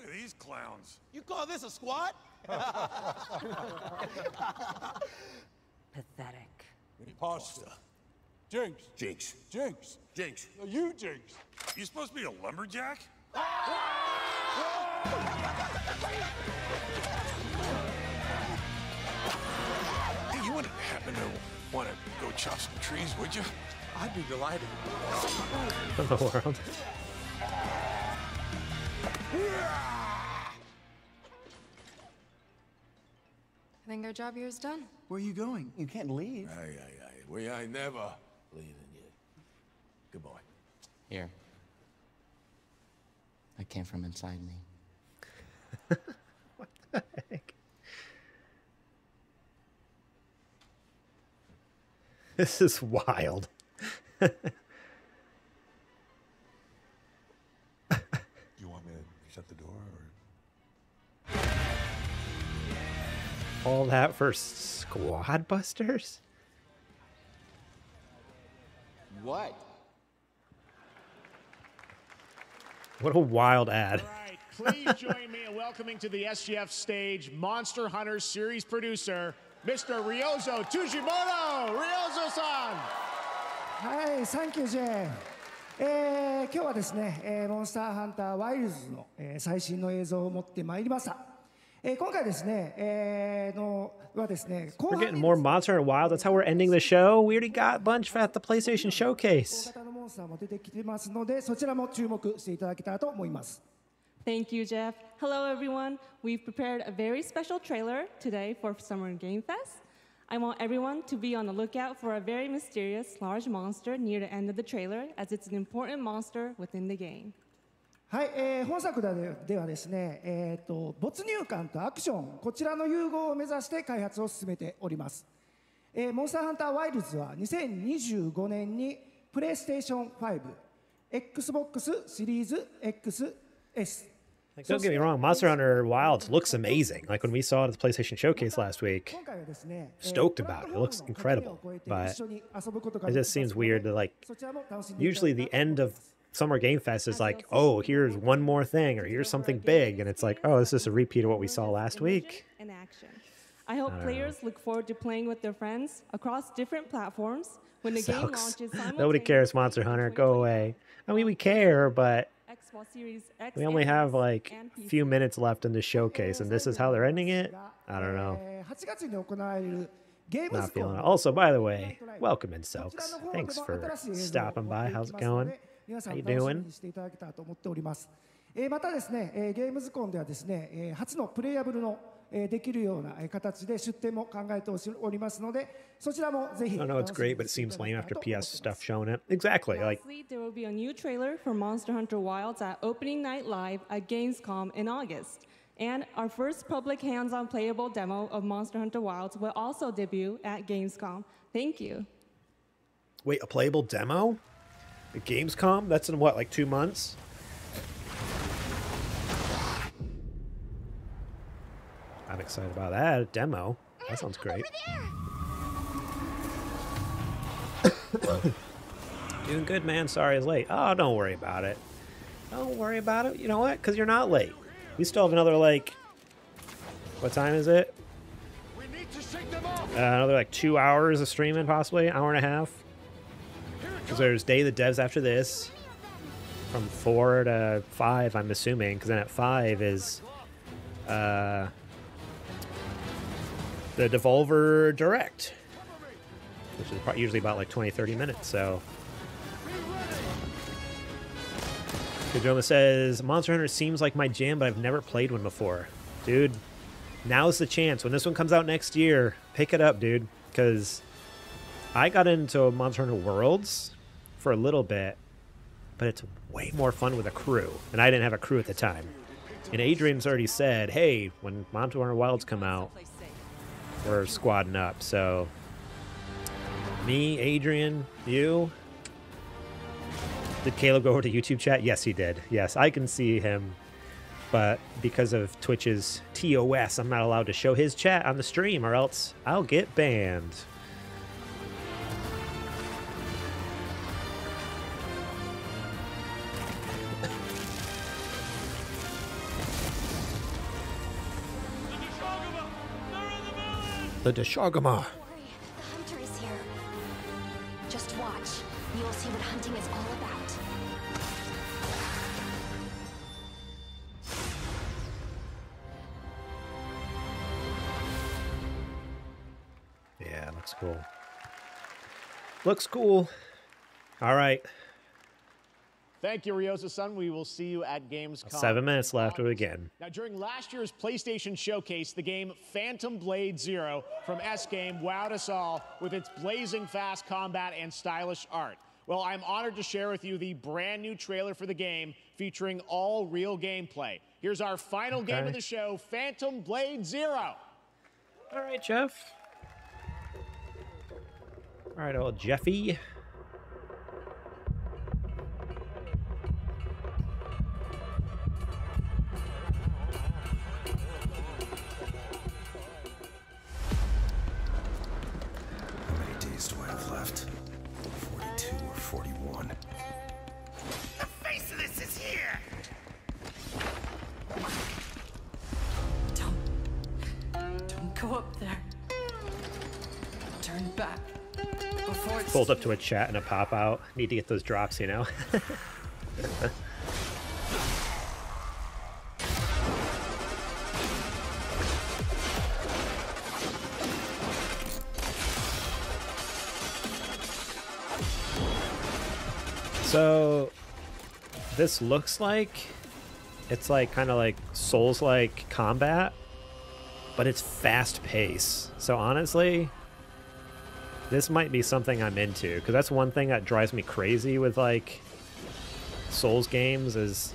at these clowns. You call this a squat? Pathetic. Imposter. Jinx. Jinx. Jinx. Jinx. No, you Jinx. You supposed to be a lumberjack? Hey, you wouldn't happen to want to go chop some trees, would you? I'd be delighted. In the world. I think our job here is done. Where are you going? You can't leave. Aye. We ain't never leaving you. Good boy. Here. That came from inside me. What the heck? This is wild. You want me to shut the door, or? All that for Squad Busters? What? What a wild ad. All right, please join me in welcoming to the SGF stage Monster Hunter series producer, Mr. Ryozo Tujimoto. Ryozo-san. はい、サンキュー J。今日はですね、モンスターハンターワイルズの、最新の映像を持ってまいりました。今回ですね、はですね、 We're getting more Monster and Wild. That's how we're ending the show. We already got a bunch at the PlayStation Showcase. 大型のモンスターも出てきてますので、そちらも注目していただけたらと思います。 Thank you, Jeff. Hello, everyone. We've prepared a very special trailer today for Summer Game Fest. I want everyone to be on the lookout for a very mysterious large monster near the end of the trailer, as it's an important monster within the game. はい、本作ではですね、没入感とアクション、こちらの融合を目指して開発を進めております。モンスターハンターワイルズは2025年にプレイステーション5、Xbox シリーズ XS。 Like, don't get me wrong, Monster Hunter Wilds looks amazing. Like when we saw it at the PlayStation Showcase last week, stoked about it. It looks incredible, but it just seems weird to like. Usually, the end of Summer Game Fest is like, oh, here's one more thing, or here's something big, and it's like, oh, this is a repeat of what we saw last week. In action. I hope players look forward to playing with their friends across different platforms when the game launches simultaneously. Nobody cares, Monster Hunter. Go away. I mean, we care, but. We only have like a few minutes left in the showcase, and this is how they're ending it? I don't know. Not feeling it. Also, by the way, welcome in, Soaks. Thanks for stopping by. How's it going? How you doing? またですね、ゲームズコンではですね、初のプレイヤブルのできるような形で出展も考えておりますので、そちらもぜひ。I know it's great, but it seems lame after PS stuff showing it. Exactly. Like. Lastly, there will be a new trailer for Monster Hunter Wilds at Opening Night Live at Gamescom in August. And our first public hands-on playable demo of Monster Hunter Wilds will also debut at Gamescom. Thank you. Wait, a playable demo? At Gamescom? That's in what, like 2 months? I'm excited about that. A demo. That sounds great. Doing good, man. Sorry it's late. Oh, don't worry about it. Don't worry about it. You know what? Because you're not late. We still have another, like... What time is it? Another, like, 2 hours of streaming, possibly. An hour and a half. Because there's Day of the Devs after this. From 4 to 5, I'm assuming. Because then at 5 is... the Devolver Direct, which is usually about like 20-30 minutes. So Kajoma says, Monster Hunter seems like my jam, but I've never played one before. Dude, now's the chance. When this one comes out next year, pick it up, dude. Because I got into Monster Hunter Worlds for a little bit, but it's way more fun with a crew. And I didn't have a crew at the time. And Adrian's already said, hey, when Monster Hunter Wilds come out, we're squadding up, so Me, Adrian, you. Did Caleb go over to YouTube chat? Yes, he did. Yes, I can see him. But because of Twitch's TOS, I'm not allowed to show his chat on the stream or else I'll get banned. The Deshagama. The hunter is here. Just watch. You will see what hunting is all about. Yeah, looks cool. Looks cool. All right. Thank you, Ryosa-san. We will see you at Gamescom. 7 minutes left to begin. Now, during last year's PlayStation Showcase, the game Phantom Blade Zero from S-Game wowed us all with its blazing fast combat and stylish art. Well, I'm honored to share with you the brand new trailer for the game featuring all real gameplay. Here's our final game of the show, Phantom Blade Zero. All right, Jeff. All right, old Jeffy. How many days do I have left? 42 or 41? The face of this is here! Don't go up there. Turn back. Before it's Pulled up to a chat and a pop out. Need to get those drops, you know. So this looks like it's like kind of like Souls-like combat, but it's fast pace. So honestly, this might be something I'm into, because that's one thing that drives me crazy with like Souls games is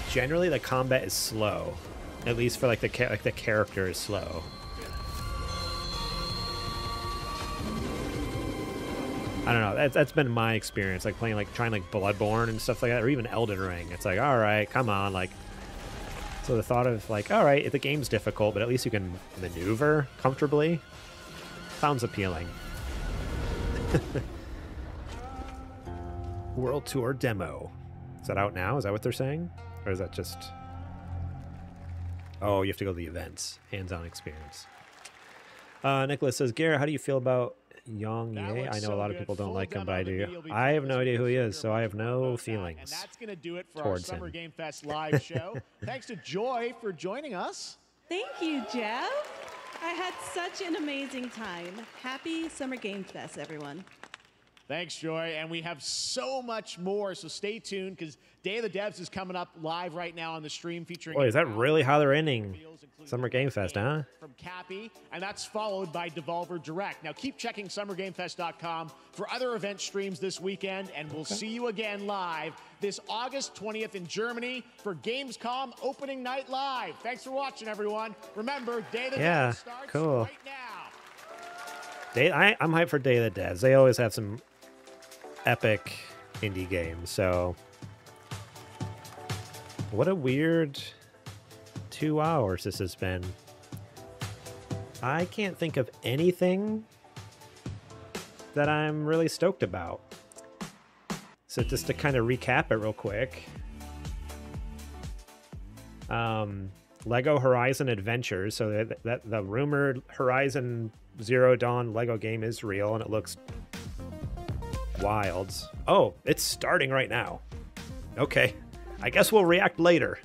generally the combat is slow, at least for like the character is slow. I don't know. That's been my experience, like playing, like trying like Bloodborne and stuff like that, or even Elden Ring. It's like, all right, come on, like. So the thought of like, all right, the game's difficult, but at least you can maneuver comfortably, sounds appealing. World Tour demo. Is that out now? Is that what they're saying, or is that just? Oh, you have to go to the events, hands-on experience. Nicholas says, Garrett, how do you feel about Yang Ye? I know a lot of people don't like him, but I do. I have no idea who he is, so I have no feelings. And that's going to do it for our Summer Game Fest live show. Thanks to Joy for joining us. Thank you, Jeff. I had such an amazing time. Happy Summer Game Fest, everyone. Thanks, Joy. And we have so much more, so stay tuned, because Day of the Devs is coming up live right now on the stream featuring... Boy, is that really how they're ending Summer Game Fest, huh? From Cappy, and that's followed by Devolver Direct. Now, keep checking SummerGameFest.com for other event streams this weekend, and we'll see you again live this August 20th in Germany for Gamescom Opening Night Live. Thanks for watching, everyone. Remember, Day of the Devs starts right now. I'm hyped for Day of the Devs. They always have some epic indie games, so what a weird 2 hours this has been. I can't think of anything that I'm really stoked about. So just to kind of recap it real quick. Lego Horizon Adventures, so that the rumored Horizon Zero Dawn Lego game is real and it looks wild. Oh, it's starting right now. Okay, I guess we'll react later.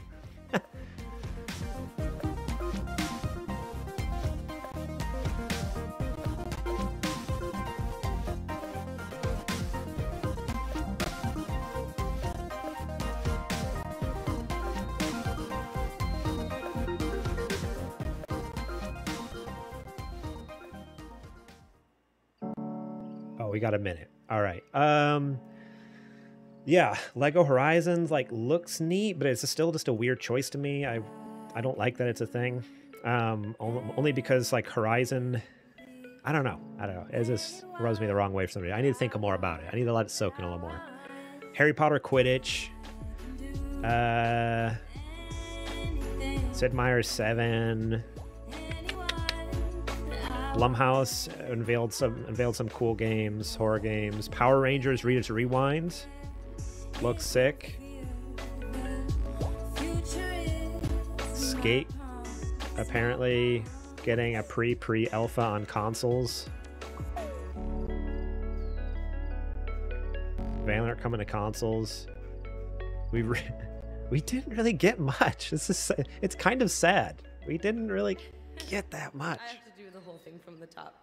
We got a minute. All right. Yeah, Lego Horizons like looks neat, but it's still just a weird choice to me. I don't like that it's a thing. Only because like Horizon I don't know. It just rubs me the wrong way for some reason. I need to think more about it. I need to let it soak in a little more. Harry Potter Quidditch. Sid Meier's 7. Blumhouse unveiled some cool games, horror games. Power Rangers Reader's Rewind. Looks sick. Skate apparently getting a pre-alpha on consoles. Valorant coming to consoles. We didn't really get much. It's kind of sad. We didn't really get that much. I have to do the whole thing from the top.